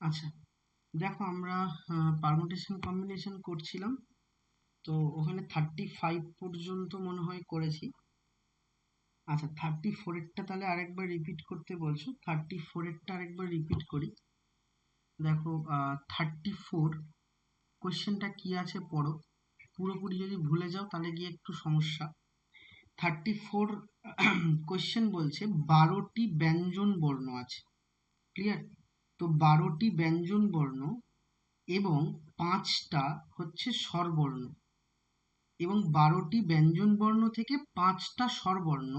আচ্ছা, দেখো আমরা পারমুটেশন কম্বিনেশন করছিলাম। তো ওখানে 35 পর্যন্ত মনে হয় করেছি। আচ্ছা, 34 এরটা তাহলে আরেকবার রিপিট করতে বলছো। 34 এরটা আরেকবার রিপিট করি। দেখো, 34 কোয়েশ্চেনটা কি আছে পড়ো। পুরোপুরি যদি ভুলে যাও তাহলে গিয়ে একটু সমস্যা। 34 কোয়েশ্চেন বলছে 12টি ব্যঞ্জন বর্ণ আছে। ক্লিয়ার? তো 12টি ব্যঞ্জন বর্ণ এবং 5টা হচ্ছে স্বরবর্ণ, এবং 12টি ব্যঞ্জন বর্ণ থেকে 5টা স্বরবর্ণ,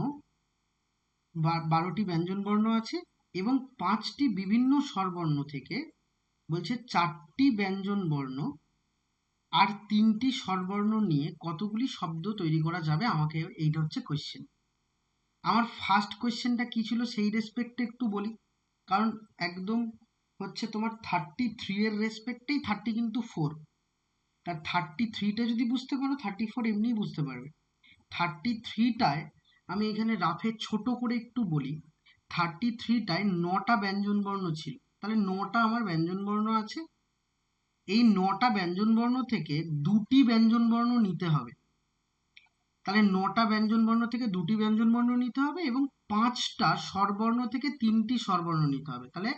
12টি ব্যঞ্জন বর্ণ আছে এবং 5টি বিভিন্ন স্বরবর্ণ থেকে বলছে 4টি ব্যঞ্জন বর্ণ আর 3টি স্বরবর্ণ নিয়ে কতগুলি শব্দ তৈরি করা যাবে, আমাকে এইটা হচ্ছে কোয়েশ্চেন। আমার ফার্স্ট কোয়েশ্চেনটা কি ছিল সেই রেসপেক্টে একটু বলি, কারণ একদম হচ্ছে তোমার 33 এর রেসপেক্টেই 30 কিন্তু 4, তার 33টা যদি বুঝতে পারো 34 এমনিই বুঝতে পারবে। 33টায় আমি এখানে রাফে ছোট করে একটু বলি, 33টায় 9টা ব্যঞ্জন বর্ণ ছিল, তাহলে 9টা আমার ব্যঞ্জন বর্ণ আছে। এই 9টা ব্যঞ্জন বর্ণ থেকে দুটি ব্যঞ্জন বর্ণ নিতে হবে, তাহলে 9টা ব্যঞ্জন বর্ণ থেকে দুটি ব্যঞ্জন বর্ণ নিতে হবে এবং 5টা স্বরবর্ণ থেকে 3টি স্বরবর্ণ নিতে হবে। তাহলে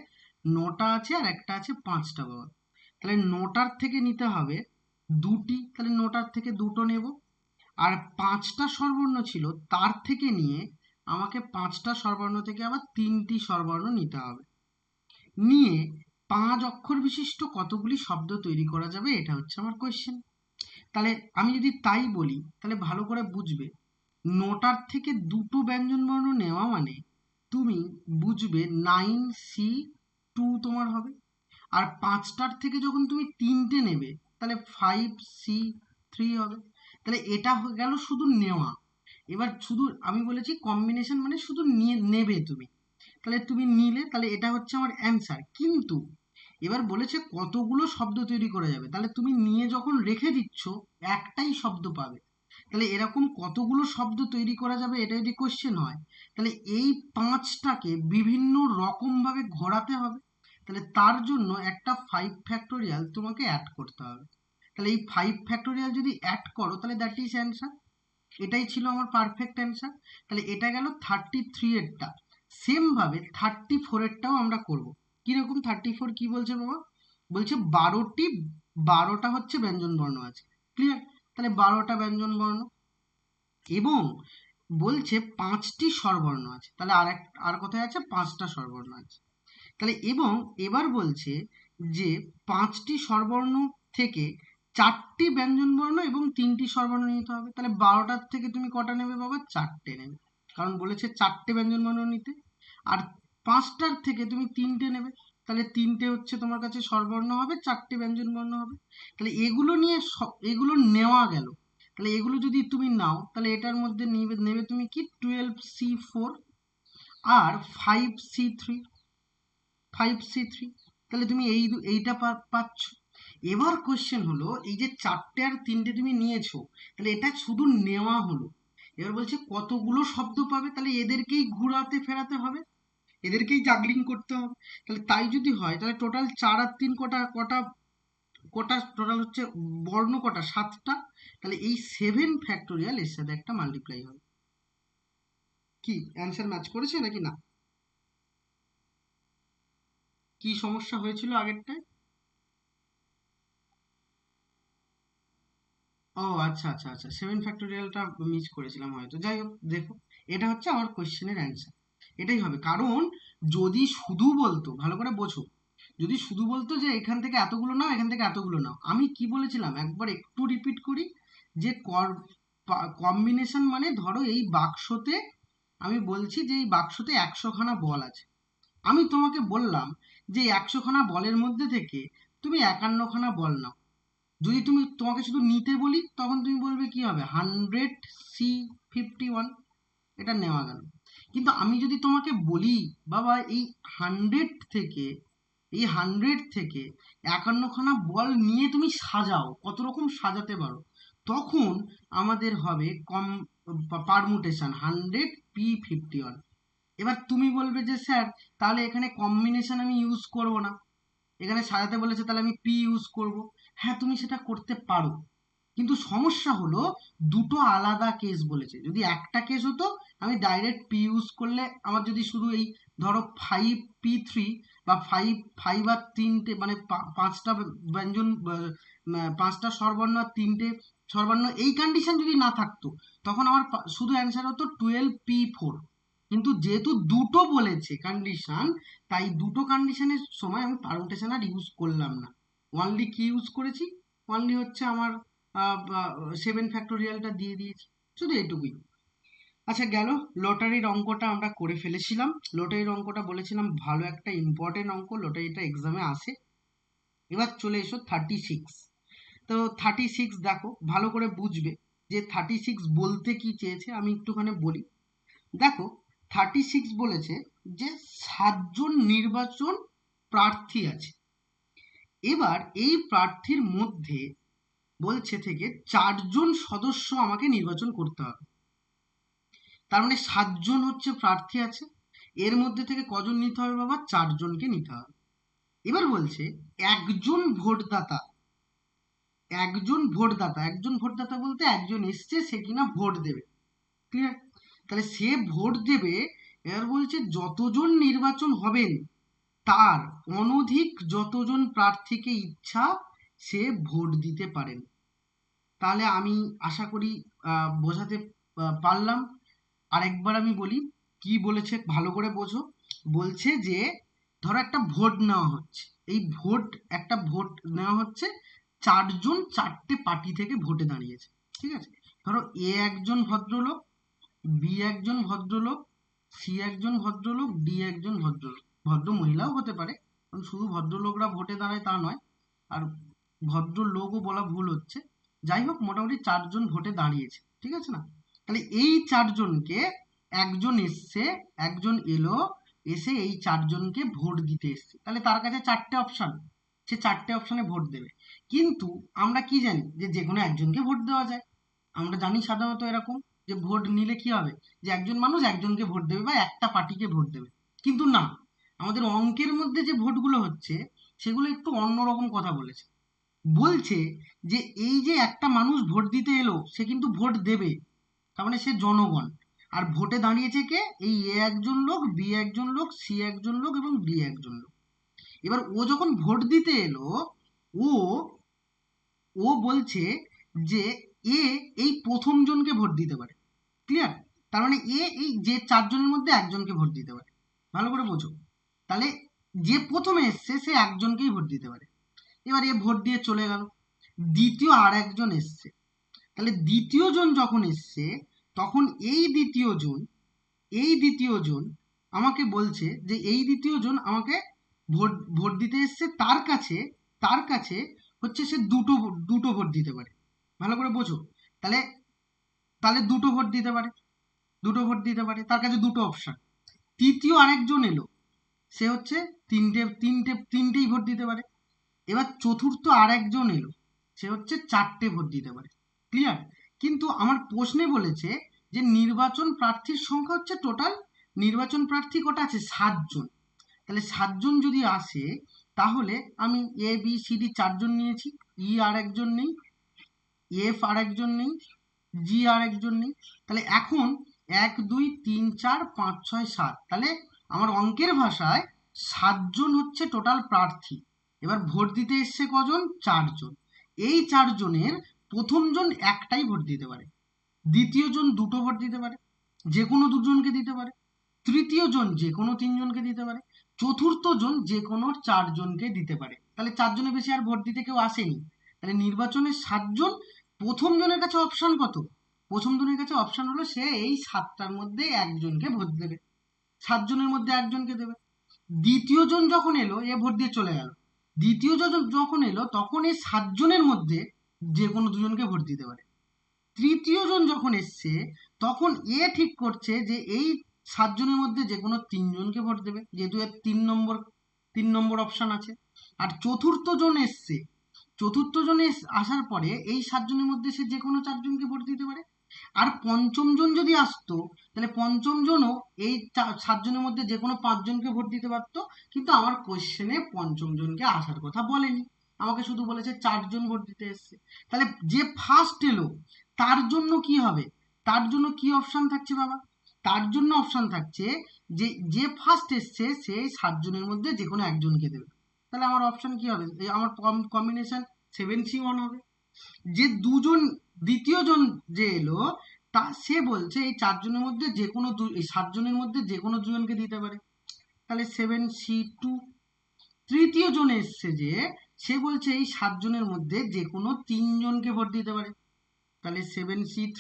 9টা আছে আর একটা আছে 5টা বাবা। তাহলে 9টার থেকে নিতে হবে দুটি, তাহলে 9টার থেকে দুটো নেব। আর 5টা স্বরবর্ণ ছিল, তার থেকে নিয়ে আমাকে 5টা স্বরবর্ণ থেকে আবার 3টি স্বরবর্ণ নিতে হবে। নিয়ে 5 অক্ষর বিশিষ্ট কতগুলি শব্দ তৈরি করা যাবে, এটা হচ্ছে আমার কোয়েশ্চেন। তাহলে আমি যদি তাই বলি তাহলে ভালো করে বুঝবে, 9টার থেকে দুটো ব্যঞ্জন বর্ণ নেওয়া মানে তুমি বুঝবে 9C2 তোমার হবে। আর 5টার থেকে যখন তুমি 3টে নেবে তাহলে 5C3 হবে। তাহলে এটা হয়ে গেল শুধু নেওয়া। এবার শুধু আমি বলেছি কম্বিনেশন মানে শুধু নিয়ে নেবে তুমি, তাহলে তুমি নিলে, তাহলে এটা হচ্ছে আমার অ্যান্সার। কিন্তু এবার বলেছে কতগুলো শব্দ তৈরি করা যাবে, তাহলে তুমি নিয়ে যখন রেখে দিচ্ছ একটাই শব্দ পাবে। তাহলে এরকম কতগুলো শব্দ তৈরি করা যাবে এটা যদি কোশ্চেন হয়, তাহলে এই 5টাকে বিভিন্ন রকম ভাবে ঘোরাতে হবে। তাহলে তার জন্য একটা 5 ফ্যাক্টোরিয়াল তোমাকে অ্যাড করতে হবে। তাহলে এই 5 ফ্যাক্টোরিয়াল যদি অ্যাড করো তাহলে দ্যাট ইজ অ্যান্সার। এটাই ছিল আমার পারফেক্ট অ্যান্সার। তাহলে এটা গেল 33 এরটা। সেম ভাবে 34 এরটাও আমরা করব। কিরকম? 34 কি বলছে বাবা? বলছে 12টা হচ্ছে ব্যঞ্জন বর্ণ আছে। ক্লিয়ার? তাহলে 12টা ব্যঞ্জন বর্ণ এবং বলছে 5টি স্বরবর্ণ আছে, তাহলে আর কোথায় আছে? 5টা স্বরবর্ণ আছে। তাহলে এবং এবার বলছে যে 5টি স্বরবর্ণ থেকে 4টি ব্যঞ্জন বর্ণ এবং 3টি স্বরবর্ণ নিতে হবে। তাহলে 12টার থেকে তুমি কটা নেবে বাবা? 4টে নেবে, কারণ বলেছে 4টে ব্যঞ্জন বর্ণ নিতে। আর 5টার থেকে তুমি 3টে নেবে, তাহলে 3টে হচ্ছে তোমার কাছে স্বরবর্ণ হবে, 4টে ব্যঞ্জন বর্ণ হবে। তাহলে এগুলো নিয়ে এগুলো নেওয়া গেল। তাহলে এগুলো যদি তুমি নাও তাহলে এটার মধ্যে নেবে নেবে তুমি কি 12C4 আর 5C3, 5C3। তাহলে তুমি এইটা পাচ্ছ। এবার কোশ্চেন হলো, এই যে 4টে আর 3টে তুমি নিয়েছো, তাহলে এটা শুধু নেওয়া হলো। এবার বলছে কতগুলো শব্দ পাবে, তাহলে এদেরকেই ঘুরাতে ফেরাতে হবে, এদেরকেই জাগলিং করতে হবে। তাহলে তাই যদি হয় তাহলে টোটাল 4 আর 3 কটা কটা কটা টোটাল হচ্ছে বর্ণ কটা? 7টা। তাহলে এই 7 ফ্যাক্টোরিয়াল এর সাথে একটা মাল্টিপ্লাই হবে। কি অ্যান্সার ম্যাচ করেছে নাকি না? কি সমস্যা হয়েছিল আগেরটায়? ও আচ্ছা আচ্ছা আচ্ছা, 7 ফ্যাক্টোরিয়ালটা মিস করেছিলাম হয়তো। যাই হোক, দেখো, এটা হচ্ছে আমার কোশ্চেনের অ্যান্সার। এটাই হবে, কারণ যদি শুধু বলতো, ভালো করে বোঝো, যদি শুধু বলতো যে এখান থেকে এতগুলো নাও এখান থেকে এতগুলো নাও, আমি কি বলেছিলাম একবার একটু রিপিট করি, যে কম্বিনেশন মানে ধরো এই বাক্সতে, আমি বলছি যে এই বাক্সতে 100খানা বল আছে। আমি তোমাকে বললাম যে 100খানা বলের মধ্যে থেকে তুমি 51খানা বল নাও। যদি তোমাকে শুধু নিতে বলি তখন তুমি বলবে কি হবে? 100C51, এটা নেওয়া গেল। কিন্তু আমি যদি তোমাকে বলি বাবা এই 100 থেকে 51খানা বল নিয়ে তুমি সাজাও, কত রকম সাজাতে পারো, তখন আমাদের হবে পারমুটেশন 100P51। এবার তুমি বলবে যে স্যার তাহলে এখানে কম্বিনেশন আমি ইউজ করব না। এখানে সাজাতে বলেছে, তাহলে আমি পি ইউজ করব। হ্যাঁ, তুমি সেটা করতে পারো, কিন্তু সমস্যা হলো দুটো আলাদা কেস বলেছে। যদি একটা কেস হতো আমি ডাইরেক্ট পি ইউজ করলে, আমার যদি শুধু এই ধরো 5p3 বা ফাইভ আর তিনটে মানে পাঁচটা ব্যঞ্জন, পাঁচটা স্বরবর্ণ আর তিনটে স্বরবর্ণ, এই কন্ডিশন যদি না থাকতো তখন আমার শুধু অ্যান্সার হতো 12p4। কিন্তু যেহেতু দুটো বলেছে কন্ডিশন, তাই দুটো কন্ডিশনের সময় আমি পারমুটেশন আর ইউজ করলাম না, ওনলি কি ইউজ করেছি, অনলি হচ্ছে আমার 7 ফ্যাক্টোরিয়ালটা দিয়ে দিয়েছি, শুধু এইটুকুই। আচ্ছা, গেল। লটারির অঙ্কটা আমরা করে ফেলেছিলাম। লটারির অঙ্কটা বলেছিলাম ভালো একটা ইম্পর্টেন্ট অঙ্ক, লটারিটা এক্সামে আসে। এবার চলে এসো 36। তো 36 দেখো, ভালো করে বুঝবে যে 36 বলতে কি চেয়েছে, আমি একটুখানি বলি। দেখো, 36 বলেছে যে 7জন নির্বাচন প্রার্থী আছে। এবার এই প্রার্থীর মধ্যে বলছে থেকে 4জন সদস্য আমাকে নির্বাচন করতে হবে। তার মানে 7জন হচ্ছে প্রার্থী আছে, এর মধ্যে থেকে কজন নিতে হবে বাবা? 4জনকে নিতে হবে। এবার বলছে একজন ভোটদাতা, একজন ভোটদাতা বলতে একজন এসছে, সে কিনা ভোট দেবে। ক্লিয়ার? তাহলে সে ভোট দেবে। এবার বলছে যতজন নির্বাচন হবেন তার অনধিক যতজন প্রার্থীকে ইচ্ছা সে ভোট দিতে পারেন। তাহলে আমি আশা করি বোঝাতে পারলাম। আরেকবার আমি বলি কি বলেছে, ভালো করে বোঝো। বলছে যে ধরো একটা ভোট নেওয়া হচ্ছে, এই একটা ভোট নেওয়া হচ্ছে, 4জন 4টে পার্টি থেকে ভোটে দাঁড়িয়েছে। ঠিক আছে? ধরো এ একজন ভদ্রলোক, বি একজন ভদ্রলোক, সি একজন ভদ্রলোক, ডি একজন ভদ্রলোক, ভদ্র মহিলাও হতে পারে, কারণ শুধু ভদ্রলোকরা ভোটে দাঁড়ায় তা নয়, আর ভদ্রলোকও বলা ভুল হচ্ছে। যাই হোক, মোটামুটি 4জন ভোটে দাঁড়িয়েছে, ঠিক আছে না? তাহলে এই 4জনকে, একজন এসছে, একজন এলো, এসে এই 4জনকে ভোট দিতে এসছে, তাহলে তার কাছে 4টে অপশন, সে 4টে অপশনে ভোট দেবে। কিন্তু আমরা কি জানি যে যে কোনো একজনকে ভোট দেওয়া যায়। আমরা জানি সাধারণত এরকম, যে ভোট নিলে কি হবে, যে একজন মানুষ একজনকে ভোট দেবে বা একটা পার্টিকে ভোট দেবে। কিন্তু না, আমাদের অঙ্কের মধ্যে যে ভোটগুলো হচ্ছে সেগুলো একটু অন্যরকম কথা বলেছে। বলছে যে এই যে একটা মানুষ ভোট দিতে এলো, সে কিন্তু ভোট দেবে, তার মানে সে জনগণ। আর ভোটে দাঁড়িয়েছে কে? এই এ একজন লোক, বি একজন লোক, সি একজন লোক এবং ডি একজন লোক। এবার ও যখন ভোট দিতে এলো, ও ও বলছে যে এ এই প্রথম জনকে ভোট দিতে পারে। ক্লিয়ার? তার মানে এ এই যে 4জনের মধ্যে একজনকে ভোট দিতে পারে। ভালো করে বোঝো। তাহলে যে প্রথমে এসছে সে একজনকেই ভোট দিতে পারে। এবার এ ভোট দিয়ে চলে গেল, দ্বিতীয় আর একজন এসছে। তাহলে দ্বিতীয় জন যখন এসছে, তখন এই দ্বিতীয় জন আমাকে বলছে যে এই দ্বিতীয় জন আমাকে ভোট ভোট দিতে এসছে, তার কাছে হচ্ছে সে দুটো ভোট দিতে পারে। ভালো করে বোঝো। তাহলে তাহলে দুটো ভোট দিতে পারে, তার কাছে দুটো অপশন। তৃতীয় আরেকজন এলো, সে হচ্ছে তিনটেই ভোট দিতে পারে। এবার চতুর্থ আরেকজন এলো, সে হচ্ছে 4টে ভোট দিতে পারে। ক্লিয়ার? কিন্তু আমার প্রশ্নে বলেছে যে নির্বাচন প্রার্থীর সংখ্যা হচ্ছে টোটাল, নির্বাচন প্রার্থী কটা আছে? 7জন। তাহলে 7জন যদি আসে, তাহলে আমি এ বি সি ডি 4জন নিয়েছি, ই আর একজন নেই, এফ আর একজন নেই, জি আর একজন নেই। তাহলে এখন 1 2 3 4 5 6 7, তাহলে আমার অঙ্কের ভাষায় 7জন হচ্ছে টোটাল প্রার্থী। এবার ভোট দিতে এসছে কজন? 4জন। এই 4জনের প্রথম জন একটাই ভোট দিতে পারে, দ্বিতীয় জন দুটো ভোট দিতে পারে, যে কোনো দুজনকে দিতে পারে, তৃতীয় জন যে কোনো 3জনকে দিতে পারে, চতুর্থ জন যে কোনো 4জনকে দিতে পারে। তাহলে 4জনের বেশি আর ভোট দিতে কেউ আসেনি। তাহলে নির্বাচনে 7জন, প্রথম জনের কাছে অপশন কত? প্রথম জনের কাছে অপশন হলো সে এই 7টার মধ্যে একজনকে ভোট দেবে, 7জনের মধ্যে একজনকে দেবে। দ্বিতীয় জন যখন এলো, এ ভোট দিয়ে চলে গেল, দ্বিতীয় জন যখন এলো তখন এই 7জনের মধ্যে যে কোনো দুজনকে ভোট দিতে পারে। তৃতীয় জন যখন এসছে, তখন এ ঠিক করছে যে এই 7জনের মধ্যে যে কোনো 3জনকে ভোট দেবে, যেহেতু এর 3 নম্বর অপশন আছে। আর চতুর্থ জন আসার পরে এই 7জনের মধ্যে সে যে কোনো 4জনকে ভোট দিতে পারে। আর পঞ্চম জন যদি আসতো তাহলে পঞ্চম জনও এই 7 জনের মধ্যে যে কোনো 5 জনকে ভোট দিতে পারতো, কিন্তু আমার কোশ্চেনে পঞ্চম জনকে আসার কথা বলেনি, আমাকে শুধু বলেছে 4 জন ভোট দিতে এসছে। তাহলে যে ফার্স্ট এলো তার জন্য কি হবে, তার জন্য কি অপশন থাকছে বাবা, তার জন্য অপশন থাকছে যে যে ফার্স্ট এসছে সে 7 জনের মধ্যে যে কোনো একজনকে দেবে। তাহলে আমার অপশন কি হবে, আমার কম্বিনেশন 7C1 হবে। যে দুজন দ্বিতীয় জন যে এলো তা সে বলছে এই 4 জনের মধ্যে যে কোনো এই 7 জনের মধ্যে যে কোনো দুজনকে দিতে পারে, তাহলে 7C2। তৃতীয় জন এসছে যে সে বলছে এই 7 জনের মধ্যে যে কোনো 3 জনকে ভোট দিতে পারে, তাহলে 7C3।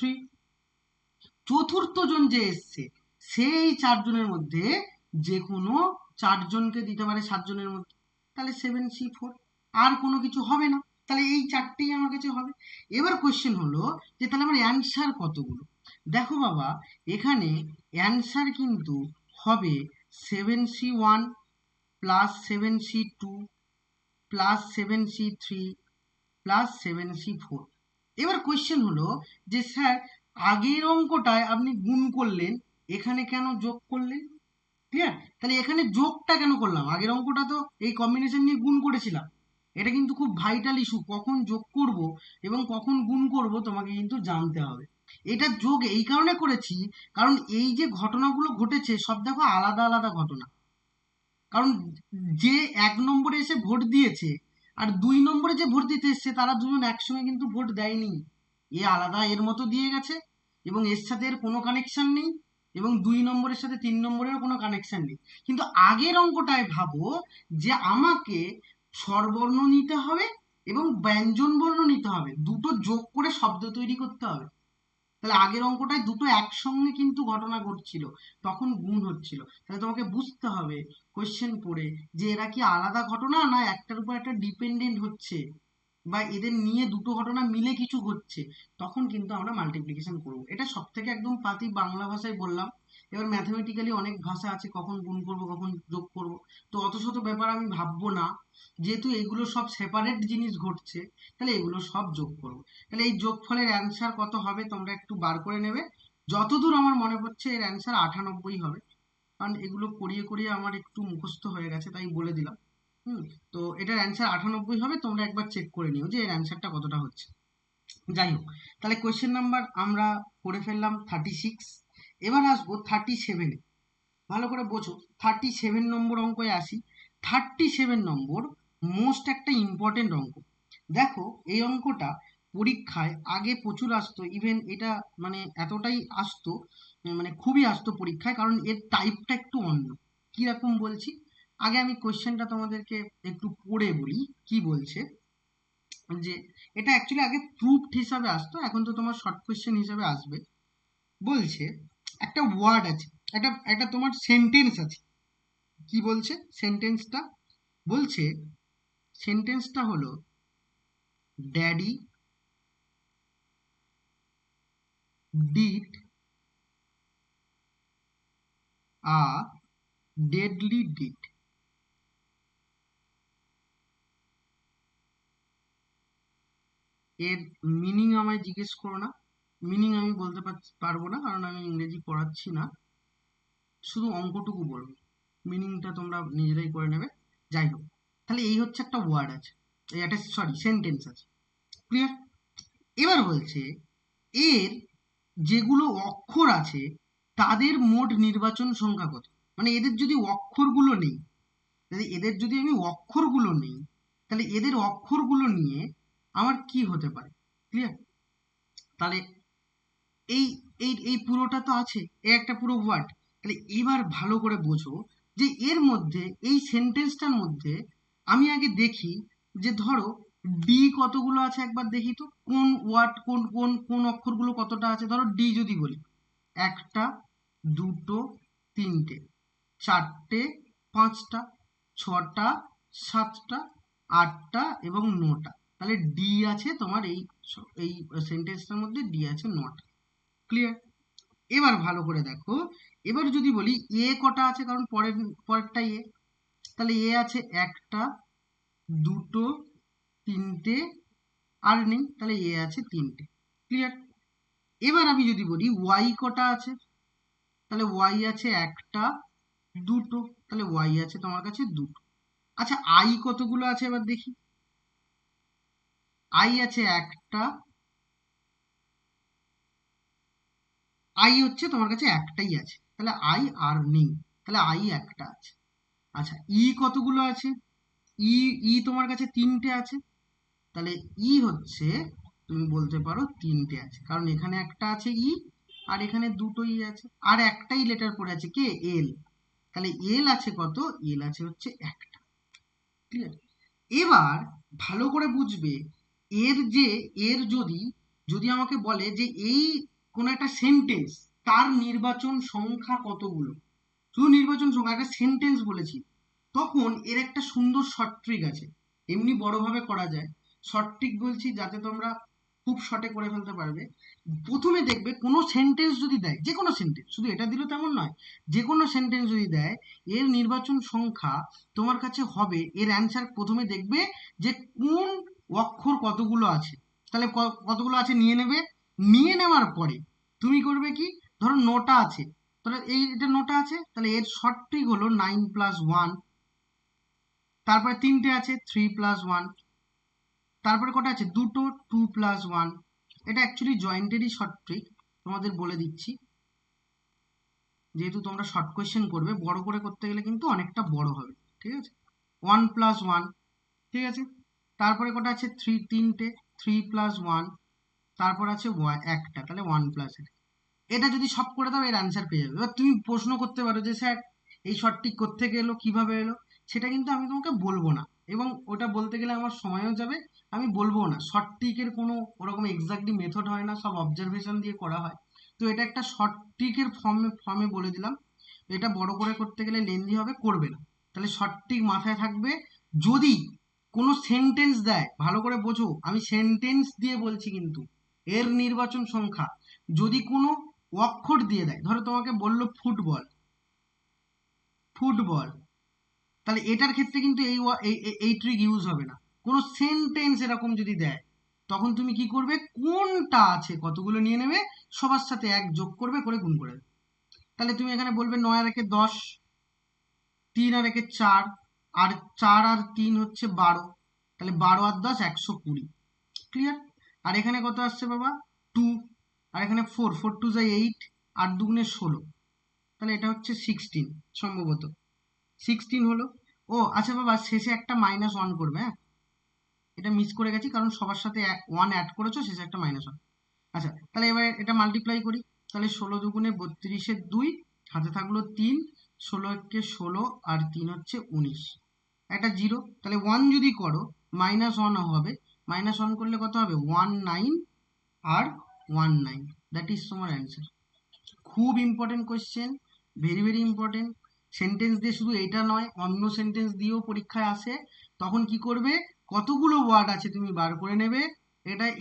চতুর্থ জন যে এসছে সে এই 4 জনের মধ্যে যে কোনো 4 জনকে দিতে পারে 7 জনের মধ্যে, তাহলে 7C4। আর কোনো কিছু হবে না, তাহলে এই 4টেই আমার কাছে হবে। এবার কোশ্চেন হলো যে তাহলে আমার অ্যান্সার কতগুলো। দেখো বাবা, এখানে অ্যান্সার কিন্তু হবে 7C1 plus 7C2 plus 7C3 plus 7C4। এবার কোয়েশ্চেন হলো যে স্যার আগের অঙ্কটায় আপনি গুণ করলেন, এখানে কেন যোগ করলেন? ক্লিয়ার? তাহলে এখানে যোগটা কেন করলাম, আগের অঙ্কটা তো এই কম্বিনেশন নিয়ে গুণ করেছিলাম। এটা কিন্তু খুব ভাইটাল ইস্যু, কখন যোগ করব এবং কখন গুণ করব তোমাকে কিন্তু জানতে হবে। এটা যোগ এই কারণে করেছি কারণ এই যে ঘটনাগুলো ঘটেছে সব দেখো আলাদা আলাদা ঘটনা। কারণ যে 1 নম্বরে এসে ভোট দিয়েছে আর 2 নম্বরে যে ভোট দিতে এসছে তারা দুজন একসঙ্গে কিন্তু ভোট দেয়নি, এ আলাদা এর মতো দিয়ে গেছে এবং এর সাথে এর কোনো কানেকশন নেই, এবং 2 নম্বরের সাথে 3 নম্বরেরও কোনো কানেকশন নেই। কিন্তু আগের অঙ্কটায় ভাবো যে আমাকে স্বরবর্ণ নিতে হবে এবং ব্যঞ্জন বর্ণ নিতে হবে, দুটো যোগ করে শব্দ তৈরি করতে হবে। তাহলে আগের অঙ্কটায় দুটো একসঙ্গে কিন্তু ঘটনা ঘটছিল, তখন গুণ হচ্ছিল। তাহলে তোমাকে বুঝতে হবে কোশ্চেন পড়ে যে এরা কি আলাদা ঘটনা না একটার উপর একটা ডিপেন্ডেন্ট হচ্ছে, বা এদের নিয়ে দুটো ঘটনা মিলে কিছু হচ্ছে, তখন কিন্তু আমরা মাল্টিপ্লিকেশন করব। এটা সব থেকে একদম পাতি বাংলা ভাষায় বললাম। এবার ম্যাথামেটিক্যালি অনেক ভাষা আছে, কখন গুণ করব কখন যোগ করব, তো অত শত ব্যাপার আমি ভাববো না। যেহেতু এগুলো সব সেপারেট জিনিস ঘটছে তাহলে এগুলো সব যোগ করব। তাহলে এই যোগফলের অ্যান্সার কত হবে তোমরা একটু বার করে নেবে। যতদূর আমার মনে পড়ছে এর অ্যান্সার 98 হবে, কারণ এগুলো করিয়ে করিয়ে আমার একটু মুখস্থ হয়ে গেছে তাই বলে দিলাম। হুম। তো এটার অ্যান্সার 98 হবে, তোমরা একবার চেক করে নিও যে এর অ্যান্সারটা কতটা হচ্ছে। যাই হোক, তাহলে কোয়েশ্চেন নাম্বার আমরা করে ফেললাম 36। এবার আসবো 37-এ। ভালো করে বোঝো, 37 নম্বর অঙ্কে আসি। 37 নম্বর মোস্ট একটা ইম্পর্টেন্ট অঙ্ক। দেখো এই অঙ্কটা পরীক্ষায় আগে প্রচুর আসতো, ইভেন এটা মানে এতটাই আসতো, মানে খুবই আসতো পরীক্ষায়, কারণ এর টাইপটা একটু অন্য। কিরকম বলছি, আগে আমি কোয়েশ্চেনটা তোমাদেরকে একটু পড়ে বলি কি বলছে। যে এটা অ্যাকচুয়ালি আগে প্রুফড হিসাবে আসতো, এখন তো তোমার শর্ট কোয়েশ্চেন হিসাবে আসবে। বলছে একটা ওয়ার্ড আছে, একটা একটা তোমার সেন্টেন্স আছে। কি বলছে সেন্টেন্সটা, বলছে সেন্টেন্সটা হলো daddy did a deadly did. এর মিনিং আমায় জিজ্ঞেস করো না, মিনিং আমি বলতে পারবো না কারণ আমি ইংরেজি পড়াচ্ছি না, শুধু অঙ্কটুকু বলবো, মিনিংটা তোমরা নিজেরাই করে নেবে। যাই হোক, তাহলে এই হচ্ছে একটা ওয়ার্ড আছে, এই একটা সরি সেন্টেন্স আছে। ক্লিয়ার? এবার বলছে এর যেগুলো অক্ষর আছে তাদের মোট নির্বাচন সংখ্যা কত। মানে এদের যদি অক্ষরগুলো নেই, এদের যদি আমি অক্ষরগুলো নেই তাহলে এদের অক্ষরগুলো নিয়ে আমার কি হতে পারে। ক্লিয়ার? তাহলে এই এই এই পুরোটা তো আছে, এ একটা পুরো ওয়ার্ড। তাহলে এবার ভালো করে বোঝো যে এর মধ্যে এই সেন্টেন্সটার মধ্যে আমি আগে দেখি যে ধরো ডি কতগুলো আছে একবার দেখি তো, কোন ওয়ার্ড কোন কোন কোন অক্ষরগুলো কতটা আছে। ধরো ডি যদি বলি, একটা, দুটো, তিনটে, চারটে, পাঁচটা, ছটা, সাতটা, আটটা এবং নটা। তাহলে ডি আছে তোমার এই এই সেন্টেন্সটার মধ্যে ডি আছে 9টা। ক্লিয়ার? এবার ভালো করে দেখো, এবার যদি বলি এ কটা আছে, কারণ পরেরটা এ, তাহলে এ আছে একটা, দুটো, তিনটে, আর নেই, তাহলে এ আছে তিনটে। ক্লিয়ার? এবার আমি যদি বলি ওয়াই কটা আছে, তাহলে ওয়াই আছে একটা, দুটো, তাহলে ওয়াই আছে তোমার কাছে দুটো। আচ্ছা আই কতগুলো আছে এবার দেখি। আই আছে একটা, আই হচ্ছে তোমার কাছে একটাই আছে, তাহলে আই আর নেই, তাহলে আই একটা আছে। আচ্ছা ই কতগুলো আছে, ই ই তোমার কাছে তিনটে আছে, তাহলে ই হচ্ছে তুমি বলতে পারো তিনটে আছে, কারণ এখানে একটা আছে ই আর এখানে দুটো ই আছে, আর একটাই লেটার পড়ে আছে কে, এল। তাহলে এল আছে কত, এল আছে হচ্ছে একটা। ক্লিয়ার? এবার ভালো করে বুঝবে, এর যে এর যদি যদি আমাকে বলে যে এই কোন একটা সেন্টেন্স তার নির্বাচন সংখ্যা কতগুলো, শুধু নির্বাচন সংখ্যা, একটা সেন্টেন্স বলেছি, তখন এর একটা সুন্দর শর্ট ট্রিক আছে। এমনি বড়ভাবে করা যায়, শর্ট ট্রিক বলছি যাতে তোমরা খুব শর্টে করে ফেলতে পারবে। প্রথমে দেখবে কোনো সেন্টেন্স যদি দেয়, যে কোনো সেন্টেন্স, শুধু এটা দিল তেমন নয়, যে কোনো সেন্টেন্স যদি দেয়, এর নির্বাচন সংখ্যা তোমার কাছে হবে, এর অ্যান্সার প্রথমে দেখবে যে কোন অক্ষর কতগুলো আছে, তাহলে কতগুলো আছে নিয়ে নেবে। নিয়ে নেওয়ার পরে তুমি করবে কি, ধরো নটা আছে, তাহলে এটা নটা আছে, তাহলে এর শর্ট ট্রিক হলো 9+1। তারপরে তিনটে আছে, 3+1। তারপরে কটা আছে, দুটো, 2+1। এটা অ্যাকচুয়ালি জয়েন্টেরই শর্ট ট্রিক, তোমাদের বলে দিচ্ছি। যেহেতু তোমরা শর্ট কোয়েশ্চেন করবে, বড় করে করতে গেলে কিন্তু অনেকটা বড় হবে। ঠিক আছে, 1+1। ঠিক আছে, তারপরে কটা আছে, তিনটে, 3+1। তারপর আছে একটা, তাহলে 1+, এটা যদি সব করে দাও এর অ্যান্সার পেয়ে যাবে। এবার তুমি প্রশ্ন করতে পারো যে স্যার এই শর্টটি কোত্থেকে এলো, কিভাবে এলো, সেটা কিন্তু আমি তোমাকে বলবো না, এবং ওটা বলতে গেলে আমার সময়ও যাবে, আমি বলবো না। শর্ট ট্রিকের কোনো ওরকম এক্স্যাক্টলি মেথড হয় না, সব অবজারভেশন দিয়ে করা হয়। তো এটা একটা শর্ট ট্রিকের ফর্মে বলে দিলাম। এটা বড় করে করতে গেলে লেন্দি হবে, করবে না। তাহলে শর্ট ট্রিক মাথায় থাকবে, যদি কোনো সেন্টেন্স দেয়, ভালো করে বোঝো, আমি সেন্টেন্স দিয়ে বলছি কিন্তু, এর নির্বাচন সংখ্যা যদি কোনো অক্ষর দিয়ে দেয়, ধরো তোমাকে বললো ফুটবল, ফুটবল, তাহলে এটার ক্ষেত্রে কিন্তু এই ট্রিক ইউজ হবে না। কোনো সেন্টেন্স এরকম যদি দেয়, তখন তুমি কি করবে, কোনটা আছে কতগুলো নিয়ে নেবে, সবার সাথে এক যোগ করবে, করে গুণ করে দেবে। তাহলে তুমি এখানে বলবে 9 আর 1 10, 3 আর 1 4, আর 4 আর 3 হচ্ছে 12, তাহলে 12 আর 10 120। ক্লিয়ার? আর এখানে কত আসছে বাবা, 2, আর এখানে 4, 4 2 8, 8 2 16, তাহলে এটা হচ্ছে 16 সম্ভবত, 16 হলো। ও আচ্ছা বাবা, শেষে একটা -1 করবে, হ্যাঁ, এটা মিস করে গেছি, কারণ সবার সাথে 1 অ্যাড করেছো, শেষে একটা -1। আচ্ছা তাহলে এবার এটা মাল্টিপ্লাই করি, তাহলে 16 2 × 32, হাতে থাকলো 3, 16 × 1 = 16, আর 3 হচ্ছে 19, একটা জিরো, তাহলে 1 যদি করো -1 হবে, -1 করলে কত হবে, 19, আর 19, দ্যাট ইজ তোমার অ্যান্সার। খুব important question, very very important. Sentence দিয়ে শুধু এটা নয়, অন্য সেন্টেন্স দিয়েও পরীক্ষায় আসে। তখন কি করবে, কতগুলো ওয়ার্ড আছে তুমি বার করে নেবে।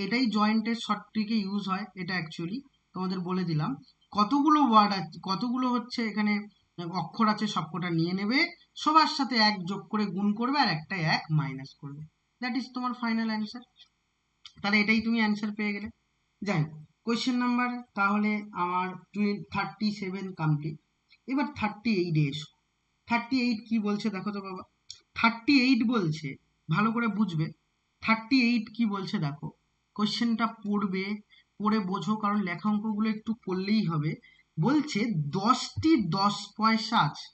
এটাই জয়েন্টের শর্ট ট্রিকে ইউজ হয়, এটা অ্যাকচুয়ালি তোমাদের বলে দিলাম। কতগুলো ওয়ার্ড আছে, কতগুলো হচ্ছে এখানে অক্ষর আছে, সবকটা নিয়ে নেবে, সবার সাথে এক যোগ করে গুণ করবে, আর একটা এক মাইনাস করবে, দ্যাট ইজ তোমার ফাইনাল অ্যান্সার। তাহলে এটাই তুমি অ্যান্সার পেয়ে গেলে। যাই হোক, কোয়েশ্চেন নাম্বার তাহলে আমার 37 কমপ্লিট। এবার 38-এ এসো। 38 কি বলছে দেখো তো বাবা। 38 বলছে, ভালো করে বুঝবে, 38 কি বলছে দেখো। কোয়েশ্চেনটা পড়বে, পড়ে বোঝো, কারণ লেখা অঙ্কগুলো একটু করলেই হবে। বলছে 10টি 10 পয়সা আছে।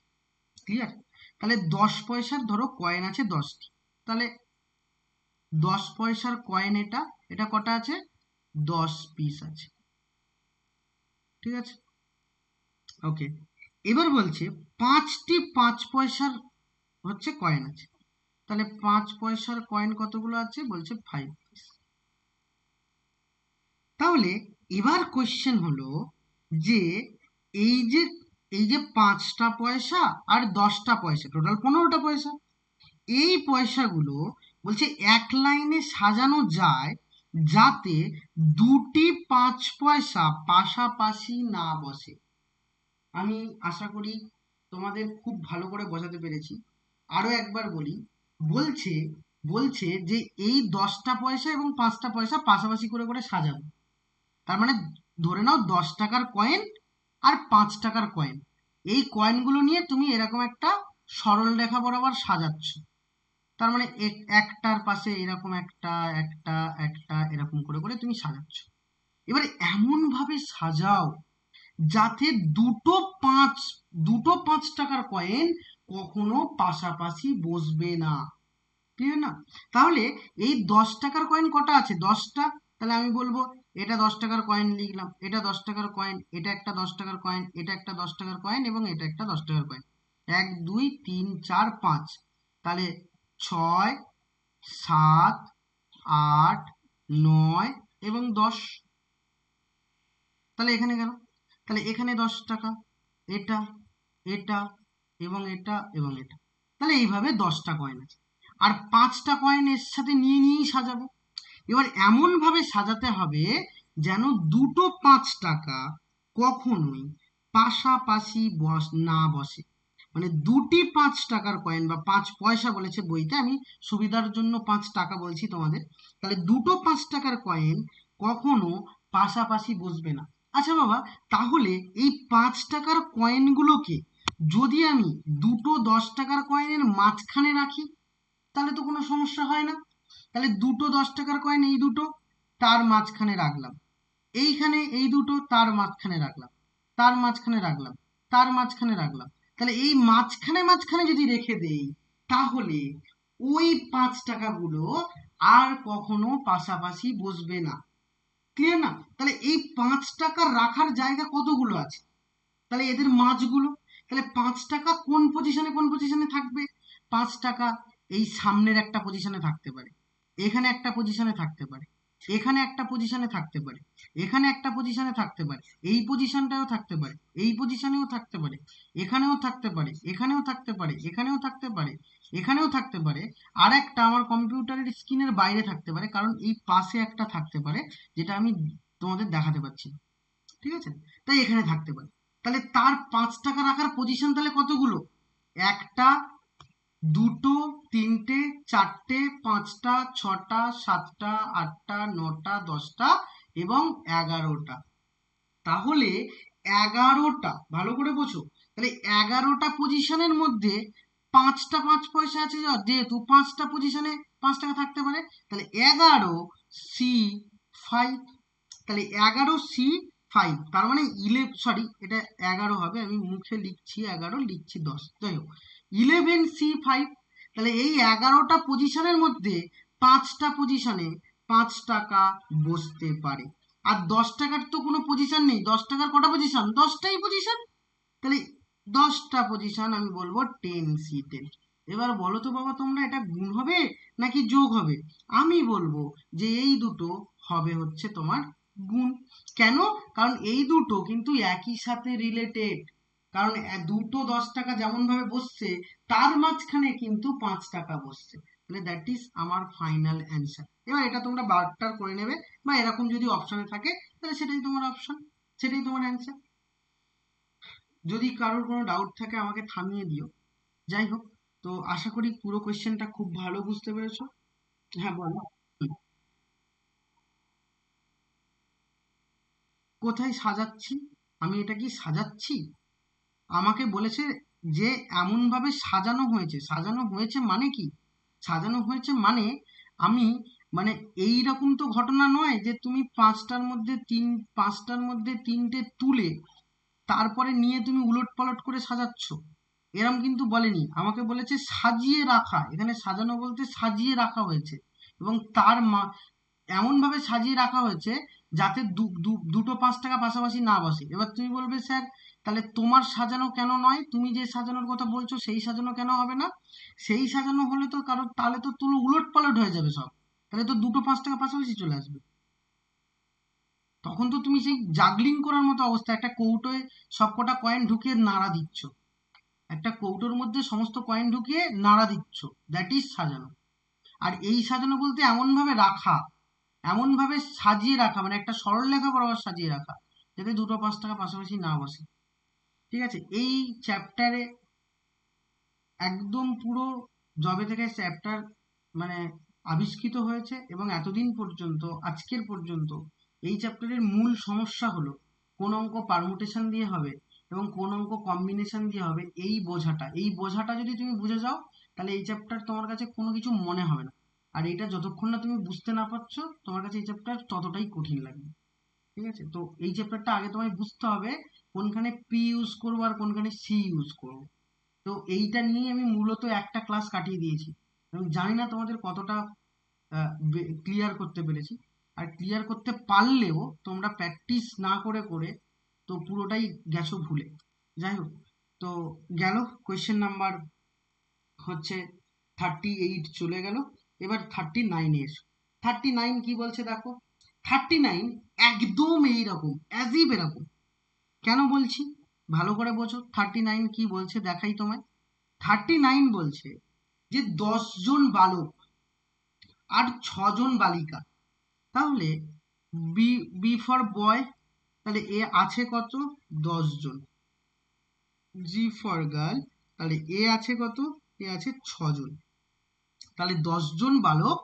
ক্লিয়ার? তাহলে 10 পয়সার ধরো কয়েন আছে 10টি, তাহলে 10 পয়সার কয়েন এটা, এটা কটা আছে, 10 পিস আছে। ঠিক আছে, ওকে। এবার বলছে 5টি 5 পয়সার হচ্ছে কয়েন আছে, তাহলে 5 পয়সার কয়েন কতগুলো আছে, বলছে 5 পিস। তাহলে এবার কোশ্চেন হলো যে এই যে এই যে 5টা পয়সা আর 10টা পয়সা, টোটাল 15টা পয়সা, এই পয়সাগুলো বলছে এক লাইনে সাজানো যায় যাতে দুটি 5 পয়সা পাশাপাশি না বসে। আমি আশা করি তোমাদের খুব ভালো করে বোঝাতে পেরেছি। আরো একবার বলি, বলছে বলছে যে এই 10টা পয়সা এবং 5টা পয়সা পাশাপাশি করে করে সাজাবো। তার মানে ধরে নাও 10 টাকার কয়েন আর 5 টাকার কয়েন, এই কয়েনগুলো নিয়ে তুমি এরকম একটা সরল রেখা বরাবর সাজাচ্ছ। তার মানে একটার পাশে এরকম একটা একটা একটা এরকম করে করে তুমি সাজাচ্ছ। এবারে এমন ভাবে সাজাও যাতে দুটো 5 টাকার কয়েন কখনো পাশাপাশি বসবে না। ক্লিয়ার না? তাহলে এই 10 টাকার কয়েন কটা আছে? 10টা। তাহলে আমি বলবো এটা 10 টাকার কয়েন লিখলাম, এটা 10 টাকার কয়েন, এটা একটা 10 টাকার কয়েন, এটা একটা 10 টাকার কয়েন এবং এটা একটা 10 টাকার কয়েন। 1 2 3 4 5। তাহলে 6 7 8 9 এবং 10। তাহলে এখানে গেল। তাহলে এখানে 10 টাকা, এটা এটা এবং এটা এবং এটা। তাহলে এইভাবে 10টা কয়েন আছে। আর 5টা কয়েন এর সাথে নিয়ে নিয়েই সাজাবো। এবার এমন ভাবে সাজাতে হবে যেন দুটো 5 টাকা কখনোই পাশাপাশি না বসে। মানে দুটি 5 টাকার কয়েন বা 5 পয়সা বলেছে বইতে, আমি সুবিধার জন্য 5 টাকা বলছি তোমাদের। তাহলে দুটো 5 টাকার কয়েন কখনো পাশাপাশি বসবে না। আচ্ছা বাবা, তাহলে এই 5 টাকার কয়েনগুলোকে যদি আমি দুটো 10 টাকার কয়েনের মাঝখানে রাখি তাহলে তো কোনো সমস্যা হয় না। তাহলে দুটো 10 টাকার কয়েন এই দুটো তার মাঝখানে রাখলাম, এইখানে এই দুটো তার মাঝখানে রাখলাম, তার মাঝখানে রাখলাম, তার মাঝখানে রাখলাম। তাহলে এই মাঝখানে মাঝখানে যদি রেখে দেই তাহলে ওই 5 টাকাগুলো আর কখনো পাশাপাশি বসবে না। ক্লিয়ার না? তাহলে এই 5 টাকা রাখার জায়গা কতগুলো আছে? তাহলে এদের মাঝগুলো। তাহলে 5 টাকা কোন পজিশনে কোন পজিশনে থাকবে? 5 টাকা এই সামনের একটা পজিশনে থাকতে পারে, এখানে একটা পজিশনে থাকতে পারে, এখানে একটা পজিশনে থাকতে পারে, এখানে একটা পজিশনে থাকতে পারে, এই পজিশনটাও থাকতে পারে, এই পজিশনেও থাকতে পারে, এখানেও থাকতে পারে, এখানেও থাকতে পারে, এখানেও থাকতে পারে, এখানেও থাকতে পারে। আর একটা আমার কম্পিউটারের স্ক্রিনের বাইরে থাকতে পারে, কারণ এই পাশে একটা থাকতে পারে যেটা আমি তোমাদের দেখাতে পাচ্ছি না। ঠিক আছে? তাই এখানে থাকতে পারে। তাহলে তার 5 টাকা রাখার পজিশন তাহলে কতগুলো? একটা, দুটো, তিনটে, চারটে, পাঁচটা, ছটা, সাতটা, আটটা, নটা, 10টা এবং 11টা। তাহলে 11টা, ভালো করে বোঝো, তাহলে 11টা পজিশনের মধ্যে 5টা 5 পয়সা আছে, যেহেতু 5টা পজিশনে 5 টাকা থাকতে পারে। তাহলে 11C5। তাহলে 11C5, তার মানে 11, সরি এটা 11 হবে, আমি মুখে লিখছি 11, লিখছি 10, যাই হোক 11C5। তাহলে এই 11টা পজিশনের মধ্যে 5টা পজিশনে 5 টাকা বসতে পারে। আর 10 টাকার তো কোনো পজিশন নেই, 10 টাকার কটা পজিশন? 10টাই পজিশন। তাহলে 10টা পজিশন আমি বলবো 10C10। এবার বলো তো বাবা তোমরা, এটা গুণ হবে নাকি যোগ হবে? আমি বলবো যে এই দুটো হবে হচ্ছে তোমার গুণ। কেন? কারণ এই দুটো কিন্তু একই সাথে রিলেটেড। কারণ দুটো 10 টাকা যেমন ভাবে বসছে তার মাঝখানে কিন্তু 5 টাকা বসছে। তাহলে দ্যাট ইজ আমার ফাইনাল অ্যান্সার। এবার এটা তোমরা বারটার করে নেবে, বা এরকম যদি অপশনে থাকে তাহলে সেটাই তোমার অপশন, সেটাই তোমার অ্যান্সার। যদি কারোর কোনো ডাউট থাকে আমাকে থামিয়ে দিও। যাই হোক, তো আশা করি পুরো কোয়েশ্চেনটা খুব ভালো বুঝতে পেরেছো। হ্যাঁ বলো। হুম। কোথায় সাজাচ্ছি? আমি এটা কি সাজাচ্ছি? আমাকে বলেছে যে এমন ভাবে সাজানো হয়েছে। সাজানো হয়েছে মানে কি? সাজানো হয়েছে মানে আমি, মানে এই রকম তো ঘটনা নয় যে তুমি পাঁচটার মধ্যে তিনটে তুলে তারপরে নিয়ে তুমি উলট পালট করে সাজাচ্ছ, এরম কিন্তু বলেনি। আমাকে বলেছে সাজিয়ে রাখা, এখানে সাজানো বলতে সাজিয়ে রাখা হয়েছে। এবং এমন ভাবে সাজিয়ে রাখা হয়েছে যাতে দুটো 5 টাকা পাশাপাশি না বসে। এবার তুমি বলবে স্যার তাহলে তোমার সাজানো কেন নয়? তুমি যে সাজানোর কথা বলছো সেই সাজানো কেন হবে না? সেই সাজানো হলে তো, কারণ তাহলে তো তুলো উলট পালট হয়ে যাবে সব। তাহলে তো দুটো 5 টাকা পাশাপাশি চলে আসবে। তখন তো তুমি সেই জাগলিং করার মতো অবস্থা, একটা কৌটোয় সবকটা কয়েন ঢুকিয়ে নাড়া দিচ্ছ, একটা কৌটোর মধ্যে সমস্ত কয়েন ঢুকিয়ে নাড়া দিচ্ছ, দ্যাট ইজ সাজানো। আর এই সাজানো বলতে এমন ভাবে রাখা, এমন ভাবে সাজিয়ে রাখা, মানে একটা সরলরেখা বরাবর সাজিয়ে রাখা যাতে দুটো 5 টাকা পাশাপাশি না বসে। ঠিক আছে? এই চ্যাপ্টারে একদম পুরো যবে থেকে চ্যাপ্টার মানে আবিষ্কৃত হয়েছে এবং এতদিন পর্যন্ত, আজকের পর্যন্ত এই চ্যাপ্টারের মূল সমস্যা হলো কোন অঙ্ক পারমুটেশন দিয়ে হবে এবং কোন অঙ্ক কম্বিনেশন দিয়ে হবে, এই বোঝাটা যদি তুমি বুঝে যাও তাহলে এই চ্যাপ্টার তোমার কাছে কোনো কিছু মনে হবে না। আর এটা যতক্ষণ না তুমি বুঝতে না পারছো তোমার কাছে এই চ্যাপ্টার ততটাই কঠিন লাগবে। ঠিক আছে, তো এই চ্যাপ্টারটা আগে তোমায় বুঝতে হবে কোনখানে পি ইউজ করবো আর কোনখানে সি ইউজ করবো। তো এইটা নিয়েই আমি মূলত একটা ক্লাস কাটিয়ে দিয়েছি এবং জানি না তোমাদের কতটা ক্লিয়ার করতে পেরেছি। আর ক্লিয়ার করতে পারলেও তোমরা প্র্যাকটিস না করে করে তো পুরোটাই গেছো ভুলে। যাই হোক, তো গেল কোয়েশ্চেন নাম্বার হচ্ছে 38 চলে গেল। এবার 39-এ এসো। 39 কি বলছে দেখো। 39 একদম এইরকম অ্যাজিব এরকম। কেন বলছি ভালো করে বোঝো। 39 কি বলছে দেখাই তোমায়। 39 বলছে যে 10 জন বালক আর 6 জন বালিকা। তাহলে বি বি ফর বয়, তাহলে এ আছে কত? 10 জন। জি ফর গার্ল, তাহলে এ আছে কত? এ আছে 6 জন। তাহলে 10 জন বালক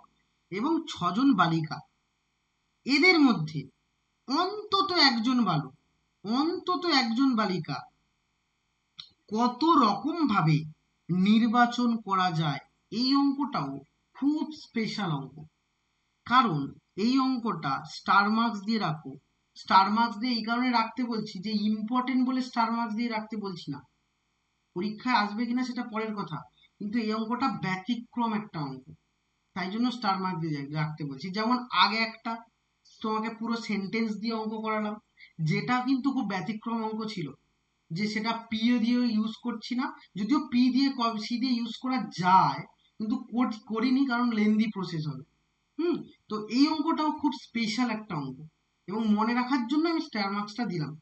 এবং 6 জন বালিকা, এদের মধ্যে অন্তত একজন বালক, অন্তত একজন বালিকা কত রকম ভাবে নির্বাচন করা যায়। এই অঙ্কটাও খুব স্পেশাল অঙ্ক। কারণ এই অঙ্কটা স্টার মার্কস দিয়ে রাখো। স্টার মার্কস দিয়ে এই কারণে রাখতে বলছি যে ইম্পর্টেন্ট বলে স্টার মার্কস দিয়ে রাখতে বলছি না, পরীক্ষায় আসবে কিনা সেটা পরের কথা, কিন্তু এই অঙ্কটা ব্যতিক্রম একটা অঙ্ক, তাই জন্য স্টার মার্ক দিয়ে রাখতে বলছি। যেমন আগে একটা তোমাকে পুরো সেন্টেন্স দিয়ে অঙ্ক করালাম, যেটা কিন্তু খুব ব্যতিক্রম অঙ্ক ছিল, যে সেটা পি দিয়ে ইউজ করছি না, যদিও পি দিয়ে সি দিয়ে ইউজ করা যায়, কিন্তু করিনি কারণ লেন্দি প্রসেস হবে। হুম, তো এই অঙ্কটাও খুব স্পেশাল একটা অঙ্ক এবং মনে রাখার জন্য আমি স্টার মার্কসটা দিলাম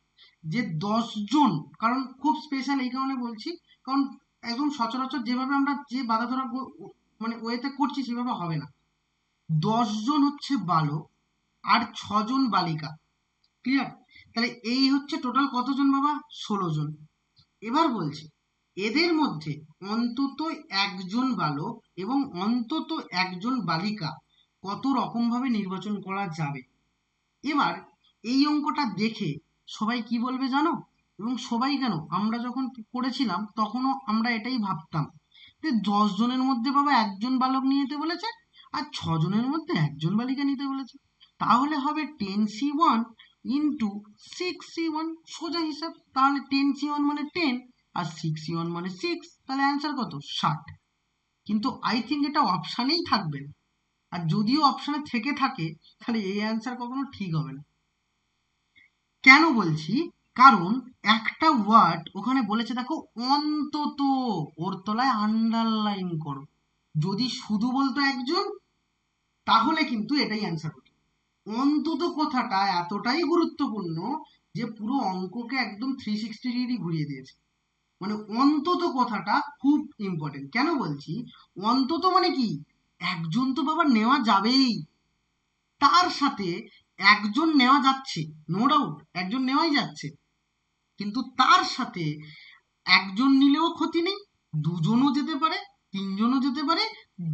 যে 10 জন। কারণ খুব স্পেশাল এই কারণে বলছি, কারণ একদম সচরাচর যেভাবে আমরা যে বাঁধা ধরা মানে ওয়েতে করছি সেভাবে হবে না। 10 জন হচ্ছে বালক আর 6 জন বালিকা। ক্লিয়ার? তাহলে এই হচ্ছে টোটাল কতজন বাবা? 16 জন। এবার বলছি এদের মধ্যে অন্তত একজন বালক এবং অন্তত একজন বালিকা কত রকম ভাবে নির্বাচন করা যাবে। এবার এই অঙ্কটা দেখে সবাই কি বলবে জানো? এবং সবাই কেন, আমরা যখন করেছিলাম তখনও আমরা এটাই ভাবতাম যে 10 জনের মধ্যে বাবা একজন বালক নিয়ে যেতে বলেছে আর 6 জনের মধ্যে একজন বালিকা নিতে বলেছে, তাহলে হবে 10c1 ইন্টু 6c1, সোজা হিসাব। তাহলে 10c1 মানে 10 আর 6c1 মানে 6, তাহলে অ্যান্সার কত? 60। কিন্তু আই থিঙ্ক এটা অপশানেই থাকবে না, আর যদিও অপশানে থেকে থাকে তাহলে এই অ্যান্সার কখনো ঠিক হবে না। কেন বলছি? কারণ একটা ওয়ার্ড ওখানে বলেছে দেখো অন্তত, ওর তলায় আন্ডারলাইন করো। যদি শুধু বলতো একজন তাহলে কিন্তু এটাই অ্যান্সার হতো। অন্তত কথাটা এতটাই গুরুত্বপূর্ণ যে পুরো অঙ্ককে একদম 360 ডিগ্রি ঘুরিয়ে দিয়েছে। মানে অন্তত কথাটা খুব ইম্পর্টেন্ট। কেন বলছি অন্তত মানে কি? একজন তো বাবা নেওয়া যাবেই, তার সাথে একজন নেওয়া যাচ্ছে, নো ডাউট একজন নেওয়াই যাচ্ছে, কিন্তু তার সাথে একজন নিলেও ক্ষতি নেই, দুজনও যেতে পারে, তিনজনও যেতে পারে,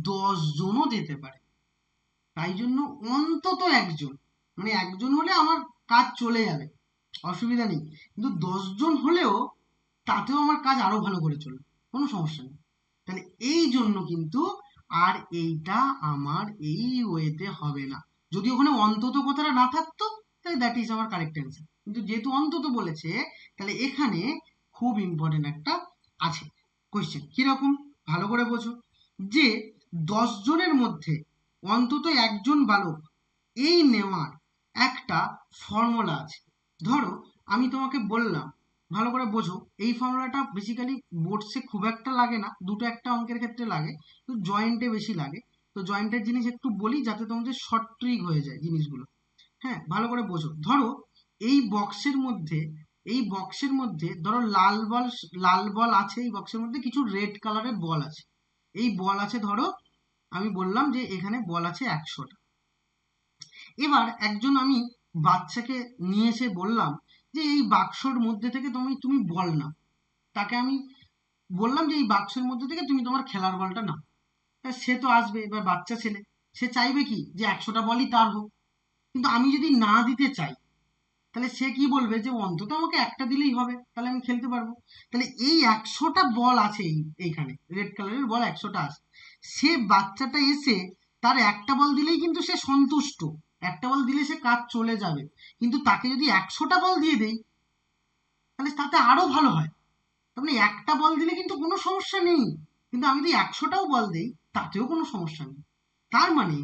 10 জনও যেতে পারে। তাই জন্য অন্তত একজন, মানে একজন হলে আমার কাজ চলে যাবে, অসুবিধা নেই, কিন্তু 10 জন হলেও তাতেও আমার কাজ আরো ভালো করে চলবে, কোনো সমস্যা নেই। তাহলে এই জন্য কিন্তু আর এইটা আমার এই ওয়েতে হবে না। যদি ওখানে অন্তত কথাটা না থাকতো তাহলে দ্যাট ইজ আমার কারেক্ট অ্যান্সার, কিন্তু যেহেতু অন্তত বলেছে তাহলে এখানে খুব ইম্পর্টেন্ট একটা আছে কোয়েশ্চেন। কিরকম? ভালো করে বোঝো যে 10 জনের মধ্যে অন্তত একজন বালক এই নেওয়ার একটা ফর্মুলা আছে। ধরো আমি তোমাকে বললাম, ভালো করে বোঝো, এই ফর্মুলাটা বেসিক্যালি বোর্ডসে খুব একটা লাগে না, দুটো একটা অঙ্কের ক্ষেত্রে লাগে, তো জয়েন্টে বেশি লাগে। তো জয়েন্টের জিনিস একটু বলি যাতে তোমাদের শর্ট ট্রিক হয়ে যায় জিনিসগুলো। হ্যাঁ, ভালো করে বোঝো। ধরো এই বক্সের মধ্যে, এই বক্সের মধ্যে ধরো লাল বল আছে, এই বক্সের মধ্যে কিছু রেড কালারের বল আছে। এই বল আছে ধরো, আমি বললাম যে এখানে বল আছে 100টা। এবার একজন আমি বাচ্চাকে নিয়ে এসে বললাম যে এই বাক্সর মধ্যে থেকে তুমি তুমি বল নাও। তাকে আমি বললাম যে এই বাক্সের মধ্যে থেকে তুমি তোমার খেলার বলটা নাও। তা সে তো আসবে, এবার বাচ্চা ছেলে, সে চাইবে কি যে 100টা বলই তার হোক। কিন্তু আমি যদি না দিতে চাই, তাহলে সে কি বলবে যে অন্তত আমাকে একটা দিলেই হবে, তাহলে আমি খেলতে পারবো। তাহলে এই 100টা বল আছে, এইখানে রেড কালারের বল 100টা আছে, সে বাচ্চাটা এসে তার একটা বল দিলেই কিন্তু সে সন্তুষ্ট, একটা বল দিলে সে কাজ চলে যাবে। কিন্তু তাকে যদি 100টা বল দিয়ে দেই, তাহলে তাতে আরো ভালো হয়। তার মানে একটা বল দিলে কিন্তু কোনো সমস্যা নেই, কিন্তু আমি যদি 100টাও বল দেই, তাতেও কোনো সমস্যা নেই। তার মানে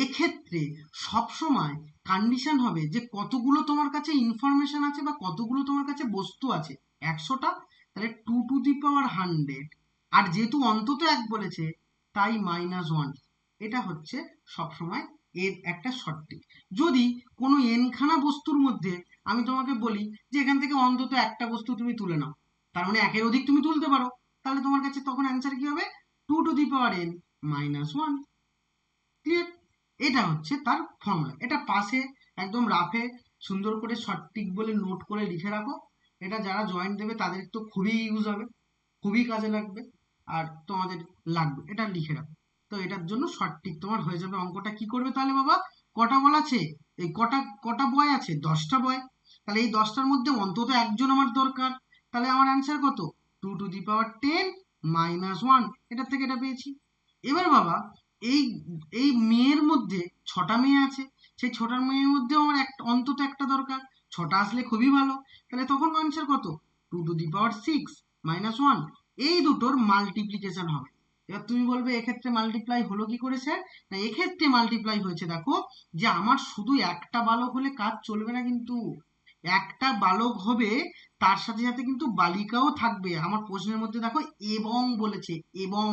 এক্ষেত্রে সবসময় কন্ডিশন হবে যে কতগুলো তোমার কাছে ইনফরমেশন আছে বা কতগুলো তোমার কাছে বস্তু আছে। 100টা, তাহলে 2^100, আর যেহেতু অন্তত এক বলেছে, তাই -1। এটা হচ্ছে সবসময় এর একটা সঠিক। যদি কোনো এনখানা বস্তুর মধ্যে আমি তোমাকে বলি যে এখান থেকে অন্তত একটা বস্তু তুমি তুলে নাও, তার মানে একের অধিক তুমি তুলতে পারো, তাহলে তোমার কাছে তখন অ্যান্সার কি হবে? 2^n-1। ক্লিয়ার? এটা হচ্ছে তার ফর্মুলা। এটা পাশে একদম রাফে সুন্দর করে সঠিক বলে নোট করে লিখে রাখো। এটা যারা জয়েন্ট দেবে তাদের তো খুবই ইউজ হবে, খুবই কাজে লাগবে, আর তোমাদের লাগবে, এটা লিখে রাখো। তো এটার জন্য সঠিক তোমার হয়ে যাবে। অঙ্কটা কি করবে তাহলে বাবা? কটা বল আছে? এই কটা কটা বয় আছে? 10টা বয়। তাহলে এই 10টার মধ্যে অন্তত একজন আমার দরকার। তাহলে আমার অ্যান্সার কত? 2^10-1। এটার থেকে এটা পেয়েছি। এবার বাবা, এই এই মেয়ের মধ্যে 6টা মেয়ে আছে, সেই 6টার মেয়ের মধ্যেও আমার অন্তত একটা দরকার। 6টা আসলে খুবই ভালো। তাহলে তখন আনসার কত? 2^6-1। এই দুটোর মাল্টিপ্লিকেশন হবে। এবার তুমি বলবে এক্ষেত্রে মাল্টিপ্লাই হলো কি করে স্যার? না, এক্ষেত্রে মাল্টিপ্লাই হয়েছে দেখো, যে আমার শুধু একটা বালক হলে কাজ চলবে না কিন্তু। একটা বালক হবে, তার সাথে সাথে কিন্তু বালিকাও থাকবে। আমার প্রশ্নের মধ্যে দেখো এবং বলেছে, এবং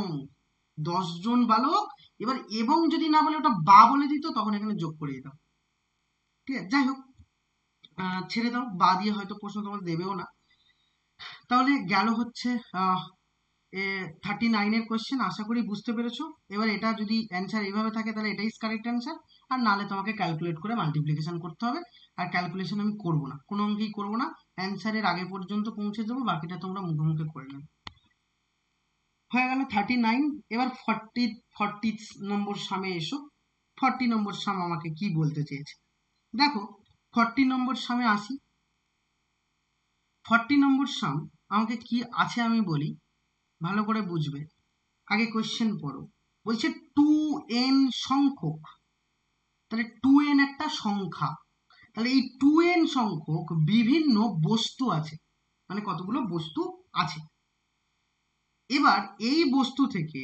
10জন বালক। এবার এবং যদি না বলে ওটা বা বলে দিত, তখন এখানে যোগ করে দিতাম। ঠিক আছে, যাই হোক, ছেড়ে দাও, বা দিয়ে হয়তো প্রশ্ন তোমার দেবেও না। তাহলে গেল হচ্ছে 39-এর কোয়েশ্চেন। আশা করি বুঝতে পেরেছো। এবার এটা যদি অ্যান্সার এইভাবে থাকে, তাহলে এটাই কারেক্ট অ্যান্সার। আর নালে তোমাকে ক্যালকুলেট করে মাল্টিপ্লিকেশন করতে হবে। আর ক্যালকুলেশন আমি করবো না, কোনো অঙ্কেই করবো না, অ্যান্সারের আগে পর্যন্ত পৌঁছে যাবো, বাকিটা তোমরা মুখে মুখে করে নেবে। হয়ে গেল 39। এবার 40 নম্বর সামে এসো। 40 নম্বর সাম আমাকে কি বলতে চেয়েছে দেখো। 40 নম্বর সামে আসি। 40 নম্বর সাম আমাকে কি আছে আমি বলি, ভালো করে বুঝবে। আগে কোয়েশ্চেন পড়ো। বলছে 2n সংখ্যক, তাহলে 2n একটা সংখ্যা, তাহলে এই 2n সংখ্যক বিভিন্ন বস্তু আছে, মানে কতগুলো বস্তু আছে। এবার এই বস্তু থেকে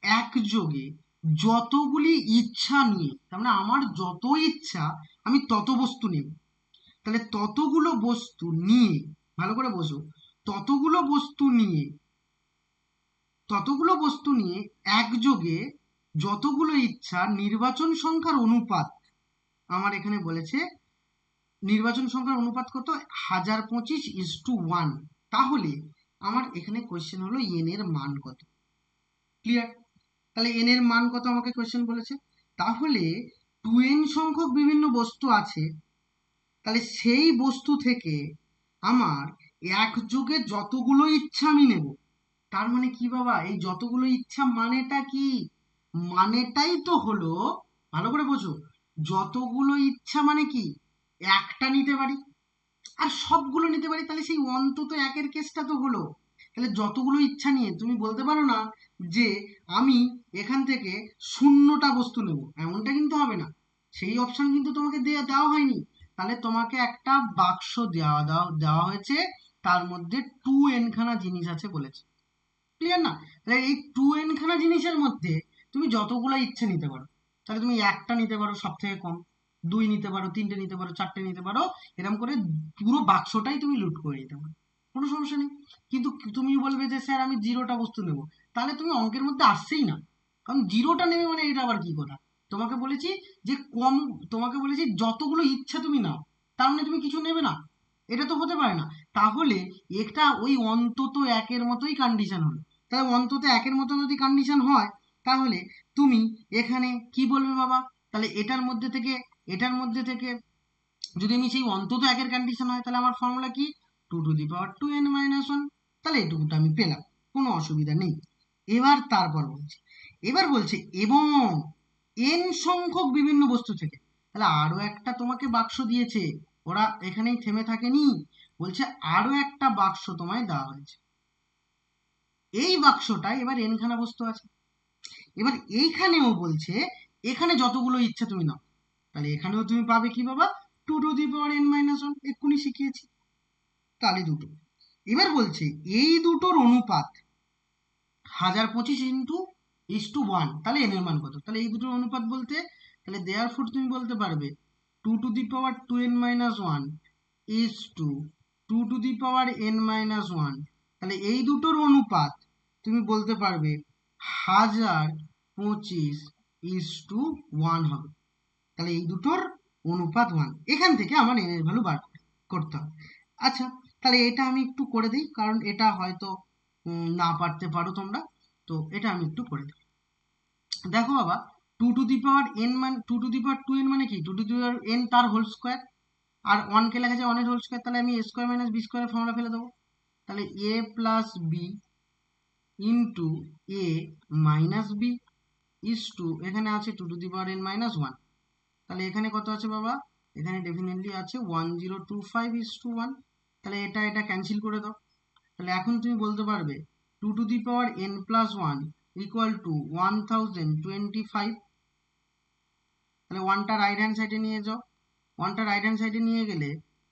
একযোগে যতগুলি ইচ্ছা নিয়ে, তার মানে আমার যত ইচ্ছা আমি তত বস্তু নেব। তাহলে ততগুলো বস্তু নিয়ে, ভালো করে বোঝো, ততগুলো বস্তু নিয়ে ততগুলো বস্তু নিয়ে একযোগে যতগুলো ইচ্ছা নির্বাচন সংখ্যার অনুপাত। আমার এখানে বলেছে নির্বাচন সংখ্যার অনুপাত কত? 1025:1। তাহলে আমার এখানে কোয়েশ্চেন হলো এন এর মান কত। ক্লিয়ার? তাহলে এন এর মান কত আমাকে কোয়েশ্চেন বলেছে। তাহলে 2n সংখ্যক বিভিন্ন বস্তু আছে, তাহলে সেই বস্তু থেকে আমার একযোগে যতগুলো ইচ্ছা আমি নেব। তার মানে কি বাবা? এই যতগুলো ইচ্ছা মানেটা কি? মানেটাই তো হলো, ভালো করে বোঝো, যতগুলো ইচ্ছা মানে কি, একটা নিতে পারি আর সবগুলো নিতে পারি, তাহলে সেই অন্তত একের কেসটা তো হলো। তাহলে যতগুলো ইচ্ছা নিয়ে তুমি বলতে পারো না যে আমি এখান থেকে 0টা বস্তু নেব, এমনটা কিন্তু হবে না। সেই অপশন কিন্তু তোমাকে দেওয়া হয়নি। তাহলে তোমাকে একটা বাক্স দেওয়া হয়েছে, তার মধ্যে 2n খানা জিনিস আছে বলেছে। ক্লিয়ার না? তাহলে এই 2n খানা জিনিসের মধ্যে তুমি যতগুলো ইচ্ছে নিতে পারো। তাহলে তুমি একটা নিতে পারো সব থেকে কম, 2 নিতে পারো, 3টে নিতে পারো, 4টে নিতে পারো, এরকম করে পুরো বাক্সটাই তুমি লুট করে নিতে পারো, কোনো সমস্যা নেই। কিন্তু তুমি বলবে যে স্যার আমি 0টা বস্তু নেব, তাহলে তুমি অঙ্কের মধ্যে আসছেই না। কারণ 0টা নেবে মানে এটা আবার কি কথা? তোমাকে বলেছি যে কম, তোমাকে বলেছি যতগুলো ইচ্ছা তুমি নাও, তার মানে তুমি কিছু নেবে না, এটা তো হতে পারে না। তাহলে এটা ওই অন্তত একের মতোই কন্ডিশন হলো। তাহলে অন্তত একের মতো যদি কন্ডিশন হয়, তাহলে তুমি এখানে কি বলবে বাবা? তাহলে এটার মধ্যে থেকে যদি আমি সেই অন্তত একের কন্ডিশন হয়, তাহলে আমার ফর্মুলা কি? 2^2n-1। তাহলে এটুকুটা আমি পেলাম, কোনো অসুবিধা নেই। এবার বলছে এবং n সংখ্যক বিভিন্ন বস্তু থেকে, তাহলে আরো একটা তোমাকে বাক্স দিয়েছে, ওরা এখানেই থেমে থাকেনি, বলছে আরো একটা বাক্স তোমায় দেওয়া হয়েছে। এই বাক্সটায় এবার এনখানা বস্তু আছে। এবার এইখানেও বলছে এখানে যতগুলো ইচ্ছা তুমি নাও। তাহলে এখানেও তুমি পাবে কি বাবা, 2n-1, এক্ষুনি শিখিয়েছি। তাহলে দুটো। এবার বলছে এই দুটোর অনুপাত 1025 × 1, তাহলে n এর মান কত? তাহলে এই দুটোর অনুপাত বলতে, তাহলে দেয়ারফর তুমি বলতে পারবে 2n-1 2n-1। তাহলে এই দুটোর অনুপাত তুমি বলতে পারবে 1025 হবে। তাহলে এই দুটোর অনুপাত 1। এখান থেকে আমার n এর ভ্যালু বার করতে হবে। আচ্ছা, তাহলে এটা আমি একটু করে দিই, কারণ এটা হয়তো না পারতে পারো তোমরা, তো এটা আমি একটু করে দিই। দেখো বাবা, 2n মানে কি, 2n তার হোল স্কোয়ার, আর 1 কে লেখা যায় 1 এর হোল স্কোয়ার। তাহলে আমি a স্কোয়ার মাইনাস b স্কোয়ারের ফর্মুলা ফেলে দেবো। তাহলে a plus B into A minus B is two, এখানে আছে 2n-1। তাহলে এখানে কত আছে বাবা, এখানে ডেফিনেটলি আছে 1025:1। তাহলে এটা ক্যান্সেল করে দাও। তাহলে এখন তুমি বলতে পারবে 2n+1 ইকুয়াল টু 1025। তাহলে ওয়ানটা রাইট হ্যান্ড সাইডে নিয়ে যাও, ওয়ানটা রাইট হ্যান্ড সাইডে নিয়ে গেলে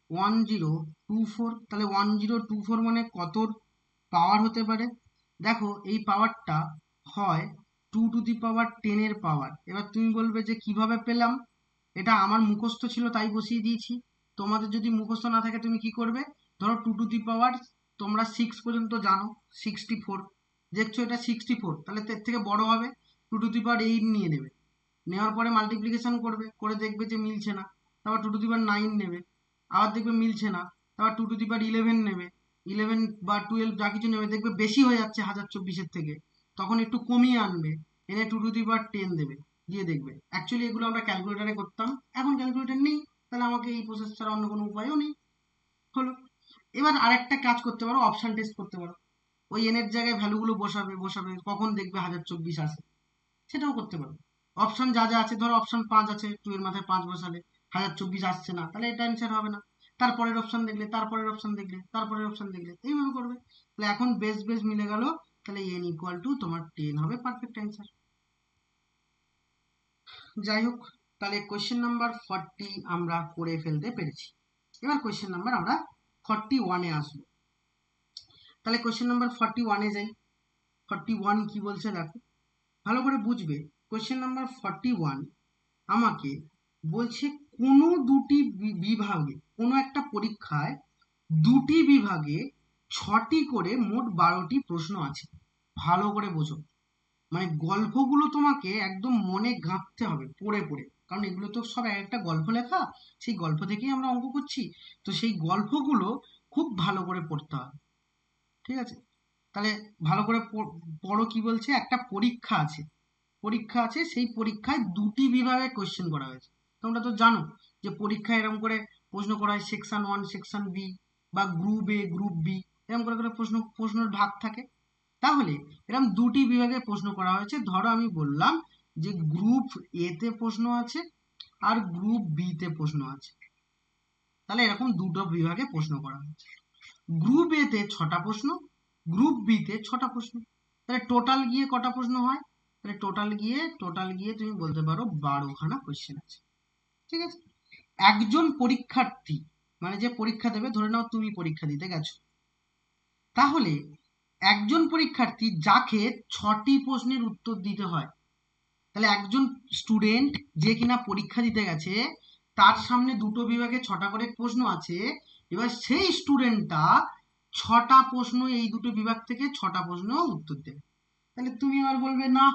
1024। তাহলে 1024 মানে কত পাওয়ার হতে পারে? দেখো এই পাওয়ারটা হয় 210 এর পাওয়ার। এবার তুমি বলবে যে কিভাবে পেলাম, এটা আমার মুখস্থ ছিল তাই বসিয়ে দিয়েছি। তোমাদের যদি মুখস্থ না থাকে তুমি কি করবে, ধরো 2 তোমরা 6 পর্যন্ত জানো, 64 দেখছো, এটা 64, তাহলে এর থেকে বড় হবে 2 8 নিয়ে নেবে। নেওয়ার পরে মাল্টিপ্লিকেশন করবে, করে দেখবে যে মিলছে না, তারপর 2 9 নেবে, আবার দেখবে মিলছে না, তারপর 2 11 নেবে, 11 বা 12 যা কিছু নেবে, দেখবে বেশি হয়ে যাচ্ছে 1024 থেকে, তখন একটু কমিয়ে আনবে, এনে 2 10 দেবে, দিয়ে দেখবে। অ্যাকচুয়ালি এগুলো আমরা ক্যালকুলেটারে করতাম, এখন ক্যালকুলেটার নেই, তাহলে আমাকে এই প্রসেস ছাড়া অন্য কোনো উপায়ও নেই। হলো। এবার আরেকটা কাজ করতে পারো, অপশন টেস্ট করতে পারো। ওই এনের জায়গায় ভ্যালুগুলো বসাবে বসাবে, কখন দেখবে 1024 আসে, সেটাও করতে পারো। অপশন যা যা আছে, ধরো অপশন 5 আছে, 2 এর মাথায় 5 বসালে 1024 আসছে না, তাহলে এটা অ্যান্সার হবে না। তারপরের অপশন দেখলে, তারপরের অপশন দেখলে, তারপরের অপশন দেখলে, এইভাবে করবে। তাহলে এখন বেস বেস মিলে গেল, তাহলে n ইকুয়াল টু তোমার 10 হবে পারফেক্ট অ্যান্সার। যাই হোক, তাহলে কোয়েশ্চেন নাম্বার 40 আমরা করে ফেলতে পেরেছি। এবার কোয়েশ্চেন নাম্বার আমরা 41-এ আসবো। তাহলে কোয়েশ্চেন নাম্বার 41-এ যাই। 41 কি বলছে দেখো, ভালো করে বুঝবে। কোয়েশ্চেন নাম্বার 41 আমাকে বলছে কোনো দুটি বিভাগে, কোনো একটা পরীক্ষায় দুটি বিভাগে 6টি করে মোট 12টি প্রশ্ন আছে। ভালো করে বোঝো, মানে গল্পগুলো তোমাকে একদম মনে গাঁথতে হবে পড়ে পড়ে, কারণ এগুলো তো সব একটা গল্প লেখা, সেই গল্প থেকেই আমরা অঙ্ক করছি, তো সেই গল্পগুলো খুব ভালো করে পড়তে হবে। ঠিক আছে, তাহলে ভালো করে পড়ো। কি বলছে, একটা পরীক্ষা আছে, পরীক্ষা আছে, সেই পরীক্ষায় দুটি বিভাগে কোয়েশ্চেন করা হয়েছে। তোমরা তো জানো যে পরীক্ষায় এরকম করে প্রশ্ন করা হয়, সেকশন 1 সেকশন বি, বা গ্রুপ এ গ্রুপ বি, এরকম করে করে প্রশ্নের ভাগ থাকে। তাহলে এরকম দুটি বিভাগে প্রশ্ন করা হয়েছে। ধরো আমি বললাম যে গ্রুপ এ তে প্রশ্ন আছে আর গ্রুপ বি তে প্রশ্ন আছে, তাহলে এরকম দুটো বিভাগে প্রশ্ন করা হয়েছে। গ্রুপ এ তে 6টা প্রশ্ন, গ্রুপ বি তে 6টা প্রশ্ন, তাহলে টোটাল গিয়ে কটা প্রশ্ন হয়? তাহলে টোটাল গিয়ে তুমি বলতে পারো 12খানা কোয়েশ্চেন আছে। ঠিক আছে, একজন পরীক্ষার্থী, মানে যে পরীক্ষা দেবে, ধরে নাও তুমি পরীক্ষা দিতে গেছো, তাহলে একজন পরীক্ষার্থী যাকে 6টি প্রশ্নের উত্তর দিতে হয়, তাহলে একজন স্টুডেন্ট যে কিনা পরীক্ষা দিতে গেছে, তার সামনে দুটো বিভাগে 6টা করে প্রশ্ন আছে। এবার সেই স্টুডেন্টটা 6টা প্রশ্ন, এই দুটো বিভাগ থেকে 6টা প্রশ্ন উত্তর দেবে। তাহলে তুমি আবার বলবে না,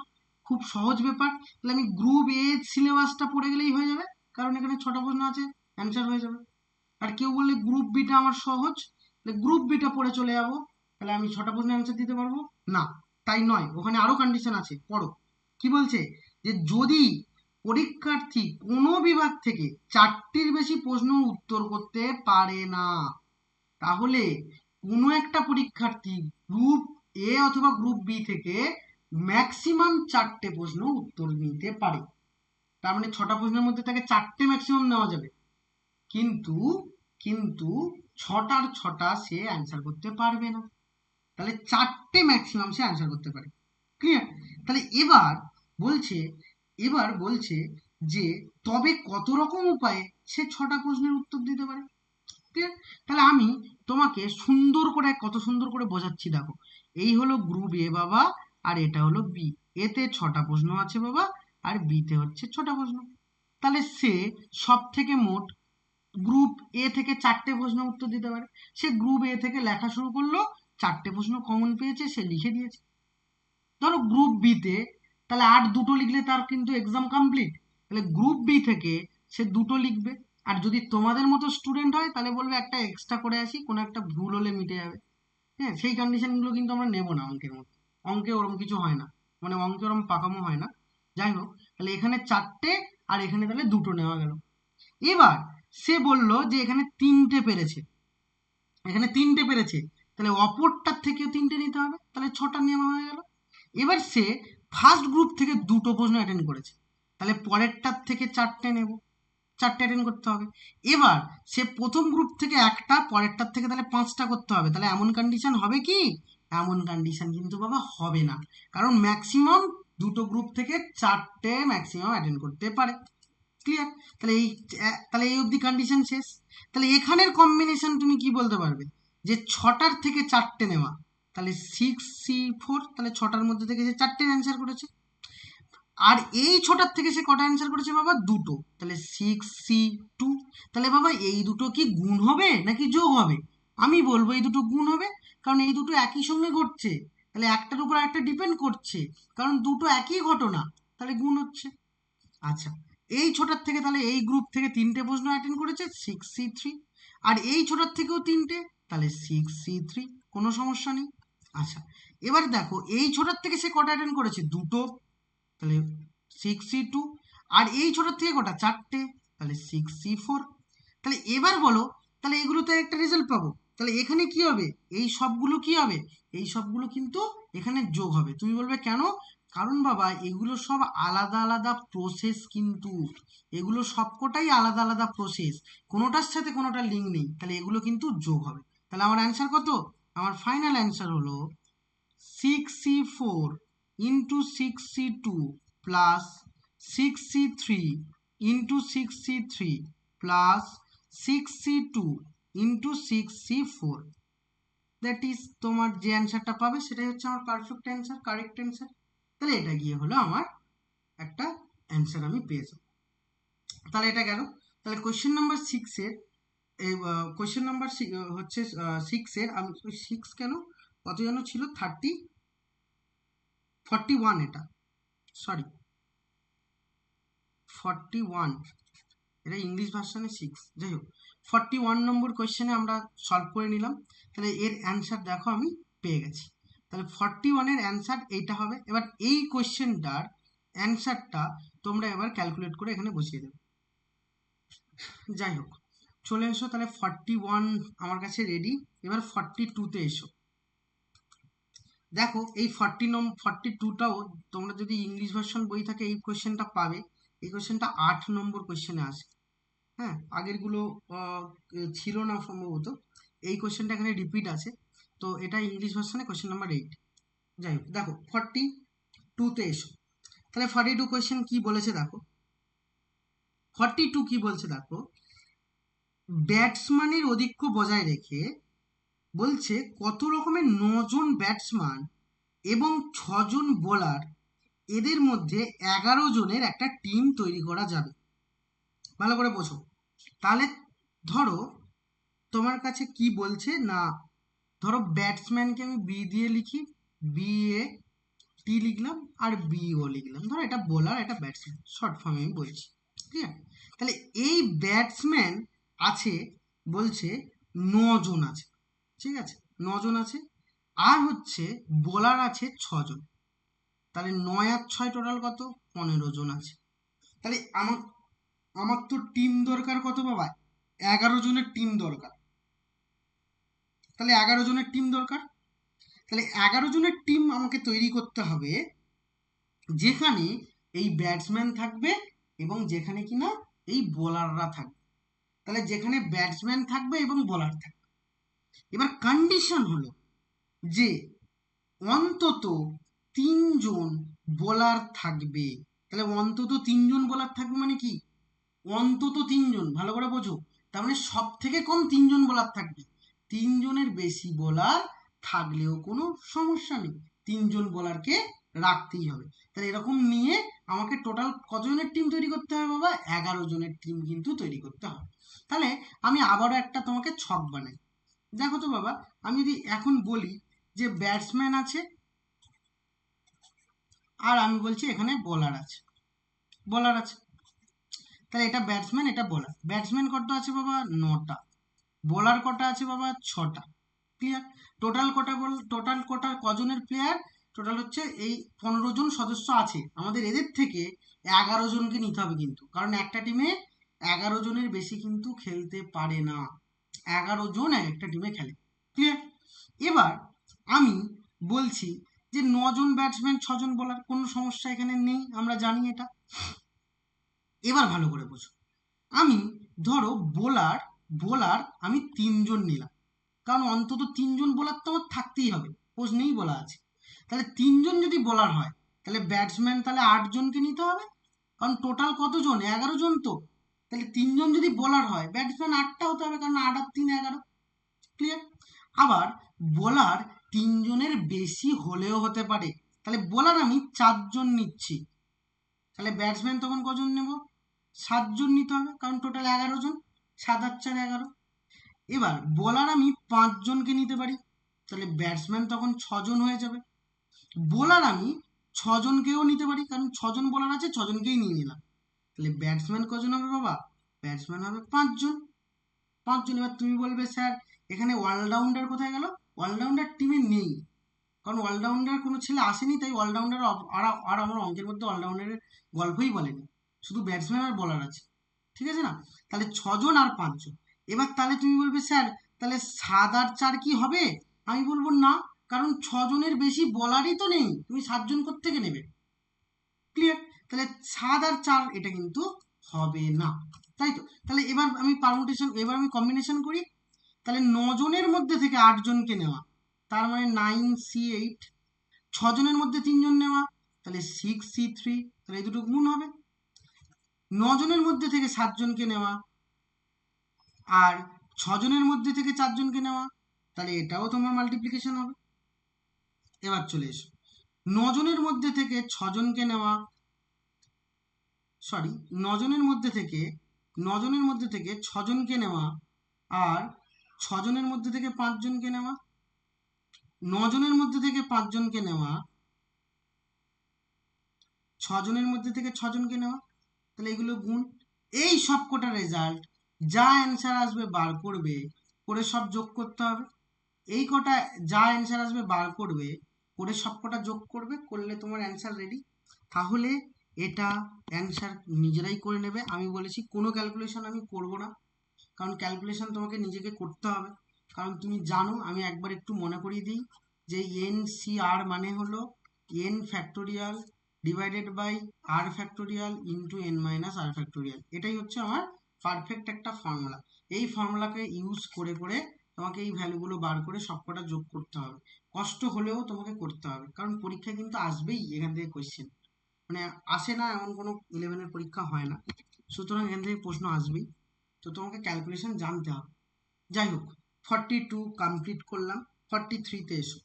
খুব সহজ ব্যাপার, তাহলে আমি গ্রুপ এ সিলেবাসটা পড়ে গেলেই হয়ে যাবে, কারণ এখানে 6টা প্রশ্ন আছে, অ্যান্সার হয়ে যাবে। আর কেউ বললে গ্রুপ বিটা আমার সহজ, তাহলে গ্রুপ বিটা পড়ে চলে যাবো, তাহলে আমি 6টা প্রশ্নের অ্যান্সার দিতে পারবো না। তাই নয়, ওখানে আরো কন্ডিশন আছে, পড়ো। কি বলছে, যে যদি পরীক্ষার্থী কোনো বিভাগ থেকে 4টির বেশি প্রশ্ন উত্তর করতে পারে না, তাহলে কোনো একটা পরীক্ষার্থী গ্রুপ এ অথবা গ্রুপ বি থেকে ম্যাক্সিমাম 4টে প্রশ্ন উত্তর নিতে পারে। তার মানে 6টা প্রশ্নের মধ্যে থেকে 4টে ম্যাক্সিমাম নেওয়া যাবে, কিন্তু কিন্তু 6টার 6টা সে অ্যান্সার করতে পারবে না। তাহলে 4টে ম্যাক্সিমাম সে অ্যান্সার করতে পারে। ক্লিয়ার? তাহলে বলছে বলছে যে তবে কত রকম উপায়ে সে 6টা প্রশ্নের উত্তর দিতে পারে। ক্লিয়ার? তাহলে আমি তোমাকে কত সুন্দর করে বোঝাচ্ছি, দেখো এই হলো গ্রুপ এ বাবা, আর এটা হলো বি। এতে 6টা প্রশ্ন আছে বাবা, আর বিতে হচ্ছে 6টা প্রশ্ন। তাহলে সে সব থেকে মোট গ্রুপ এ থেকে 4টে প্রশ্ন উত্তর দিতে পারে। সে গ্রুপ এ থেকে লেখা শুরু করলো, 4টে প্রশ্ন কমন পেয়েছে, সে লিখে দিয়েছে। ধরো গ্রুপ বিতে তাহলে আর 2টো লিখলে তার কিন্তু এক্সাম কমপ্লিট। তাহলে গ্রুপ বি থেকে সে 2টো লিখবে। আর যদি তোমাদের মতো স্টুডেন্ট হয় তাহলে বলবে একটা এক্সট্রা করে আসি, কোনো একটা ভুল হলে মিটে যাবে। হ্যাঁ, সেই কন্ডিশনগুলো কিন্তু আমরা নেব না অঙ্কের মধ্যে। অঙ্কে ওরম কিছু হয় না, মানে অঙ্কে ওরম পাকামো হয় না। যাই হোক, তাহলে এখানে 4টে, আর এখানে তাহলে 2টো নেওয়া গেল। এবার সে বলল যে এখানে 3টে পেরেছে, তাহলে অপরটার থেকেও 3টে নিতে হবে, তাহলে 6টা নেওয়া হয়ে গেল। এবার সে ফার্স্ট গ্রুপ থেকে 2টো প্রশ্ন অ্যাটেন্ড করেছে, তাহলে পরেরটার থেকে 4টে নেব, 4টে অ্যাটেন্ড করতে হবে। এবার সে প্রথম গ্রুপ থেকে একটা, পরেরটার থেকে তাহলে 5টা করতে হবে। তাহলে এমন কন্ডিশন হবে কি? এমন কন্ডিশন কিন্তু বাবা হবে না, কারণ ম্যাক্সিমাম 2টো গ্রুপ থেকে 4টে ম্যাক্সিমাম অ্যাটেন্ড করতে পারে। ক্লিয়ার? তাহলে এই অবধি কন্ডিশন শেষ। তাহলে এখানের কম্বিনেশন তুমি কি বলতে পারবে? যে 6টার থেকে 4টে নেওয়া, তাহলে 6C4, তাহলে 6টার মধ্যে থেকে সে 4টে অ্যান্সার করেছে। আর এই 6টার থেকে সে কটা অ্যান্সার করেছে বাবা? 2টো, তাহলে 6C2। তাহলে বাবা এই দুটো কি গুণ হবে নাকি যোগ হবে? আমি বলবো এই দুটো গুণ হবে, কারণ এই দুটো একই সঙ্গে ঘটছে, তাহলে একটার উপর একটা ডিপেন্ড করছে, কারণ দুটো একই ঘটনা, তাহলে গুণ হচ্ছে। আচ্ছা, এই 6টার থেকে তাহলে এই গ্রুপ থেকে 3টে প্রশ্ন অ্যাটেন্ড করেছে, 6C3। আর এই 6টার থেকেও 3টে, তাহলে 6C3, কোনো সমস্যা নেই। আচ্ছা, এবার দেখো এই 6টার থেকে সে কটা অ্যাটেন্ড করেছে? 2টো, তাহলে 6C2। আর এই 6টার থেকে কটা? 4টে, তাহলে 6C4। তাহলে এবার বলো, তাহলে এগুলোতে একটা রেজাল্ট পাবো, তাহলে এখানে কি হবে? এই সবগুলো কি হবে? এই সবগুলো কিন্তু এখানে যোগ হবে। তুমি বলবে কেন? কারণ বাবা এগুলো সব আলাদা আলাদা প্রসেস, কিন্তু এগুলো সবকটাই আলাদা আলাদা প্রসেস, কোনোটার সাথে কোনোটার লিঙ্ক নেই, তাহলে এগুলো কিন্তু যোগ হবে। তাহলে আমার অ্যান্সার কত? আমার ফাইনাল অ্যান্সার হলো 6C4 into 6C2 plus 6C3 into 6C3 plus 6C2 into 6C4। That is, তোমার যে অ্যান্সারটা পাবে সেটাই হচ্ছে আমার পারফেক্ট অ্যান্সার, কারেক্ট অ্যান্সার। তাহলে এটা গিয়ে হলো আমার একটা অ্যান্সার আমি পেয়ে যাবো। তাহলে এটা গেল। তাহলে কোয়েশ্চেন নাম্বার 6-এর, এই কোয়েশ্চেন নাম্বার হচ্ছে 6-এর, আমি 6 কেন, কত যেন ছিল, 41, এটা সরি 41, এটা ইংলিশ ভার্সানে 6। যাই হোক, 41 নম্বর কোয়েশ্চেনে আমরা সলভ করে নিলাম। তাহলে এর অ্যান্সার দেখো আমি পেয়ে গেছি। তাহলে 41-এর অ্যান্সার এইটা হবে। এবার এই কোয়েশ্চেনটার অ্যান্সারটা তোমরা এবার ক্যালকুলেট করে এখানে বসিয়ে দেবে। যাই হোক, চলে এসো, তাহলে 41 আমার কাছে রেডি। এবার 42-তে এসো। দেখো এই 42টাও তোমরা যদি ইংলিশ ভার্সন বই থাকে এই কোয়েশ্চেনটা পাবে। এই কোয়েশ্চেনটা 8 নম্বর কোয়েশ্চেনে আসে। হ্যাঁ, আগেরগুলো ছিল না সম্ভবত, এই কোয়েশ্চেনটা এখানে রিপিট আছে। তো এটা ইংলিশ ভার্সনে কোয়েশ্চেন নাম্বার 8। যাই হোক, দেখো 42-তে এসো। তাহলে 42 কোয়েশ্চেন কি বলেছে দেখো, 42 কি বলছে দেখো, ব্যাটসম্যানের আধিক্য বজায় রেখে বলছে কত রকমের 9জন ব্যাটসম্যান এবং 6জন বোলার, এদের মধ্যে 11 জনের একটা টিম তৈরি করা যাবে। ভালো করে বোঝো। তাহলে ধরো তোমার কাছে কি বলছে না, ধরো ব্যাটসম্যানকে আমি বি দিয়ে লিখি, BAT লিখলাম, আর BO লিখলাম। ধরো এটা বোলার, এটা ব্যাটসম্যান, শর্ট ফর্মে আমি বলছি। ঠিক আছে? তাহলে এই ব্যাটসম্যান আছে বলছে 9জন আছে। ঠিক আছে, 9জন আছে। আর হচ্ছে বোলার আছে 6জন। তাহলে 9 আর 6 টোটাল কত? 15 জন আছে। তাহলে আমার আমার তো টিম দরকার কত বাবা? 11 জনের টিম দরকার। তাহলে 11 জনের টিম দরকার। তাহলে 11 জনের টিম আমাকে তৈরি করতে হবে, যেখানে এই ব্যাটসম্যান থাকবে এবং যেখানে কিনা এই বোলাররা থাকবে। তাহলে যেখানে ব্যাটসম্যান থাকবে এবং বোলার থাকবে, এবার কন্ডিশন হলো যে অন্তত তিনজন বোলার থাকবে। তাহলে অন্তত তিনজন বোলার থাকবে মানে কি, অন্তত তিনজন, ভালো করে বোঝো। তার মানে সব থেকে কম তিনজন বোলার থাকবে। তিনজনের বেশি বোলার থাকলেও কোনো সমস্যা নেই, তিনজন বোলারকে রাখতেই হবে। তাহলে এরকম নিয়ে আমাকে টোটাল কতজনের টিম তৈরি করতে হবে বাবা? 11 জনের টিম কিন্তু তৈরি করতে হবে। তাহলে আমি আবারও একটা তোমাকে ছক বানাই। দেখো তো বাবা, আমি যদি এখন বলি যে ব্যাটসম্যান আছে, আর আমি বলছি এখানে বোলার আছে, বোলার আছে। তাহলে এটা ব্যাটসম্যান, এটা বোলার। ব্যাটসম্যান কত আছে বাবা? 9টা। বোলার কটা আছে বাবা? 6টা। ক্লিয়ার? টোটাল কটা বল, টোটাল কটা কজনের প্লেয়ার? টোটাল হচ্ছে এই 15 জন সদস্য আছে আমাদের, এদের থেকে 11 জনকে নিতে হবে কিন্তু, কারণ একটা টিমে 11 জনের বেশি কিন্তু খেলতে পারে না। 11 জন এক একটা টিমে খেলে। ক্লিয়ার? এবার আমি বলছি যে 9 জন ব্যাটসম্যান, 6 জন বোলার, কোনো সমস্যা এখানে নেই, আমরা জানি এটা। এবার ভালো করে বোঝো, আমি ধরো বোলার, বোলার আমি 3 জন নিলাম, কারণ অন্তত 3 জন বোলার তো আমার থাকতেই হবে, প্রশ্নেই বলা আছে। তাহলে 3 জন যদি বোলার হয়, তাহলে ব্যাটসম্যান তাহলে 8 জনকে নিতে হবে, কারণ টোটাল কতজন? 11 জন তো। তাহলে 3 জন যদি বোলার হয়, ব্যাটসম্যান 8টা হতে হবে, কারণ 8 আর 3 11। ক্লিয়ার? আবার বোলার 3 জনের বেশি হলেও হতে পারে। তাহলে বোলার আমি 4 জন নিচ্ছি, তাহলে ব্যাটসম্যান তখন কজন নেব? 7 জন নিতে হবে, কারণ টোটাল 11 জন, 7 আর 4 11। এবার বোলার আমি 5 জনকে নিতে পারি, তাহলে ব্যাটসম্যান তখন 6 জন হয়ে যাবে। বোলার আমি 6 জনকেও নিতে পারি, কারণ 6 জন বোলার আছে, 6 জনকেই নিয়ে নিলাম। তাহলে ব্যাটসম্যান কজন হবে বাবা? ব্যাটসম্যান হবে 5 জন। 5 জন। এবার তুমি বলবে স্যার এখানে অলরাউন্ডার কোথায় গেল? অলরাউন্ডার টিমে নেই, কারণ অলরাউন্ডার কোনো ছেলে আসেনি, তাই অলরাউন্ডার আর আমার অঙ্কের মধ্যে অলরাউন্ডারের গল্পই বলেনি, শুধু ব্যাটসম্যান আর বলার আছে। ঠিক আছে না? তাহলে 6 জন আর 5 জন। এবার তাহলে তুমি বলবে স্যার তাহলে 7 আর 4 কি হবে? আমি বলবো না, কারণ 6 জনের বেশি বলারই তো নেই, তুমি 7 জন কোত্থেকে নেবে? ক্লিয়ার? তাহলে 7 আর 4 এটা কিন্তু হবে না, তাই তো? তাহলে এবার আমি পারমুটেশন, এবার আমি কম্বিনেশন করি। তাহলে 9 জনের মধ্যে থেকে 8 জনকে নেওয়া, তার মানে 9C8। 6 জনের মধ্যে 3 জন নেওয়া, তাহলে 6C3, তাহলে এই দুটো গুণ হবে। 9 জনের মধ্যে থেকে 7 জনকে নেওয়া, আর 6 জনের মধ্যে থেকে 4 জনকে নেওয়া, তাহলে এটাও তোমার মাল্টিপ্লিকেশন হবে। এবার চলে এসো, 9 জনের মধ্যে থেকে 6 জনকে নেওয়া, সরি, 9 জনের মধ্যে থেকে 9 জনের মধ্যে থেকে 6 জনকে নেওয়া, আর 6 জনের মধ্যে থেকে 5 জনকে নেওয়া, 9 জনের মধ্যে থেকে 5 জনকে নেওয়া, 6 জনের মধ্যে থেকে 6 জনকে নেওয়া, তাহলে এগুলো গুণ। এই সব কটা রেজাল্ট যা অ্যান্সার আসবে বার করবে, করে সব যোগ করতে হবে। এই কটা যা অ্যান্সার আসবে বার করবে, করে সব কটা যোগ করবে, করলে তোমার অ্যান্সার রেডি। তাহলে এটা অ্যান্সার নিজেরাই করে নেবে। আমি বলেছি কোনো ক্যালকুলেশন আমি করব না, কারণ ক্যালকুলেশন তোমাকে নিজেকে করতে হবে। কারণ তুমি জানো, আমি একবার একটু মনে করিয়ে দিই যে NCR মানে হলো n factorial divided by r factorial into n minus r factorial. এটাই হচ্ছে আমার পারফেক্ট একটা ফর্মুলা। এই ফর্মুলাকে ইউজ করে করে তোমাকে এই ভ্যালুগুলো বার করে সবকটা যোগ করতে হবে। কষ্ট হলেও তোমাকে করতে হবে, কারণ পরীক্ষায় কিন্তু আসবেই এখান থেকে কোয়েশ্চেন, মানে আসে না এমন কোনো 11-এর পরীক্ষা হয় না, সুতরাং এখান থেকে প্রশ্ন আসবেই। তো তোমাকে ক্যালকুলেশন জানতে হবে। যাই হোক, 42 কমপ্লিট করলাম। 43-তে এসো।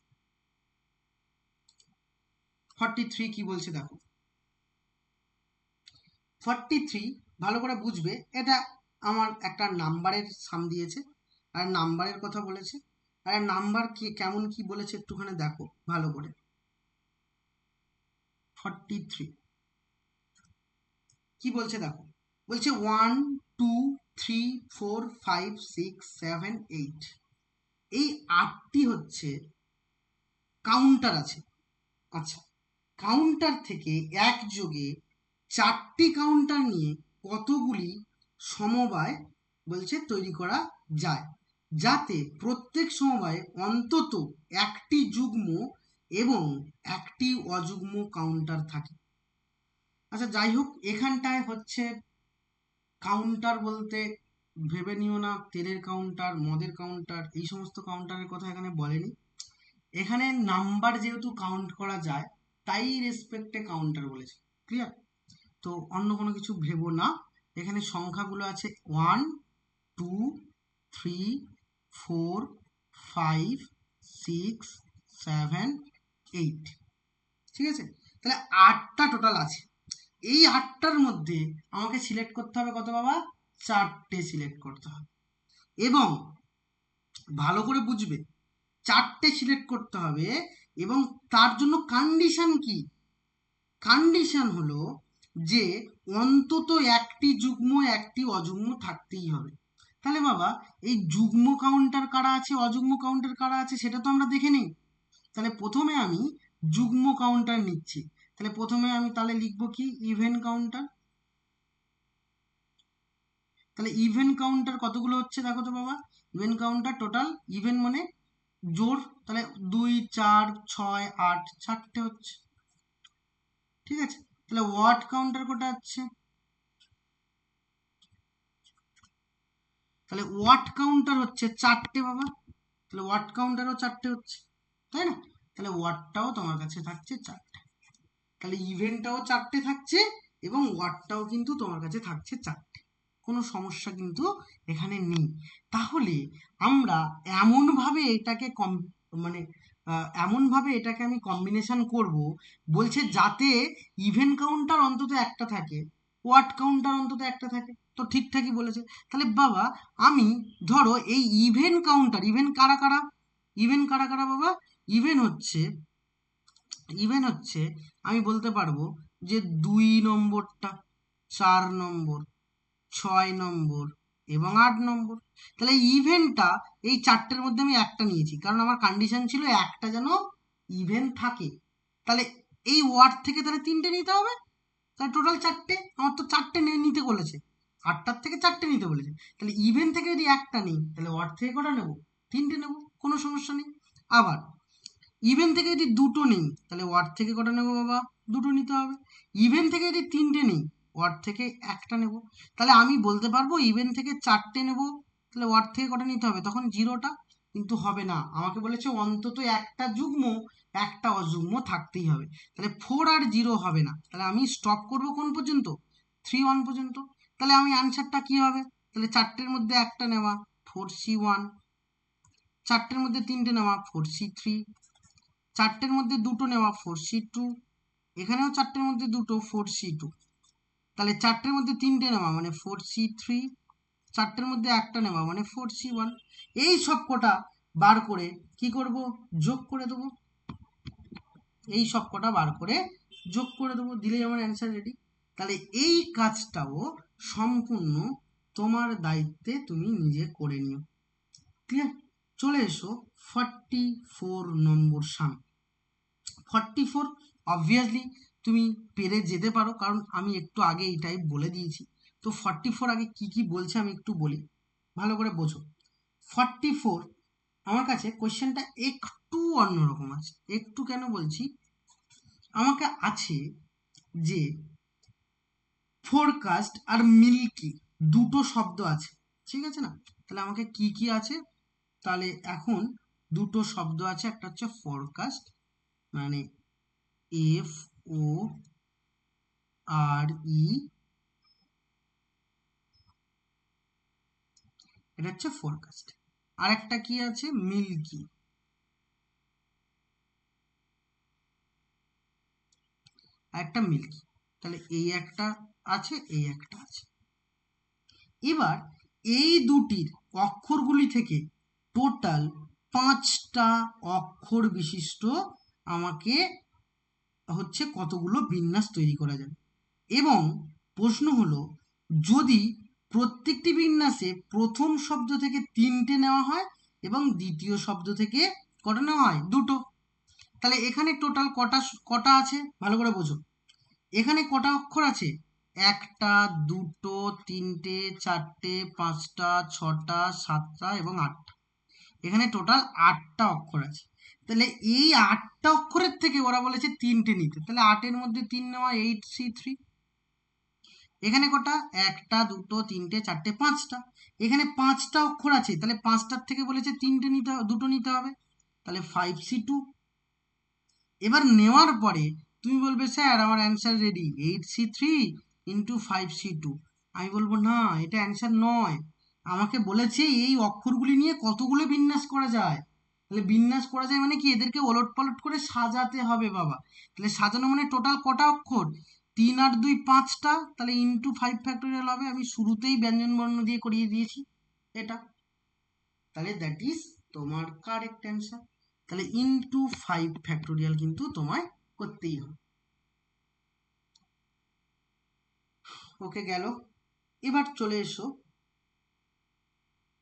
43 কি বলছে দেখো। 43 ভালো করে বুঝবে, এটা আমার একটা নাম্বারের সাম দিয়েছে, আর নাম্বারের কথা বলেছে, আর নাম্বার কি কেমন কি বলেছে একটুখানি দেখো ভালো করে। 43 কি বলছে দেখো, বলছে 1 2 3 4 5 6 7 8, এই 8টি হচ্ছে কাউন্টার আছে। আচ্ছা, কাউন্টার থেকে একযোগে 4টি কাউন্টার নিয়ে কতগুলি সমবায় বলছে তৈরি করা যায়, যাতে প্রত্যেক সমবায়ে অন্তত একটি যুগ্ম এবং একটি অযুগ্ম কাউন্টার থাকে। আচ্ছা যাই হোক, এখানটায় হচ্ছে কাউন্টার বলতে ভেবে নিও না তেলের কাউন্টার, মদের কাউন্টার, এই সমস্ত কাউন্টারের কথা এখানে বলেনি। এখানে নাম্বার যেহেতু কাউন্ট করা যায়, তাই রেসপেক্টে কাউন্টার বলেছে। ক্লিয়ার? তো অন্য কোনো কিছু ভেবো না। এখানে সংখ্যাগুলো আছে 1, 2, 3, 4, 5, 6, 7, 8। ঠিক আছে? তাহলে 8টা টোটাল আছে। এই 8টার মধ্যে আমাকে সিলেক্ট করতে হবে কত বাবা? 4টে সিলেক্ট করতে হবে। এবং ভালো করে বুঝবে, 4টে সিলেক্ট করতে হবে এবং তার জন্য কন্ডিশন কি? কন্ডিশন হলো যে অন্তত একটি যুগ্ম একটি অযুগ্ম থাকতেই হবে। তাহলে বাবা, এই যুগ্ম কাউন্টার কারা আছে, অযুগ্ম কাউন্টার কারা আছে, সেটা তো আমরা দেখে নিই। তাহলে প্রথমে আমি যুগ্ম কাউন্টার নিচ্ছি। তাহলে প্রথমে আমি তাহলে লিখবো কি? Even counter. তাহলে ইভেন কাউন্টার কতগুলো হচ্ছে দেখো তো বাবা। ইভেন কাউন্টার টোটাল, ইভেন মানে জোড়, তাহলে 2, 4, 6, 8, 4টে হচ্ছে। ঠিক আছে? তাহলে ওয়াট কাউন্টার কটা হচ্ছে? তাহলে ওয়াট কাউন্টার হচ্ছে 4টে বাবা। তাহলে ওয়াট কাউন্টারও 4টে হচ্ছে, তাই না? তাহলে ওয়াটটাও তোমার কাছে থাকছে 4টে। তাহলে ইভেন্টটাও 4টে থাকছে এবং ওয়াটটাও কিন্তু তোমার কাছে থাকছে 4টে। কোনো সমস্যা কিন্তু এখানে নেই। তাহলে আমরা এমনভাবে এটাকে মানে এমনভাবে এটাকে আমি কম্বিনেশন করব, বলছে যাতে ইভেন কাউন্টার অন্তত একটা থাকে, ওয়াট কাউন্টার অন্তত একটা থাকে। তো ঠিকঠাকই বলেছে। তাহলে বাবা, আমি ধরো এই ইভেন কাউন্টার, ইভেন কারা কারা? ইভেন কারা কারা বাবা? ইভেন হচ্ছে, ইভেন হচ্ছে আমি বলতে পারবো যে 2 নম্বরটা, 4 নম্বর, 6 নম্বর এবং 8 নম্বর। তাহলে ইভেন্টটা এই 4টের মধ্যে আমি একটা নিয়েছি, কারণ আমার কন্ডিশন ছিল একটা যেন ইভেন্ট থাকে। তাহলে এই ওয়ার্ড থেকে তাহলে 3টে নিতে হবে। তাহলে টোটাল 4টে, আমার তো 4টে নিতে বলেছে, 8টার থেকে 4টে নিতে বলেছে। তাহলে ইভেন্ট থেকে যদি একটা নিই, তাহলে ওয়ার্ড থেকে কটা নেবো? 3টে নেবো, কোনো সমস্যা নেই। আবার ইভেন থেকে যদি দুটো নেই, তাহলে ওয়ার্ড থেকে কটা নেবো বাবা? দুটো নিতে হবে। ইভেন থেকে যদি 3টে নেই, ওয়ার্ড থেকে একটা নেব। তাহলে আমি বলতে পারবো ইভেন থেকে 4টে নেব, তাহলে ওয়ার্ড থেকে কটা নিতে হবে? তখন 0টা। কিন্তু হবে না, আমাকে বলেছে অন্তত একটা যুগ্ম একটা অযুগ্ম থাকতেই হবে। তাহলে 4 আর 0 হবে না। তাহলে আমি স্টপ করব কোন পর্যন্ত? 3, 1 পর্যন্ত। তাহলে আমি আনসারটা কি হবে? তাহলে 4টের মধ্যে একটা নেওয়া, 4C1। 4টের মধ্যে 3টে নেওয়া, 4C3। 4টের মধ্যে দুটো নেওয়া, 4C2। এখানেও 4টের মধ্যে দুটো, 4C2। তাহলে 4টের মধ্যে 3টে নেওয়া মানে 4C3। 4টের মধ্যে একটা নেওয়া মানে 4C1। এই সব কটা বার করে কি করব? যোগ করে দেবো। এই সব কটা বার করে যোগ করে দেবো, দিলেই আমার অ্যান্সার রেডি। তাহলে এই কাজটাও সম্পূর্ণ তোমার দায়িত্বে তুমি নিজে করে নিও। ক্লিয়ার? চলে এসো 44 নম্বর সাম। 44 অবভিয়াসলি তুমি পেরে যেতে পারো, কারণ আমি একটু আগে এইটাই বলে দিয়েছি। তো 44 আগে কি কি বলছে আমি একটু বলি, ভালো করে বোঝো। 44 আমার কাছে কোয়েশ্চেনটা একটু অন্যরকম আছে। একটু কেন বলছি? আমাকে আছে যে ফোরকাস্ট আর মিল্কি দুটো শব্দ আছে, ঠিক আছে না? তাহলে আমাকে কি কি আছে? তাহলে এখন দুটো শব্দ আছে, একটা হচ্ছে ফোরকাস্ট মানে FORE, এটা হচ্ছে ফোরকাস্ট। আর একটা কি আছে? মিল্কি। আর একটা মিল্কি। তাহলে এই একটা আছে, এই একটা আছে। এবার এই দুটির অক্ষরগুলি থেকে টোটাল 5টা অক্ষর বিশিষ্ট আমাকে হচ্ছে কতগুলো বিন্যাস তৈরি করা যাবে। এবং প্রশ্ন হলো, যদি প্রত্যেকটি বিন্যাসে প্রথম শব্দ থেকে 3টে নেওয়া হয় এবং দ্বিতীয় শব্দ থেকে কটা নেওয়া হয়? দুটো। তাহলে এখানে টোটাল কটা কটা আছে ভালো করে বোঝো। এখানে কটা অক্ষর আছে? একটা, দুটো, তিনটে, চারটে, 5টা, 6টা, 7টা এবং 8টা। এখানে টোটাল 8টা অক্ষর আছে। তাহলে এই 8টা অক্ষরের থেকে ওরা বলেছে 3টে নিতে। তাহলে 8-এর মধ্যে 3 নেওয়া, 8C3। এখানে কটা, একটা দুটো তিনটে চারটে পাঁচটা, এখানে পাঁচটা অক্ষর আছে, তাহলে পাঁচটার থেকে বলেছে তিনটে নিতে, দুটো নিতে হবে, তাহলে 5C2। এবার নেওয়ার পরে তুমি বলবে স্যার আমার answer ready, 8C3 into 5C2। আমি বলবো না, এটা অ্যান্সার নয়, আমাকে বলেছে এই অক্ষরগুলি নিয়ে কতগুলো বিন্যাস করা যায়। তাহলে বিন্যাস করা যায় মানে কি, এদেরকে ওলট পালট করে সাজাতে হবে বাবা। তাহলে সাজানো মানে টোটাল কটা অক্ষর, 3 আর 2 5টা, তাহলে ইন্টু 5 ফ্যাক্টোরিয়াল হবে। আমি শুরুতেই ব্যঞ্জন বর্ণ দিয়ে করিয়ে দিয়েছি এটা, তাহলে দ্যাট ইজ তোমার কারেক্ট অ্যান্সার। তাহলে ইন্টু 5 ফ্যাক্টোরিয়াল কিন্তু তোমায় করতেই হবে। ওকে গেল। এবার চলে এসো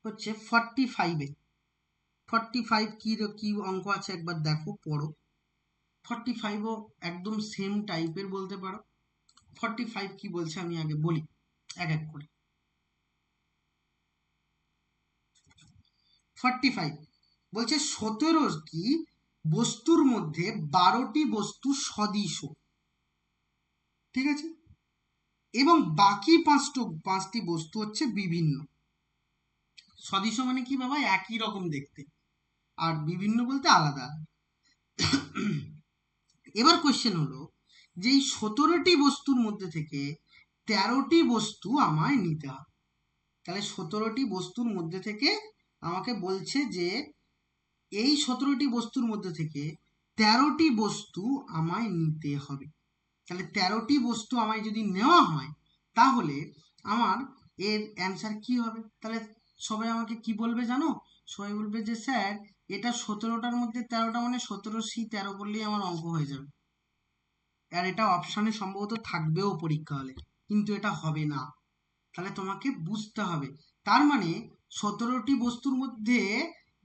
হচ্ছে 45-এ। 45 কি অঙ্ক আছে একবার দেখো, পড়ো। 45ও একদম সেম টাইপের বলতে পারো। 45 কি বলছে আমি আগে বলি এক এক করে। 45 বলছে 17টি বস্তুর মধ্যে 12টি বস্তু সদিশ, ঠিক আছে, এবং বাকি পাঁচটি বস্তু হচ্ছে বিভিন্ন। সদিশ মানে কি বাবা, একই রকম দেখতে, আর বিভিন্ন বলতে আলাদা। এবার কোশ্চেন হলো যে এই 17টি বস্তুর মধ্যে থেকে 13টি বস্তু আমায় নিতে হবে। তাহলে 17টি বস্তুর মধ্যে থেকে আমাকে বলছে যে এই 17টি বস্তুর মধ্যে থেকে 13টি বস্তু আমায় নিতে হবে। তাহলে 13টি বস্তু আমায় যদি নেওয়া হয় তাহলে আমার এর অ্যান্সার কি হবে। তাহলে সবাই আমাকে কি বলবে জানো, সবাই বলবে যে স্যার এটা 17টার মধ্যে 13টা মানে 17C13 করলেই আমার অঙ্ক হয়ে যাবে। আর এটা অপশানে সম্ভবত থাকবেও পরীক্ষা হলে, কিন্তু এটা হবে না। তাহলে তোমাকে বুঝতে হবে, তার মানে 17টি বস্তুর মধ্যে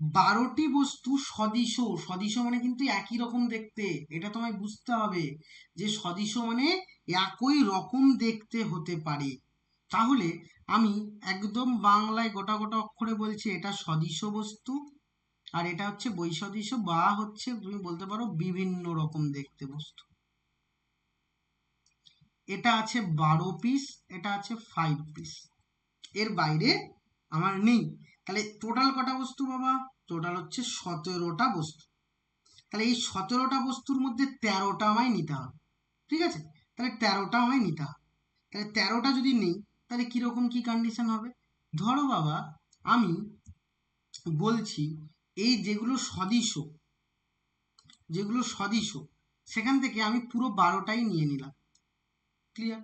12টি বস্তু সদিশ। সদিশ মানে কিন্তু একই রকম দেখতে, এটা তোমায় বুঝতে হবে যে সদিশ মানে একই রকম দেখতে হতে পারে। তাহলে আমি একদম বাংলায় গোটা গোটা অক্ষরে বলছি, এটা সদিশ বস্তু, আর এটা হচ্ছে বৈসদৃশ বা হচ্ছে তুমি বলতে পারো বিভিন্ন রকম দেখতে বস্তু। এটা আছে 12 পিস, এটা আছে 5 পিস, এর বাইরে আমার নেই। তাহলে টোটাল কটা বস্তু বাবা, টোটাল হচ্ছে 17টা বস্তু। তাহলে এই 17টা বস্তুর মধ্যে 13টা আমায় নিতে হবে, ঠিক আছে, তাহলে 13টা আমায় নিতে হবে। তাহলে 13টা যদি নেই তাহলে কিরকম কি কন্ডিশন হবে। ধরো বাবা আমি বলছি এই যেগুলো সদিশ সেখান থেকে আমি পুরো 12টাই নিয়ে নিলাম, ক্লিয়ার।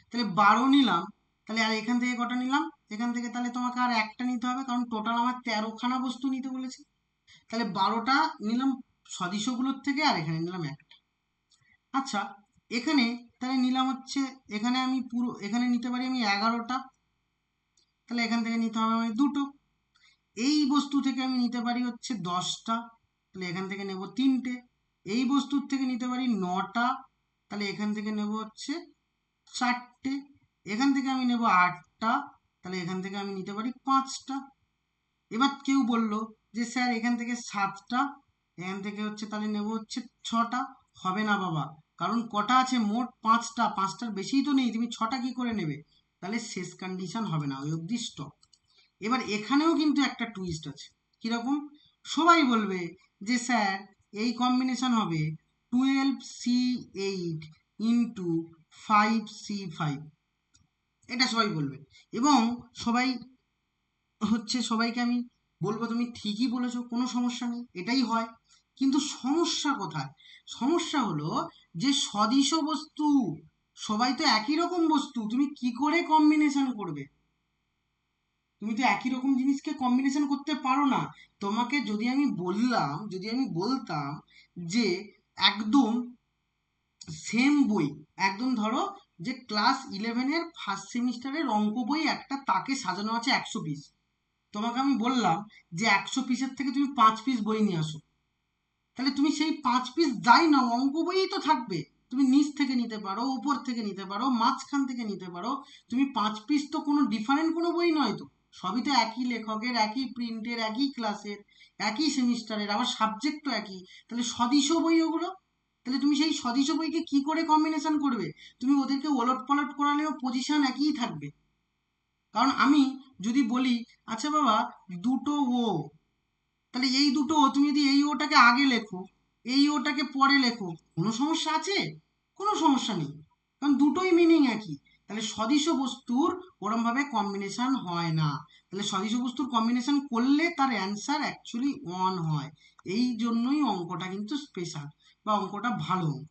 তাহলে 12 নিলাম, তাহলে আর এখান থেকে কটা নিলাম, এখান থেকে তাহলে তোমাকে আর একটা নিতে হবে, কারণ টোটাল আমার 13খানা বস্তু নিতে বলেছে। তাহলে 12টা নিলাম সদিশগুলোর থেকে, আর এখানে নিলাম একটা। আচ্ছা, এখানে তাহলে নিলাম হচ্ছে, এখানে আমি পুরো এখানে নিতে পারি আমি 11টা, তাহলে এখান থেকে নিতে হবে আমি দুটো। এই বস্তু থেকে আমি নিতে পারি হচ্ছে 10টা, তাহলে এখান থেকে নেব তিনটে। এই বস্তুর থেকে নিতে পারি 9টা, তাহলে এখান থেকে নেব হচ্ছে চারটে। এখান থেকে আমি নেব 8টা, তাহলে এখান থেকে আমি নিতে পারি 5টা। এবার কেউ বলল যে স্যার এখান থেকে 7টা, এখান থেকে হচ্ছে তাহলে নেব হচ্ছে 6টা। হবে না বাবা, কারণ কটা আছে মোট 5টা, 5টার বেশিই তো নেই, তুমি 6টা কি করে নেবে। তাহলে শেষ কন্ডিশন হবে না, ওই অবধি স্টপ। এবার এখানেও কিন্তু একটা টুইস্ট আছে। কিরকম, সবাই বলবে যে স্যার এই কম্বিনেশন হবে 12C8 ইন্টু 5C5, এটা সবাই বলবে। এবং সবাই সবাইকে আমি বলবো তুমি ঠিকই বলেছো, কোনো সমস্যা নেই, এটাই হয়। কিন্তু সমস্যা কোথায়, সমস্যা হলো যে সদিশ বস্তু, সবাই তো একই রকম বস্তু, তুমি কি করে কম্বিনেশন করবে। তুমি তো একই রকম জিনিসকে কম্বিনেশন করতে পারো না। তোমাকে যদি আমি বলতাম যে একদম সেম বই, একদম ধরো যে ক্লাস 11-এর ফার্স্ট সেমিস্টারের অঙ্ক বই একটা, তাকে সাজানো আছে 100 পিস, তোমাকে আমি বললাম যে 100 পিসের থেকে তুমি 5 পিস বই নিয়ে আসো, তাহলে তুমি সেই 5 পিস যাই নাও অঙ্ক বইই তো থাকবে। তুমি নিচ থেকে নিতে পারো, উপর থেকে নিতে পারো, মাঝখান থেকে নিতে পারো, তুমি 5 পিস তো কোনো ডিফারেন্ট কোনো বই নয় তো, সবই তো একই লেখকের, একই প্রিন্টের, একই ক্লাসের, একই সেমিস্টারের, আবার সাবজেক্টও একই, তাহলে সদিশ বই ওগুলো। তাহলে তুমি সেই সদিশ বইকে কি করে কম্বিনেশন করবে? তুমি ওদেরকে ওলট পালট করালেও পজিশন একই থাকবে। কারণ আমি যদি বলি আচ্ছা বাবা দুটো ও, তাহলে এই দুটো ও তুমি যদি এই ওটাকে আগে লেখো, এই ওটাকে পরে লেখো, কোনো সমস্যা আছে? কোনো সমস্যা নেই, কারণ দুটোই মিনিং একই। তাহলে সদিশ বস্তুর ওরমভাবে কম্বিনেশন হয় না। তাহলে সদিশ বস্তুর কম্বিনেশন করলে তার অ্যান্সার অ্যাকচুয়ালি ওয়ান হয়। এই জন্যই অঙ্কটা কিন্তু স্পেশাল বা অঙ্কটা ভালো অঙ্ক।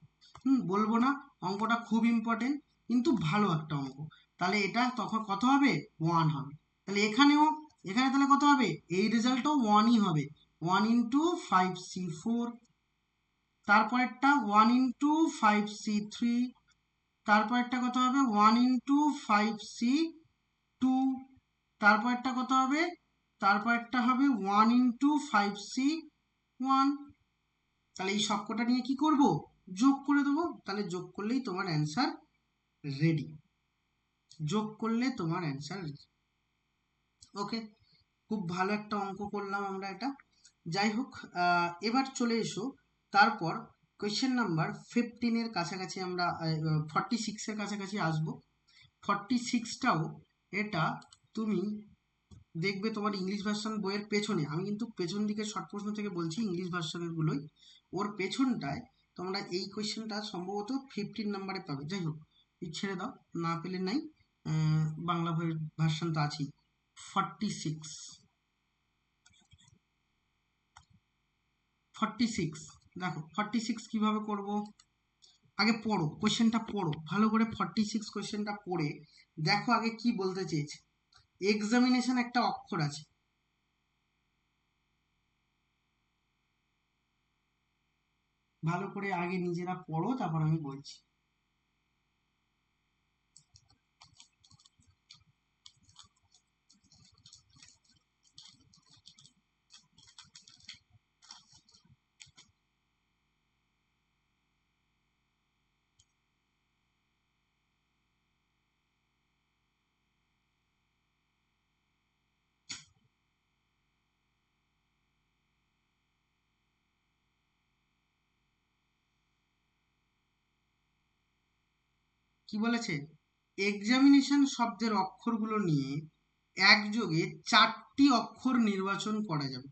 বলবো না অঙ্কটা খুব ইম্পর্টেন্ট, কিন্তু ভালো একটা অঙ্ক। তাহলে এটা তখন কত হবে? ওয়ান হবে। তাহলে এখানেও, এখানে তাহলে কত হবে? এই রেজাল্টও ওয়ানই হবে। 1 × 5c4, তারপরেরটা 1 × 5c3, তারপরেরটা কত হবে? 1 × 5c2, তারপরেরটা কত হবে? তারপরেরটা হবে 1 × 5c1। তাহলে এই সবকটা নিয়ে কি করব? যোগ করে দেবো। তাহলে যোগ করলেই তোমার অ্যান্সার রেডি। যোগ করলে তোমার অ্যান্সার রেডি। ওকে, খুব ভালো একটা অঙ্ক করলাম আমরা এটা। যাই হোক, এবার চলে এসো তারপর কোয়েশ্চেন নাম্বার 15-এর কাছাকাছি আমরা 46-এর কাছাকাছি আসবো। 46টাও এটা তুমি দেখবে তোমার ইংলিশ ভার্সন বইয়ের পেছনে, আমি কিন্তু পেছন দিকে শর্ট প্রশ্ন থেকে বলছি, ইংলিশ ভার্সনের গুলোই ওর পেছনটায় তোমরা এই কোয়েশ্চেনটা সম্ভবত 15 নাম্বারে পাবে। যাই হোক, ছেড়ে দাও, না পেলে নাই, বাংলা বইয়ের ভার্সন তো আছেই। 46 দেখো 46 কিভাবে করব। আগে পড়ো কোয়েশ্চেনটা, পড়ো ভালো করে 46 কোয়েশ্চেনটা পড়ে দেখো আগে কি বলতে চেয়েছে। এক্সামিনেশন একটা অক্ষর আছে, ভালো করে আগে নিজেরা পড়ো, তারপর আমি বলছি। কি বলেছে? এক্সামিনেশন শব্দের অক্ষরগুলো নিয়ে একযোগে 4টি অক্ষর নির্বাচন করা যাবে।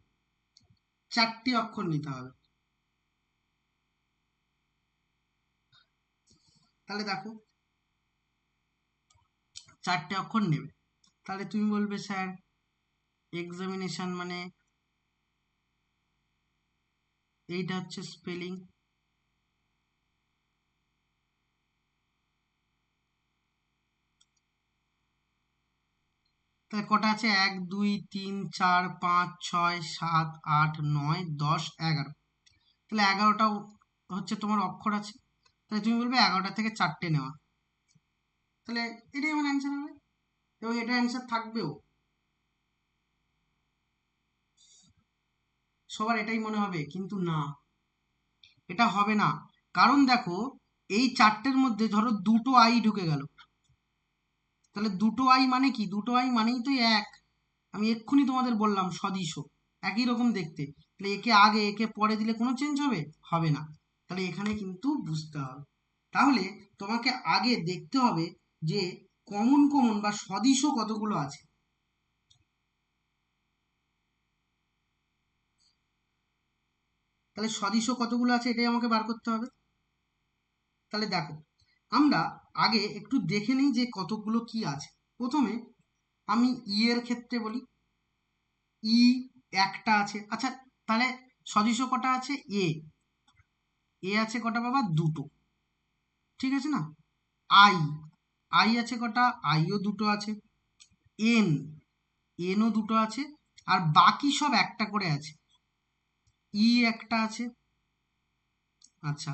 4টি অক্ষর নিতে হবে। তাহলে দেখো 4টে অক্ষর নেবে। তাহলে তুমি বলবে স্যার এক্সামিনেশন মানে এইটা হচ্ছে স্পেলিং, তাহলে কটা আছে? 1 2 3 4 5 6 7 8 9 10 11। তাহলে 11টা হচ্ছে তোমার অক্ষর আছে। তাহলে তুমি বলবে 11টা থেকে 4টে নেওয়া। তাহলে এটাই আমার অ্যান্সার হবে, এবং এটা অ্যান্সার থাকবেও। সবার এটাই মনে হবে, কিন্তু না, এটা হবে না। কারণ দেখো এই 4টের মধ্যে ধরো দুটো আই ঢুকে গেল, তাহলে দুটো আই মানে কি? দুটো আই মানেই তো এক। আমি এক্ষুনি তোমাদের বললাম সদিশ একই রকম দেখতে। তাহলে একে আগে একে পরে দিলে কোনো চেঞ্জ হবে? হবে না। তাহলে এখানে কিন্তু বুঝতে হবে। তাহলে তোমাকে আগে দেখতে হবে যে কমন কমন বা সদিশ কতগুলো আছে। তাহলে সদিশ কতগুলো আছে এটাই আমাকে বার করতে হবে। তাহলে দেখো আমরা আগে একটু দেখে নিই যে কতগুলো কি আছে। প্রথমে আমি ই এর ক্ষেত্রে বলি, ই একটা আছে। আচ্ছা, তাহলে সদিশ কটা আছে? এ, এ আছে কটা বাবা? দুটো, ঠিক আছে না? আই, আই আছে কটা? আইও দুটো আছে। এন, এনও দুটো আছে। আর বাকি সব একটা করে আছে। ই একটা আছে। আচ্ছা,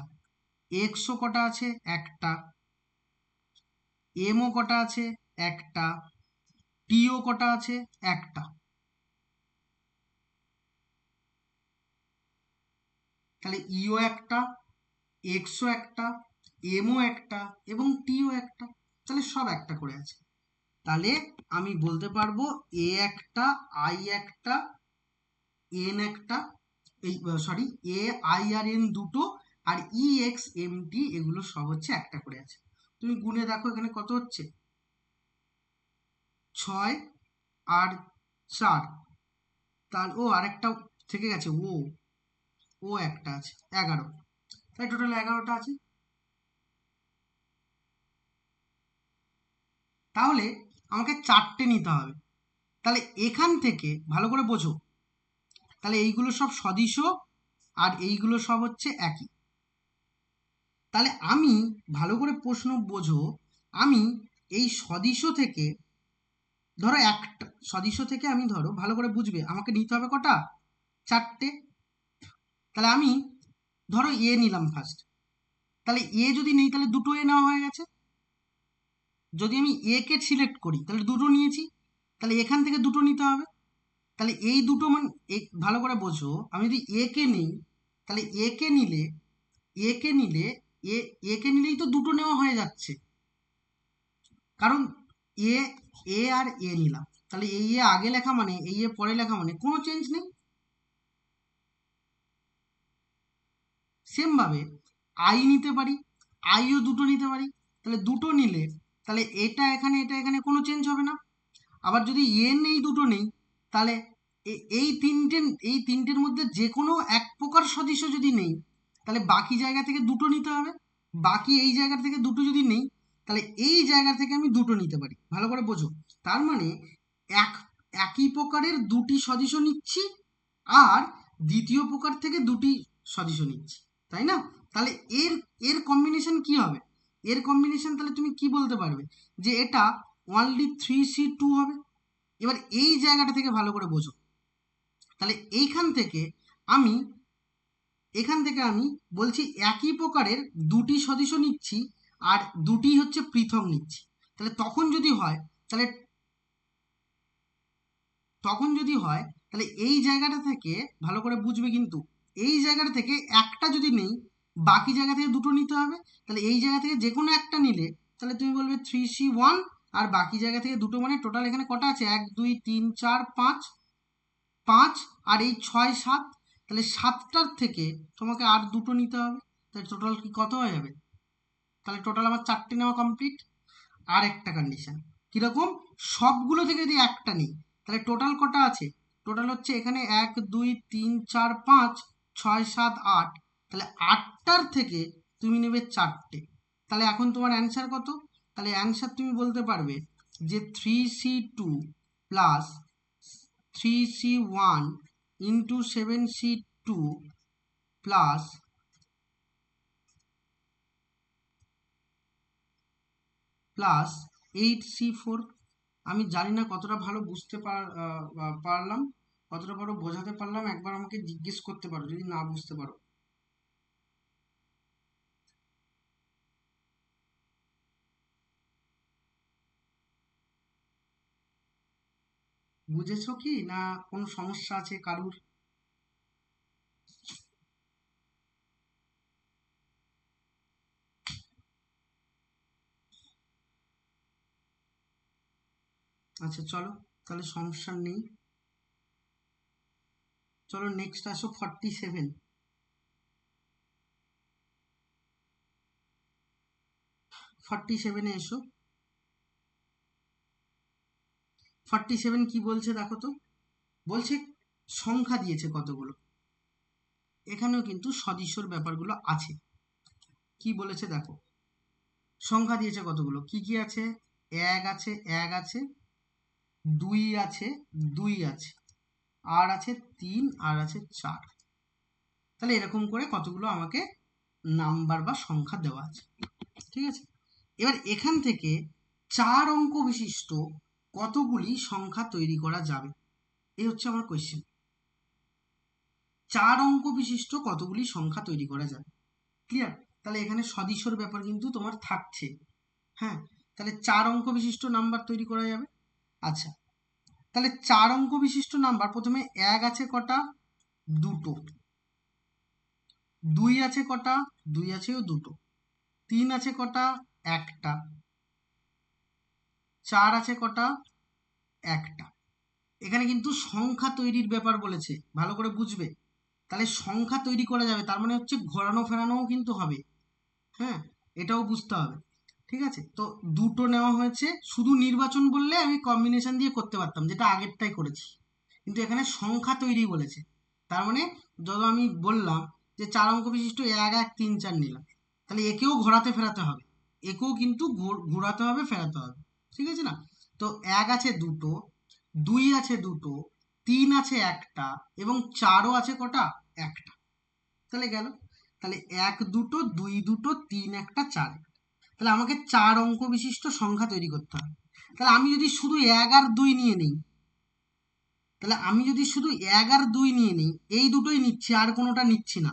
এক্সও কটা আছে? একটা। এমও কটা আছে? একটা। টিও কটা আছে? একটা। তাহলে ইও একটা, এক্সও একটা, এমও একটা, এবং টিও একটা। তাহলে সব একটা করে আছে। তাহলে আমি বলতে পারবো এ একটা, আই একটা, এন একটা, এই sorry A I R N দুটো, আর এক্স এমটি এগুলো সব হচ্ছে একটা করে আছে। তুমি গুণে দেখো এখানে কত হচ্ছে, 6 আর 4, তার ও আরেকটা থেকে গেছে, ও একটা আছে, 11, তাই টোটাল 11টা আছে। তাহলে আমাকে 4টে নিতে হবে। তাহলে এখান থেকে ভালো করে বোঝো, তাহলে এইগুলো সব সদিশ আর এইগুলো সব হচ্ছে একই। তাহলে আমি ভালো করে প্রশ্ন বোঝো, আমি এই সদিশ থেকে ধরো একটা সদিশ থেকে আমি ধরো ভালো করে বুঝবে আমাকে নিতে হবে কটা, 4টে। তাহলে আমি ধরো এ নিলাম ফার্স্ট, তাহলে এ যদি নেই তাহলে দুটো এ নেওয়া হয়ে গেছে। যদি আমি এ কে সিলেক্ট করি তাহলে দুটো নিয়েছি, তাহলে এখান থেকে দুটো নিতে হবে। তাহলে এই দুটো ভালো করে বোঝো, আমি যদি এ কে নিই তাহলে এ কে নিলে এ কে নিলেই তো দুটো নেওয়া হয়ে যাচ্ছে, কারণ এ এ আর এ নিলাম, তাহলে এই এ আগে লেখা মানে এই এ পরে লেখা মানে কোনো চেঞ্জ নেই। সেম ভাবে আই নিতে পারি, আইও দুটো নিতে পারি, তাহলে দুটো নিলে তাহলে এটা এখানে কোনো চেঞ্জ হবে না। আবার যদি এ নেই দুটো নেই, তাহলে এই তিনটের মধ্যে যে কোনো এক প্রকার সদৃশ্য যদি নেই তাহলে বাকি জায়গা থেকে দুটো নিতে হবে। বাকি এই জায়গা থেকে দুটো যদি নেই তাহলে এই জায়গা থেকে আমি দুটো নিতে পারি। ভালো করে বোঝো, তার মানে এক একই প্রকারের দুটি সদৃশ্য নিচ্ছি আর দ্বিতীয় প্রকার থেকে দুটি সদৃশ্য নিচ্ছি, তাই না? তাহলে এর এর কম্বিনেশন কি হবে? এর কম্বিনেশন তাহলে তুমি কি বলতে পারবে যে এটা অনলি 3C2 হবে। এবার এই জায়গাটা থেকে ভালো করে বোঝো, তাহলে আমি এখান থেকে আমি বলছি একই প্রকারের দুটি সদৃশ্য নিচ্ছি আর দুটি হচ্ছে পৃথক নিচ্ছি। তাহলে তাহলে তখন যদি হয় তাহলে এই জায়গাটা থেকে ভালো করে বুঝবে, কিন্তু এই জায়গাটা থেকে একটা যদি নেই বাকি জায়গা থেকে দুটো নিতে হবে। তাহলে এই জায়গা থেকে যে কোনো একটা নিলে তাহলে তুমি বলবে 3C1, আর বাকি জায়গা থেকে দুটো, মানে টোটাল এখানে কটা আছে, 1 2 3 4 5, 5 আর এই 6 7, তাহলে 7টার থেকে তোমাকে আর দুটো নিতে হবে। তাহলে টোটাল কি কত হয়ে যাবে? তাহলে টোটাল আমার 4টে নেওয়া কমপ্লিট। আর একটা কন্ডিশন কিরকম, সবগুলো থেকে যদি একটা নিই তাহলে টোটাল কটা আছে, টোটাল হচ্ছে এখানে 1 2 3 4 5 6 7 8, তাহলে 8টার থেকে তুমি নেবে 4টে। তাহলে এখন তোমার অ্যান্সার কত? তাহলে অ্যান্সার তুমি বলতে পারবে যে 3C2 plus 3C1 into 7C2 plus 8C4। আমি জানি না কতটা ভালো পারলাম, কতটা ভালো বোঝাতে পারলাম, একবার আমাকে জিজ্ঞেস করতে পারো যদি না বুঝতে পারো। বুঝেছো কি না কোনো সমস্যা আছে কারুর? আচ্ছা চলো, তাহলে সমস্যা নেই। চলো নেক্সট আসো 47। 47-এ এসো। 47 কি বলছে দেখো তো, বলছে সংখ্যা দিয়েছে কতগুলো, এখানেও কিন্তু সদিশর ব্যাপারগুলো আছে। কি বলেছে দেখো, সংখ্যা দিয়েছে কতগুলো, কি কি আছে, 1 আছে, 1 আছে, 2 আছে, 2 আছে, আর আছে 3, আর আছে 4। তাহলে এরকম করে কতগুলো আমাকে নাম্বার বা সংখ্যা দেওয়া আছে, ঠিক আছে? এবার এখান থেকে 4 অঙ্ক বিশিষ্ট কতগুলি সংখ্যা তৈরি করা যাবে, এই হচ্ছে আমার কোয়েশ্চেন। 4 অঙ্ক বিশিষ্ট কতগুলি সংখ্যা তৈরি করা যাবে, ক্লিয়ার? তাহলে এখানে সদিশর ব্যাপার কিন্তু তোমার থাকছে। হ্যাঁ, তাহলে 4 অঙ্ক বিশিষ্ট নাম্বার তৈরি করা যাবে। আচ্ছা, তাহলে 4 অঙ্ক বিশিষ্ট নাম্বার, প্রথমে 1 আছে কটা, দুটো। 2 আছে কটা, 2 আছেও দুটো। 3 আছে কটা, একটা। 4 আছে কটা, একটা। এখানে কিন্তু সংখ্যা তৈরির ব্যাপার বলেছে, ভালো করে বুঝবে। তাহলে সংখ্যা তৈরি করা যাবে, তার মানে হচ্ছে ঘোরানো ফেরানোও কিন্তু হবে। হ্যাঁ, এটাও বুঝতে হবে। ঠিক আছে, তো দুটো নেওয়া হয়েছে। শুধু নির্বাচন বললে আমি কম্বিনেশন দিয়ে করতে পারতাম, যেটা আগেরটাই করেছি, কিন্তু এখানে সংখ্যা তৈরি বলেছে। তার মানে যত আমি বললাম যে 4 অঙ্ক বিশিষ্ট 1 1 3 4 নিলাম, তাহলে একেও ঘোরাতে ফেরাতে হবে, একেও কিন্তু ঘোরাতে হবে ফেরাতে হবে। ঠিক আছে না? তো 1 আছে দুটো, 2 আছে দুটো, 3 আছে একটা, এবং 4ও আছে কটা? একটা। তাহলে গেল। তাহলে 1 দুটো, 2 দুটো, 3 একটা, 4 একটা। তাহলে আমাকে 4 অঙ্ক বিশিষ্ট সংখ্যা তৈরি করতে হবে। তাহলে আমি যদি শুধু 1 আর 2 নিয়ে নিই, তাহলে আমি যদি শুধু 1 আর 2 নিয়ে নিই, এই দুটোই নিচ্ছি, আর কোনোটা নিচ্ছি না।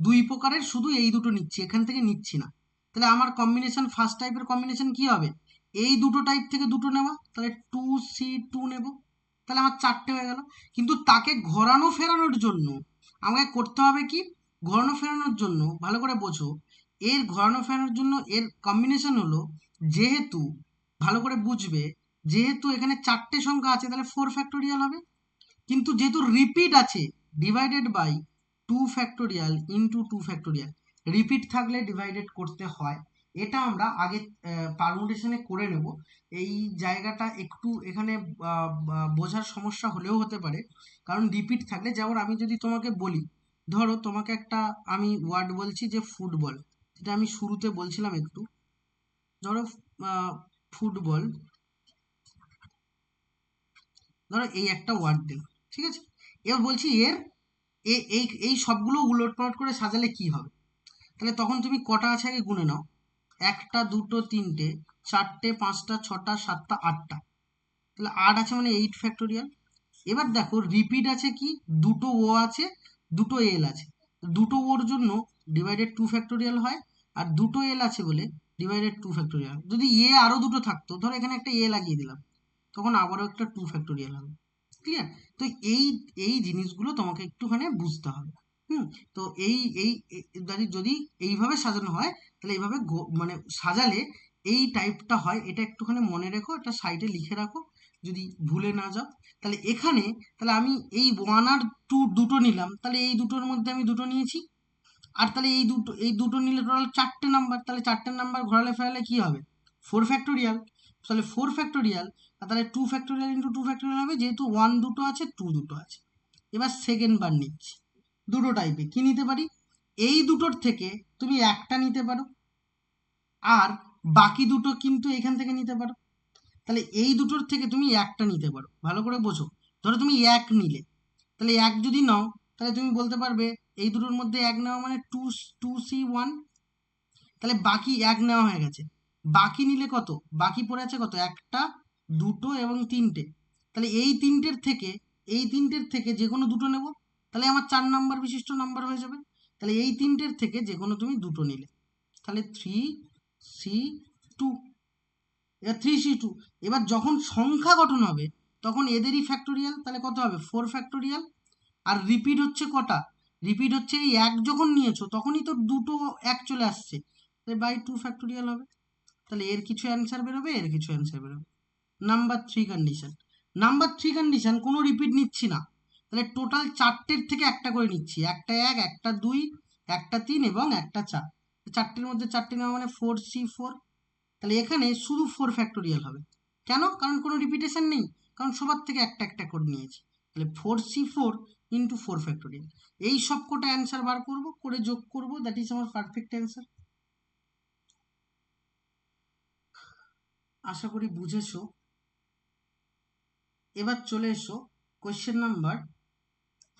দুই প্রকারের শুধু এই দুটো নিচ্ছি, এখান থেকে নিচ্ছি না। তাহলে আমার কম্বিনেশন, ফার্স্ট টাইপের কম্বিনেশন কি হবে? এই দুটো টাইপ থেকে দুটো নেওয়া, তাহলে 2C2 নেব। তাহলে আমার 4টে হয়ে গেল। কিন্তু তাকে ঘোরানো ফেরানোর জন্য আমাকে করতে হবে কি? ঘোরানো ফেরানোর জন্য ভালো করে বোঝো, এর ঘোরানো ফেরানোর জন্য এর কম্বিনেশন হলো, যেহেতু, ভালো করে বুঝবে, যেহেতু এখানে 4টে সংখ্যা আছে, তাহলে 4 ফ্যাক্টোরিয়াল হবে। কিন্তু যেহেতু রিপিট আছে, divided by 2 factorial into 2 factorial, repeat থাকলে ডিভাইডেড করতে হয়। এটা আমরা আগে পারমুটেশনে করে নেব। এই জায়গাটা একটু এখানে বোঝার সমস্যা হলেও হতে পারে, কারণ রিপিট থাকলে, যেমন আমি যদি তোমাকে বলি, ধরো তোমাকে একটা আমি ওয়ার্ড বলছি যে ফুটবল, যেটা আমি শুরুতে বলছিলাম একটু, ধরো ফুটবল, ধরো এই একটা ওয়ার্ড দিলাম। ঠিক আছে, এবার বলছি এর এই এই সবগুলো উলট পালট করে সাজালে কি হবে? তাহলে তখন তুমি কটা আছে আগে গুনে নাও। একটা, দুটো, তিনটে, চারটে, পাঁচটা, ছটা, সাতটা, আটটা। তাহলে 8 আছে মানে 8 ফ্যাক্টোরিয়াল। এবার দেখো রিপিট আছে কি, দুটো ও আছে, দুটো এল আছে। দুটো ওর জন্য ডিভাইডেড 2 ফ্যাক্টোরিয়াল হয়, আর দুটো এল আছে বলে ডিভাইডেড 2 ফ্যাক্টোরিয়াল। যদি এ আরো দুটো থাকতো, ধরো এখানে একটা এ লাগিয়ে দিলাম, তখন আবারও একটা 2 ফ্যাক্টোরিয়াল হবে। ক্লিয়ার? তো এই এই জিনিসগুলো তোমাকে একটুখানি বুঝতে হবে। হুম। তো এই এই যদি এইভাবে সাজানো হয়, তাহলে এইভাবে মানে সাজালে এই টাইপটা হয়। এটা একটুখানি মনে রেখো, এটা সাইডে লিখে রাখো, যদি ভুলে না যাও। তাহলে এখানে, তাহলে আমি এই 1 আর 2 দুটো নিলাম, তাহলে এই দুটোর মধ্যে আমি দুটো নিয়েছি। আর তাহলে এই দুটো নিলে টোটাল 4টে নাম্বার, তাহলে 4টে নাম্বার ঘোরালে ফেরালে কি হবে? 4 ফ্যাক্টোরিয়াল। তাহলে 4 ফ্যাক্টোরিয়াল, আর তাহলে 2 ফ্যাক্টোরিয়াল ইন্টু 2 ফ্যাক্টোরিয়াল হবে, যেহেতু 1 দুটো আছে, 2 দুটো আছে। এবার সেকেন্ড বার নিচ্ছি। দুটো টাইপে কি নিতে পারি? এই দুটোর থেকে তুমি একটা নিতে পারো, আর বাকি দুটো কিন্তু এখান থেকে নিতে পারো। তাহলে এই দুটোর থেকে তুমি একটা নিতে পারো, ভালো করে বোঝো। ধরো তুমি 1 নিলে, তাহলে 1 যদি নাও, তাহলে তুমি বলতে পারবে এই দুটোর মধ্যে 1 নেওয়া মানে 2C1। তাহলে বাকি 1 নেওয়া হয়ে গেছে। বাকি নিলে কত? বাকি পড়ে আছে কত? একটা, দুটো এবং তিনটে। তাহলে এই তিনটের থেকে যে কোনো দুটো নেব, তাহলে আমার 4 নাম্বার বিশিষ্ট নাম্বার হয়ে যাবে। তাহলে এই তিনটের থেকে যে কোনো তুমি দুটো নিলে, তাহলে 3C2। এবার 3C2। এবার যখন সংখ্যা গঠন হবে, তখন এদেরই ফ্যাক্টোরিয়াল, তাহলে কত হবে? 4 ফ্যাক্টোরিয়াল। আর রিপিট হচ্ছে কটা? রিপিট হচ্ছে এই 1 যখন নিয়েছো, তখনই তো দুটো 1 চলে আসছে, তাহলে বাই 2 ফ্যাক্টোরিয়াল হবে। তাহলে এর কিছু অ্যান্সার বেরোবে, এর কিছু অ্যান্সার বেরোবে। নাম্বার 3 কন্ডিশন, কোনো রিপিট নিচ্ছি না। তাহলে টোটাল 4টের থেকে একটা করে নিচ্ছি, একটা 1, একটা 2, একটা 3 এবং একটা 4। 4টের মধ্যে 4টে নেওয়া মানে 4C4। তাহলে এখানে শুধু 4 ফ্যাক্টোরিয়াল হবে। কেন? কারণ কোনো রিপিটেশন নেই, কারণ সবার থেকে একটা একটা করে নিয়েছি। তাহলে 4C4 ইন্টু 4 ফ্যাক্টোরিয়াল। এই সব কটা অ্যান্সার বার করব, করে যোগ করব, দ্যাট ইজ আমার পারফেক্ট অ্যান্সার। আশা করি বুঝেছো। এবার চলে এসো কোয়েশ্চেন নাম্বার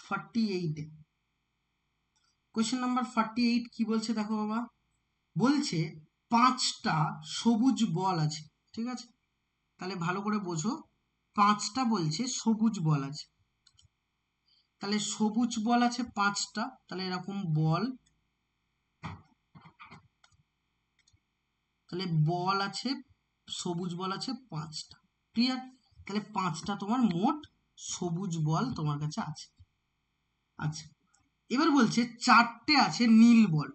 48-এ। কোয়েশ্চেন নাম্বার 48 কি বলছে দেখো বাবা। বলছে 5টা সবুজ বল আছে। ঠিক আছে, তাহলে ভালো করে বোঝো, 5টা বলছে সবুজ বল আছে। তাহলে সবুজ বল আছে 5টা, তাহলে এরকম বল, তাহলে বল আছে, সবুজ বল আছে 5টা। ক্লিয়ার? তাহলে 5টা তোমার মোট সবুজ বল তোমার কাছে আছে। আচ্ছা, এবার বলছে 4টে আছে নীল বল।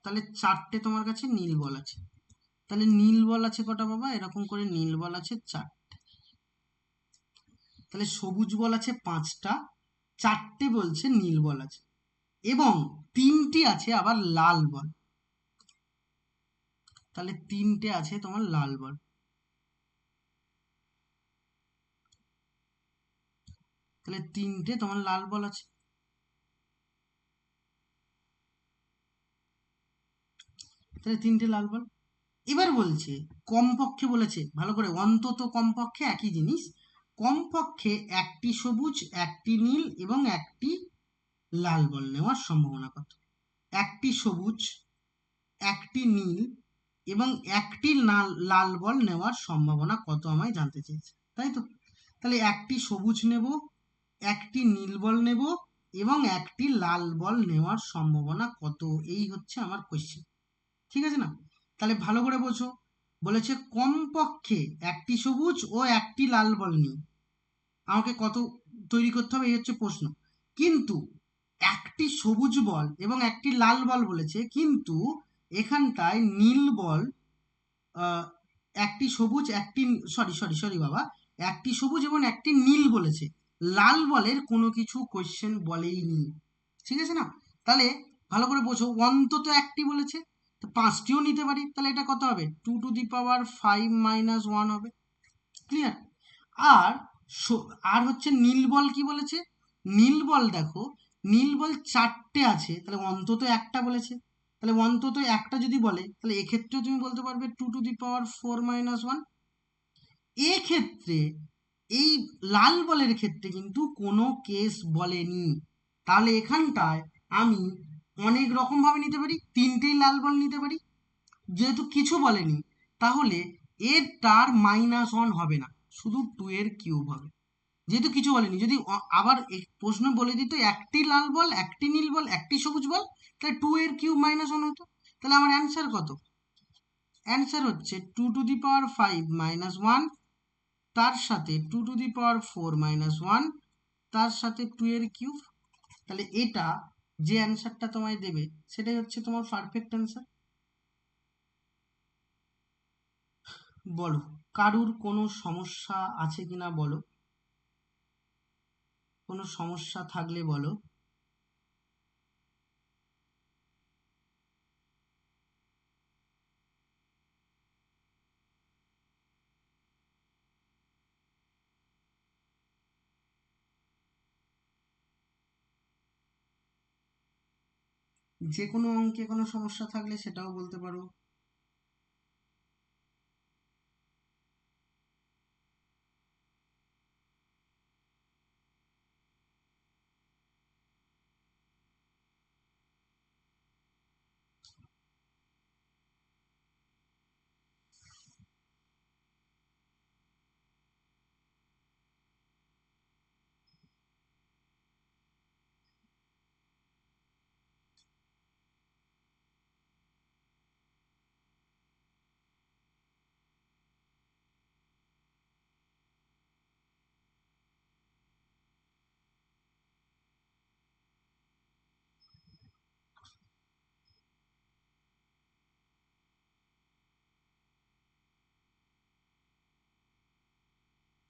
তাহলে 4টে তোমার কাছে নীল বল আছে। তাহলে নীল বল আছে কটা বাবা? এরকম করে নীল বল আছে 4টে। তাহলে সবুজ বল আছে 5টা, 4টে বলছে নীল বল আছে। এবং 3টি আছে আবার লাল বল। তাহলে 3টে আছে তোমার লাল বল। তাহলে 3টে তোমার লাল বল আছে। তাহলে 3টে লাল বল। এবার বলছে কমপক্ষে, বলেছে ভালো করে, অন্তত কমপক্ষে একই জিনিস, কমপক্ষে একটি সবুজ, একটি নীল এবং একটি লাল বল নেওয়ার সম্ভাবনা কত? একটি সবুজ, একটি নীল এবং একটি লাল বল নেওয়ার সম্ভাবনা কত আমায় জানতে চেয়েছে, তাই তো? তাহলে একটি সবুজ নেব, একটি নীল বল নেব এবং একটি লাল বল নেওয়ার সম্ভাবনা কত, এই হচ্ছে আমার কোশ্চেন। ঠিক আছে না? তাহলে ভালো করে বোঝো, বলেছে কমপক্ষে একটি সবুজ ও একটি লাল বল নিয়ে আমাকে কত তৈরি করতে হবে, এই হচ্ছে প্রশ্ন। কিন্তু একটি সবুজ বল এবং একটি লাল বল বলেছে, কিন্তু এখানটায় নীল বল, আহ, একটি সবুজ, একটি, সরি সরি সরি বাবা, একটি সবুজ এবং একটি নীল বলেছে, লাল বলের কোনো কিছু কোশ্চেন বলেইনি। ঠিক আছে না? তাহলে ভালো করে বোঝো, অন্তত একটি বলেছে, তো 5টিও নিতে পারি। তাহলে এটা কত হবে? 2⁵ হবে। ক্লিয়ার? আর আর হচ্ছে নীল বল কি বলেছে? নীল বল দেখো, নীল বল 4টে আছে, তাহলে অন্তত একটা বলেছে। তাহলে অন্তত একটা যদি বলে, তাহলে এক্ষেত্রেও তুমি বলতে পারবে 2⁴ এক্ষেত্রে এই লাল বলের ক্ষেত্রে কিন্তু কোনো কেস বলেনি। তাহলে এখানটায় আমি অনেক রকম ভাবে নিতে পারি, 3টেই লাল বল নিতে পারি। যেহেতু কিছু বলেনি, তাহলে এর তার -1 হবে না, শুধু 2 এর কিউব হবে। যেহেতু কিছু বলেনি, যদি আবার প্রশ্ন বলে দিত একটি লাল বল, একটি নীল বল, একটি সবুজ বল, তাহলে 2 এর কিউব -1 হতো। তাহলে আমার অ্যান্সার কত? অ্যান্সার হচ্ছে 2⁵ তার সাথে 2⁴ তার সাথে 2 এর কিউব। তাহলে এটা যে অ্যান্সারটা তোমায় দেবে, সেটাই হচ্ছে তোমার পারফেক্ট অ্যান্সার। বলো, কারুর কোনো সমস্যা আছে কিনা বলো, কোনো সমস্যা থাকলে বলো। যে কোনো অঙ্কে কোনো সমস্যা থাকলে সেটাও বলতে পারো।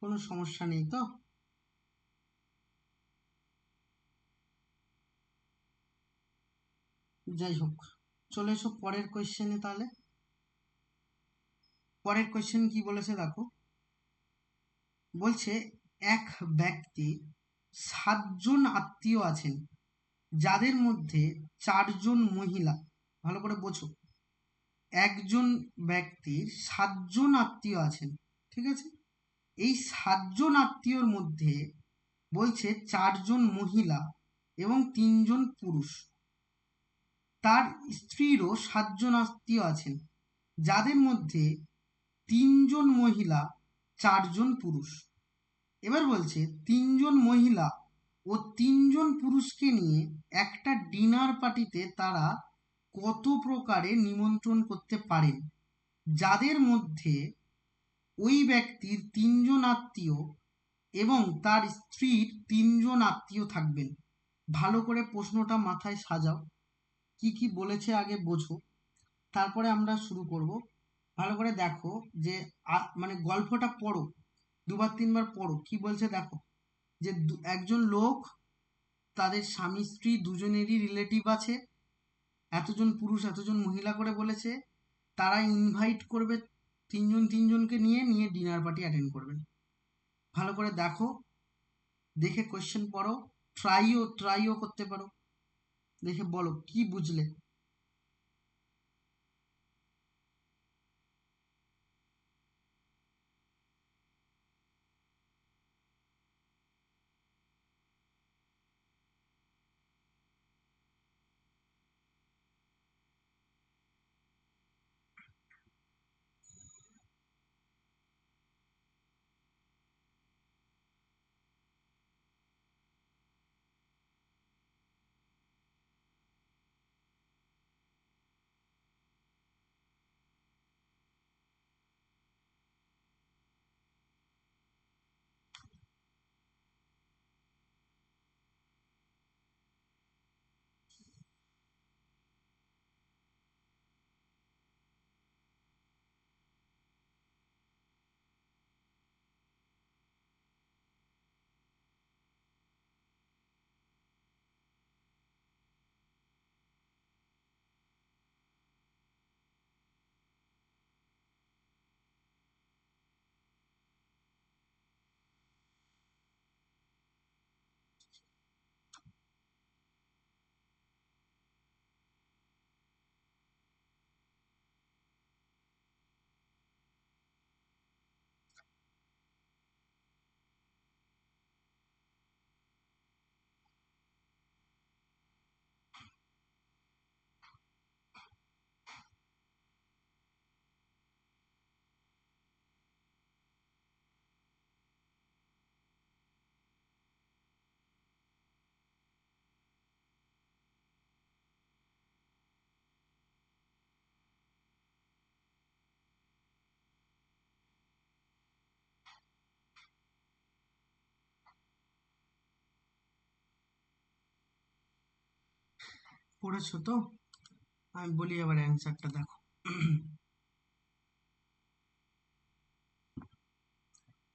কোনো সমস্যা নেই তো? যাই হোক, চলে এসো পরের কোয়েশ্চেনে তাহলে। পরের কোয়েশ্চেন কি বলেছে দেখো, বলছে এক ব্যক্তি 7জন আত্মীয় আছেন, যাদের মধ্যে 4জন মহিলা। ভালো করে বোঝো, একজন ব্যক্তির 7জন আত্মীয় আছেন, ঠিক আছে? এই 7জন আত্মীয়র মধ্যে বলছে 4জন মহিলা এবং 3জন পুরুষ। তার স্ত্রীরও 7জন আত্মীয় আছেন, যাদের মধ্যে 3জন মহিলা, 4জন পুরুষ। এবার বলছে 3জন মহিলা ও 3জন পুরুষকে নিয়ে একটা ডিনার পার্টিতে তারা কত প্রকারে নিমন্ত্রণ করতে পারেন, যাদের মধ্যে ওই ব্যক্তির 3জন আত্মীয় এবং তার স্ত্রীর 3জন আত্মীয় থাকবেন। ভালো করে প্রশ্নটা মাথায় সাজাও, কি কি বলেছে আগে বোঝো, তারপরে আমরা শুরু করব। ভালো করে দেখো যে মানে গল্পটা পড়ো, 2 বার 3 বার পড়ো, কি বলছে দেখো। যে একজন লোক তাদের স্বামী স্ত্রী দুজনেরই রিলেটিভ আছে, এতজন পুরুষ এতজন মহিলা করে বলেছে, তারা ইনভাইট করবে তিনজন তিনজনকে নিয়ে নিয়ে ডিনার পার্টি অ্যাটেন্ড করবেন। ভালো করে দেখো, দেখে কোয়েশ্চেন পড়ো, ট্রাইও করতে পারো, দেখে বলো কি বুঝলে। পড়েছো তো? আমি বলি এবার অ্যান্সারটা, দেখো।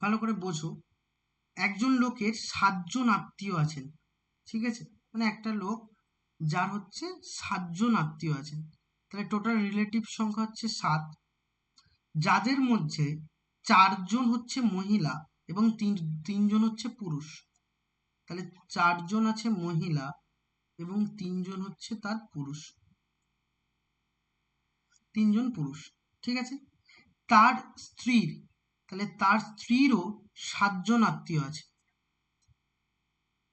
ভালো করে বোঝো, একজন লোকের 7জন আত্মীয় আছেন, ঠিক আছে? মানে একটা লোক যার হচ্ছে 7জন আত্মীয় আছেন, তাহলে টোটাল রিলেটিভ সংখ্যা হচ্ছে 7, যাদের মধ্যে 4জন হচ্ছে মহিলা এবং তিনজন হচ্ছে পুরুষ। তাহলে 4জন আছে মহিলা এবং 3জন হচ্ছে তার পুরুষ, 3জন পুরুষ, ঠিক আছে? তার স্ত্রীর, তাহলে তার স্ত্রীরও 7জন আত্মীয় আছে,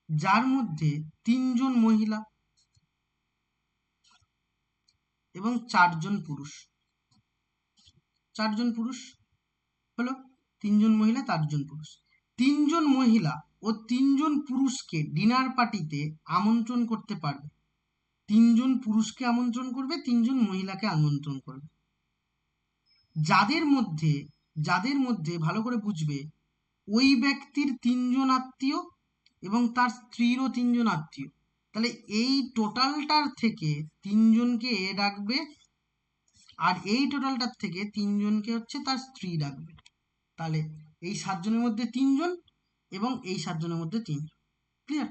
যার মধ্যে 3জন মহিলা এবং 4জন পুরুষ, 4জন পুরুষ হলো, 3জন মহিলা 4জন পুরুষ। 3জন মহিলা ও 3জন পুরুষকে ডিনার পার্টিতে আমন্ত্রণ করতে পারবে, 3জন পুরুষকে আমন্ত্রণ করবে, 3জন মহিলাকে আমন্ত্রণ করবে। যাদের মধ্যে ভালো করে বুঝবে, ওই ব্যক্তির 3জন আত্মীয় এবং তার স্ত্রীরও 3জন আত্মীয়, তাহলে এই টোটালটার থেকে 3জনকে এ ডাকবে, আর এই টোটালটার থেকে 3জনকে হচ্ছে তার স্ত্রী ডাকবে। তাহলে এই 7জনের মধ্যে 3জন এবং এই 7জনের মধ্যে 3জন, ক্লিয়ার?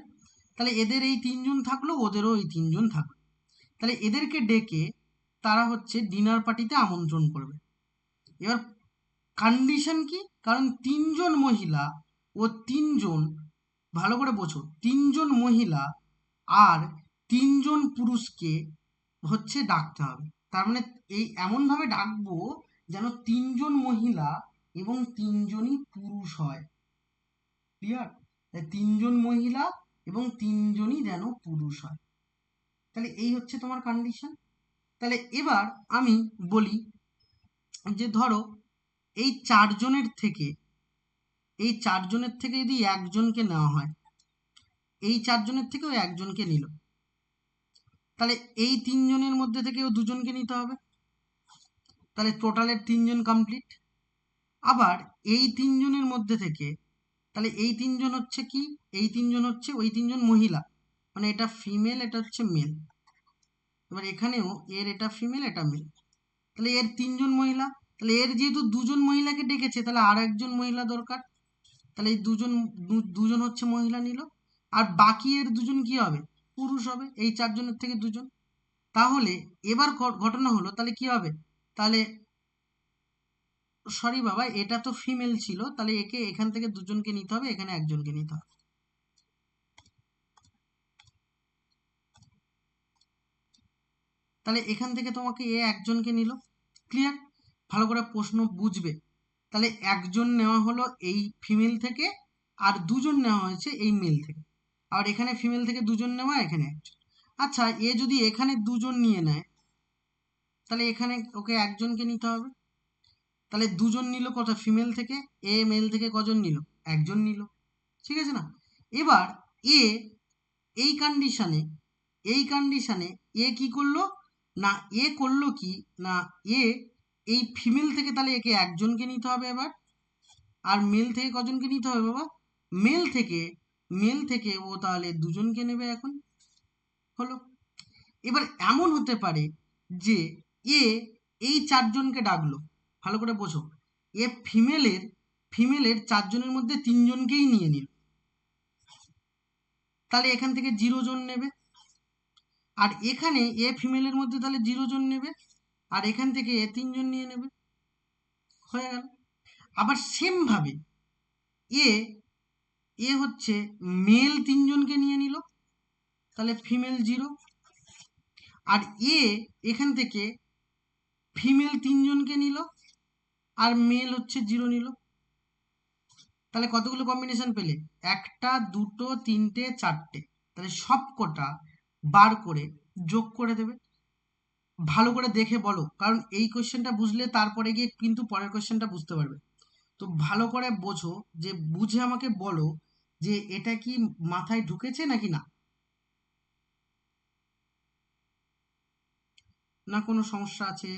তাহলে এদের এই 3জন থাকলো, ওদেরও এই 3জন থাকলো, তাহলে এদেরকে ডেকে তারা হচ্ছে ডিনার পার্টিতে আমন্ত্রণ করবে। এবার কন্ডিশন কি? কারণ 3জন মহিলা ও 3জন, ভালো করে বোঝো, 3জন মহিলা আর 3জন পুরুষকে হচ্ছে ডাকতে হবে। তার মানে এই এমনভাবে ডাকবো যেন 3জন মহিলা এবং 3জনই পুরুষ হয়, ক্লিয়ার? 3জন মহিলা এবং 3জনই যেন পুরুষ হয়। তাহলে এই হচ্ছে তোমার কন্ডিশন। তাহলে এবার আমি বলি যে ধরো এই 4জনের থেকে যদি একজনকে নেওয়া হয়, এই 4জনের থেকেও একজনকে নিল, তাহলে এই 3জনের মধ্যে থেকেও 2জনকে নিতে হবে, তাহলে টোটালের 3জন কমপ্লিট। আবার এই 3জনের মধ্যে থেকে, তাহলে এই 3জন হচ্ছে কি, এই 3জন হচ্ছে ওই 3জন মহিলা, মানে এটা ফিমেল এটা হচ্ছে মেল। এবার এখানেও এর এটা ফিমেল এটা মেল, তাহলে এর 3জন মহিলা, তাহলে এর যেহেতু 2জন মহিলাকে ডেকেছে, তাহলে আর একজন মহিলা দরকার, তাহলে এই দুজন হচ্ছে মহিলা নিল। আর বাকি এর দুজন কি হবে, পুরুষ হবে, এই চারজনের থেকে দুজন। তাহলে এবার ঘটনা হলো, তাহলে কি হবে, তাহলে সরি বাবা, এটা তো ফিমেল ছিল, তাহলে একে এখান থেকে দুজনকে নিতে হবে, এখানে একজনকে নিতে হবে। তাহলে এখান থেকে তোমাকে এ একজনকে নিল। ক্লিয়ার? ভালো করে প্রশ্ন বুঝবে। তাহলে একজন নেওয়া হলো এই ফিমেল থেকে, আর দুজন নেওয়া হয়েছে এই মেল থেকে। আর এখানে ফিমেল থেকে দুজন নেওয়া, এখানে একজন। আচ্ছা, এ যদি এখানে দুজন নিয়ে নেয়, তাহলে এখানে ওকে একজনকে নিতে হবে। তাহলে দুজন নিল কত, ফিমেল থেকে। এ মেল থেকে কজন নিল, একজন নিল। ঠিক আছে না? এবার এ এই কন্ডিশনে, এ কি করলো না, এ করলো কি না, এ এই ফিমেল থেকে তাহলে একে একজনকে নিতে হবে এবার। আর মেল থেকে কজনকে নিতে হবে বাবা, মেল থেকে, ও তাহলে দুজনকে নেবে এখন। হলো। এবার এমন হতে পারে যে এ এই চারজনকে ডাকলো, ভালো করে বোঝো, এ ফিমেলের চারজনের মধ্যে তিনজনকেই নিয়ে নিল, তাহলে এখান থেকে 0 জন নেবে। আর এখানে এ ফিমেলের মধ্যে তাহলে 0 জন নেবে, আর এখান থেকে এ তিনজন নিয়ে নেবে, হয়ে গেল। আবার সেম ভাবে এ এ হচ্ছে মেল তিনজনকে নিয়ে নিল, তাহলে ফিমেল 0। আর এ এখান থেকে ফিমেল তিনজনকে নিল, আর মেল হচ্ছে 0 নিল। তাহলে কতগুলো কম্বিনেশন পেলে, একটা, দুটো, তিনটে, চারটে। তাহলে সব কটা বার করে যোগ করে দেবে। ভালো করে দেখে বলো, কারণ এই কোশ্চেনটা বুঝলে তারপরে গিয়ে কিন্তু পরের কোশ্চেনটা বুঝতে পারবে। তো ভালো করে বোঝো, যে বুঝে আমাকে বলো যে এটা কি মাথায় ঢুকেছে নাকি না, না কোনো সমস্যা আছে?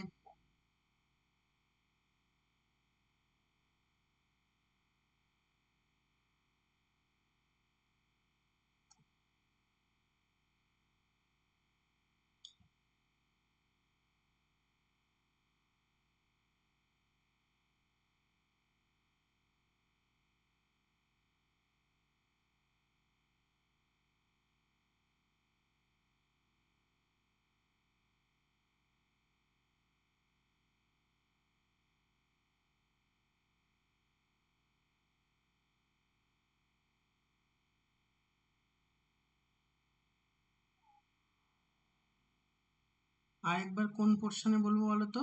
আরেকবার কোন পোর্শনে বলবো বলো তো?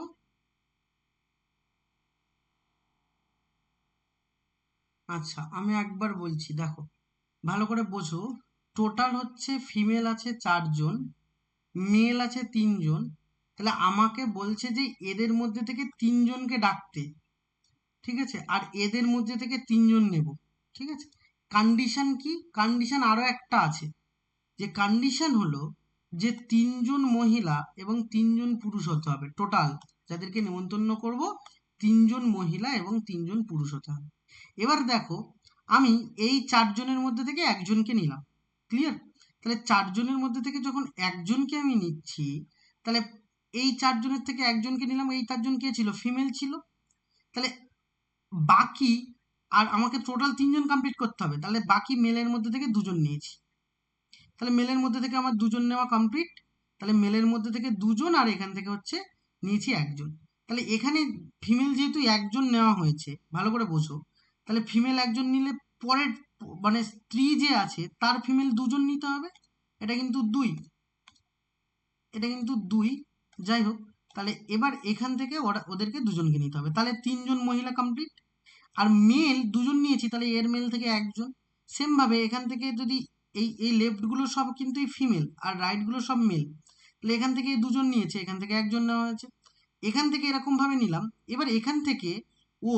আচ্ছা, আমি একবার বলছি, দেখো ভালো করে বোঝো। টোটাল হচ্ছে ফিমেল আছে 4 জন, মেল আছে 3 জন। তাহলে আমাকে বলছে যে এদের মধ্যে থেকে 3 জনকে ডাকতে, ঠিক আছে, আর এদের মধ্যে থেকে 3 জন নেব। ঠিক আছে। কন্ডিশন কি, কন্ডিশন আরো একটা আছে, যে কন্ডিশন হলো যে 3 জন মহিলা এবং 3 জন পুরুষ হতে হবে টোটাল, যাদেরকে নেমন্তন্ন করব 3 জন মহিলা এবং 3 জন পুরুষ হতে হবে। এবার দেখো, আমি এই 4 জনের মধ্যে থেকে একজনকে নিলাম। ক্লিয়ার? তাহলে 4 জনের মধ্যে থেকে যখন একজনকে আমি নিচ্ছি, তাহলে এই 4 জনের থেকে একজনকে নিলাম, এই 4 জন কে ছিল, ফিমেল ছিল। তাহলে বাকি, আর আমাকে টোটাল 3 জন কমপ্লিট করতে হবে, তাহলে বাকি মেলের মধ্যে থেকে 2 জন নিয়েছি। তাহলে মেলের মধ্যে থেকে আমার 2 জন নেওয়া কমপ্লিট। তাহলে মেলের মধ্যে থেকে 2 জন, আর এখান থেকে হচ্ছে নিয়েছি একজন। তাহলে এখানে ফিমেল যেহেতু একজন নেওয়া হয়েছে, ভালো করে বোঝো, তাহলে ফিমেল একজন নিলে পরের, মানে স্ত্রী যে আছে তার ফিমেল 2 জন নিতে হবে। এটা কিন্তু 2, এটা কিন্তু 2। যাই হোক, তাহলে এবার এখান থেকে ওদেরকে 2 জনকে নিতে হবে, তাহলে 3 জন মহিলা কমপ্লিট। আর মেল 2 জন নিয়েছি, তাহলে এর মেল থেকে একজন। সেম ভাবে এখান থেকে যদি এই লেফট গুলো সব কিন্তু ফিমেল, আর রাইট গুলো সব মেল, তাহলে এখান থেকে 2 জন নিয়েছে, এখান থেকে একজন নেওয়া হয়েছে। এখান থেকে এরকম ভাবে নিলাম। এবার এখান থেকে ও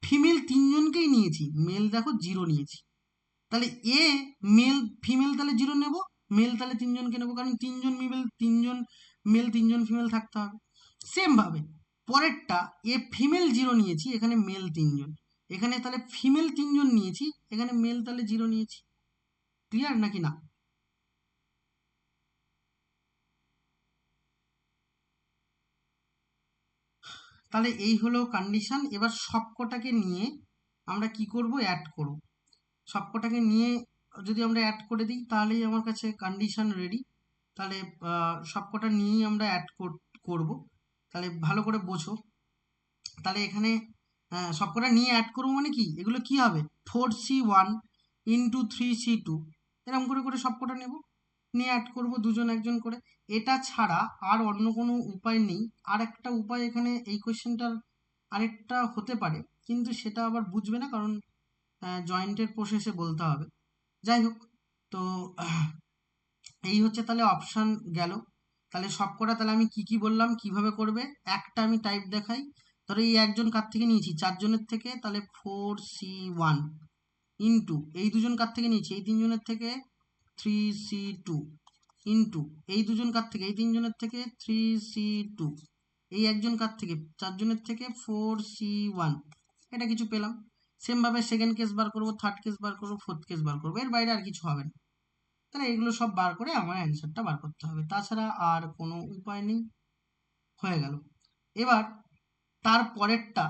ফিমেল 3 জনকেই নিয়েছি, মেল দেখো 0 নিয়েছি। তাহলে এ মেল ফিমেল তাহলে 0 নেব, মেল তাহলে 3 জনকে নেবো, কারণ 3 জন ফিমেল থাকতে হবে। সেম ভাবে পরেরটা, এ ফিমেল 0 নিয়েছি, এখানে মেল 3 জন, এখানে তাহলে ফিমেল 3 জন নিয়েছি, এখানে মেল তাহলে 0 নিয়েছি। ক্লিয়ার নাকি না? তাহলে এই হলো কন্ডিশন। এবার সবকটাকে নিয়ে আমরা কি করব, অ্যাড করব। সবকটাকে নিয়ে যদি আমরা অ্যাড করে দিই তাহলেই আমার কাছে কন্ডিশন রেডি। তাহলে সবকটা নিয়েই আমরা অ্যাড করব। তাহলে ভালো করে বোঝো। তাহলে এখানে সবকটা নিয়ে অ্যাড করবো মানে কি, এগুলো কি হবে, 4C1 ইন্টু 3C2 এরকম করে করে সবকটা নেব, নিয়ে অ্যাড করব দুজন একজন করে। এটা ছাড়া আর অন্য কোনো উপায় নেই। আর একটা উপায় এখানে এই কোয়েশ্চেনটার আরেকটা হতে পারে, কিন্তু সেটা আবার বুঝবে না, কারণ জয়েন্টের প্রসেসে বলতে হবে। যাই হোক, তো এই হচ্ছে তাহলে অপশান গেল। তাহলে সবকটা তাহলে আমি কি কি বললাম কিভাবে করবে, একটা আমি টাইপ দেখাই। ধরো এই একজন কার থেকে নিয়েছি, চারজনের থেকে, তাহলে 4C1 ইন্টু এই দুজন কার থেকে নিয়েছি, এই তিনজনের থেকে 3C2 ইন্টু এই দুজন কার থেকে, এই তিনজনের থেকে 3C2, এই একজন কার থেকে, চারজনের থেকে 4C1, এটা কিছু পেলাম। সেমভাবে সেকেন্ড কেস বার করবো, থার্ড কেস বার করবো, ফোর্থ কেস বার করবো, এর বাইরে আর কিছু হবে না। তাহলে এগুলো সব বার করে আমার অ্যান্সারটা বার করতে হবে, তাছাড়া আর কোনো উপায় নেই। হয়ে গেল। এবার তার পরেরটা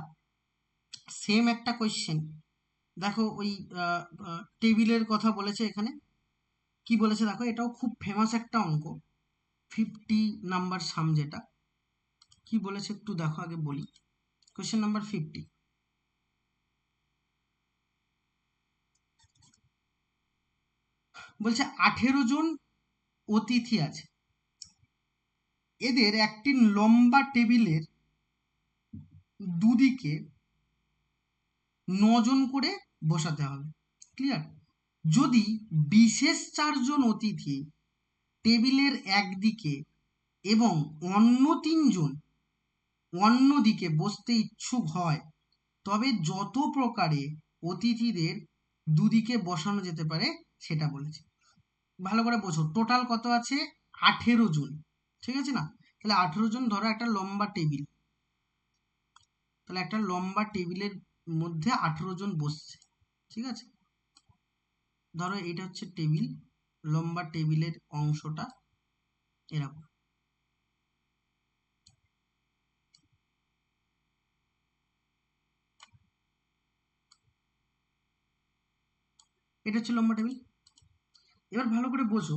সেম একটা কোয়েশ্চেন। দেখো ওই টেবিলের কথা বলেছে এখানে, কি বলেছে দেখো, এটাও খুব ফেমাস একটা অঙ্ক, 50 নাম্বার সাম, যেটা কি বলেছে একটু দেখো, আগে বলি। কোয়েশ্চেন নাম্বার 50 বলছে 18 জন অতিথি আছে, এদের একটি লম্বা টেবিলের দুদিকে 9 জন করে বসাতে হবে। ক্লিয়ার? যদি বিশেষ 4 জন অতিথি টেবিলের একদিকে এবং অন্য 3 জন অন্য দিকে বসতে ইচ্ছুক হয়, তবে যত প্রকারে অতিথিদের দুদিকে বসানো যেতে পারে সেটা বলেছে। ভালো করে বোঝো, টোটাল কত আছে, 18 জন। ঠিক আছে না? তাহলে 18 জন, ধরো একটা লম্বা টেবিল, তাহলে একটা লম্বা টেবিলের মধ্যে 18 জন বসছে। ঠিক আছে, ধরো এটা হচ্ছে টেবিল, লম্বা টেবিলের অংশটা এরকম। এটা হচ্ছে লম্বা টেবিল। এবার ভালো করে বোঝো,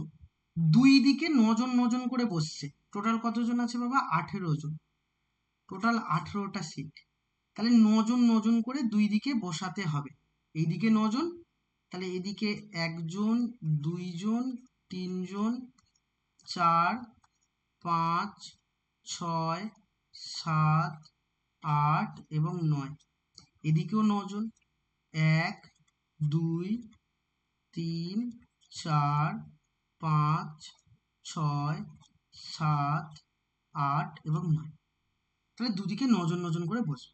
দুই দিকে 9 জন 9 জন করে বসছে। টোটাল কতজন আছে বাবা, 18 জন। Total 18টা seat. তাহলে 9 জন 9 জন করে দুই দিকে বসাতে হবে। এইদিকে 9 জন, তাহলে এদিকে 1 জন, 2 জন, 3 জন, 4, 5, 6, 7, 8 এবং 9। এদিকেও 9 জন, 1, 2, 3, 4, 5, 6, 7, 8 এবং 9। তাহলে দুদিকে 9 জন 9 জন করে বসবে।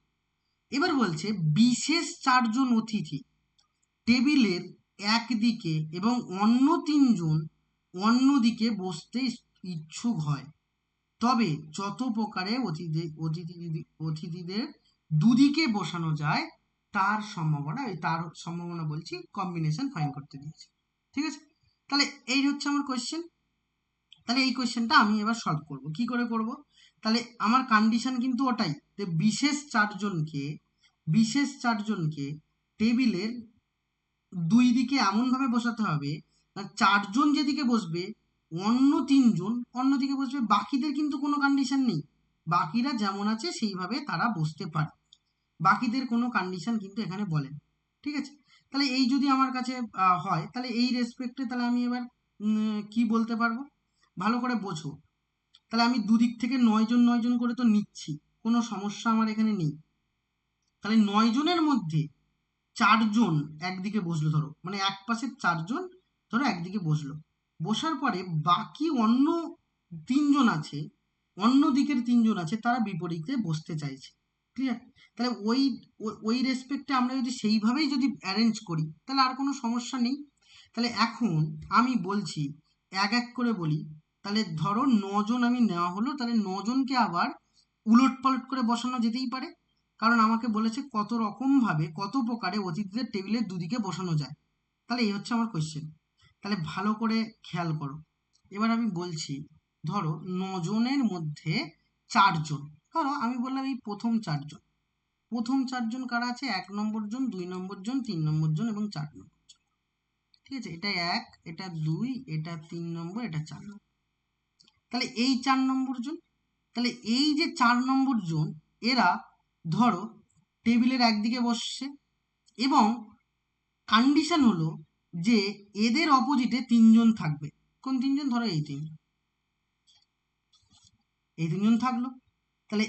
এবার বলছে বিশেষ 4 জন অতিথি টেবিলের একদিকে এবং অন্য 3 জন অন্য দিকে বসতে ইচ্ছুক হয়, তবে যত প্রকারে অতিথিদের দুদিকে বসানো যায় তার সম্ভাবনা বলছি, কম্বিনেশন ফাইন্ড করতে দিয়েছে। ঠিক আছে, তাহলে এই হচ্ছে আমার কোয়েশ্চেন। তাহলে এই কোয়েশ্চেনটা আমি এবার সলভ করব, কি করে করব, তাহলে আমার কন্ডিশন কিন্তু ওটাই, যে বিশেষ চারজনকে টেবিলের দুই দিকে এমনভাবে বসাতে হবে, 4 জন যেদিকে বসবে অন্য 3 জন অন্যদিকে বসবে, বাকিদের কিন্তু কোনো কন্ডিশন নেই, বাকিরা যেমন আছে সেইভাবে তারা বসতে পারে, বাকিদের কোনো কন্ডিশন কিন্তু এখানে বলেন। ঠিক আছে, তাহলে এই যদি আমার কাছে হয়, তাহলে এই রেসপেক্টে তাহলে আমি এবার কি বলতে পারবো, ভালো করে বোঝো। তাহলে আমি দুদিক থেকে 9 জন 9 জন করে তো নিচ্ছি, কোনো সমস্যা আমার এখানে নেই। তাহলে 9 জনের মধ্যে 4 জন একদিকে বসলো, ধরো মানে এক পাশে 4 জন ধরো একদিকে বসলো, বসার পরে বাকি অন্য 3 জন আছে, অন্য দিকের 3 জন আছে, তারা বিপরীতে বসতে চাইছে। ক্লিয়ার? তাহলে ওই রেসপেক্টে আমরা যদি সেইভাবেই যদি অ্যারেঞ্জ করি, তাহলে আর কোনো সমস্যা নেই। তাহলে এখন আমি বলছি, এক এক করে বলি। তাহলে ধরো 9 জন আমি নেওয়া হলো, তাহলে 9 জনকে আবার উলট পালট করে বসানো যেতেই পারে, কারণ আমাকে বলেছে কত রকম ভাবে কত প্রকারে অতিথিদের টেবিলের দুদিকে বসানো যায়। তাহলে এই হচ্ছে আমার কোয়েশ্চেন। তাহলে ভালো করে খেয়াল করো। এবার আমি বলছি, ধরো 9 জনের মধ্যে 4 জন, ধরো আমি বললাম এই প্রথম 4 জন, প্রথম 4 জন কারা আছে, 1 নম্বর জন, 2 নম্বর জন, 3 নম্বর জন এবং 4 নম্বর জন। ঠিক আছে, এটা 1, এটা 2, এটা 3 নম্বর, এটা 4 নম্বর। তাহলে এই 4 নম্বর জন, তাহলে এই যে 4 নম্বর জন এরা ধরো টেবিলের একদিকে বসছে এবং কন্ডিশন হলো যে এদের অপোজিটে 3 জন থাকবে। কোন 3 জন? ধরো এই 3, এই 3 জন থাকলো। তাহলে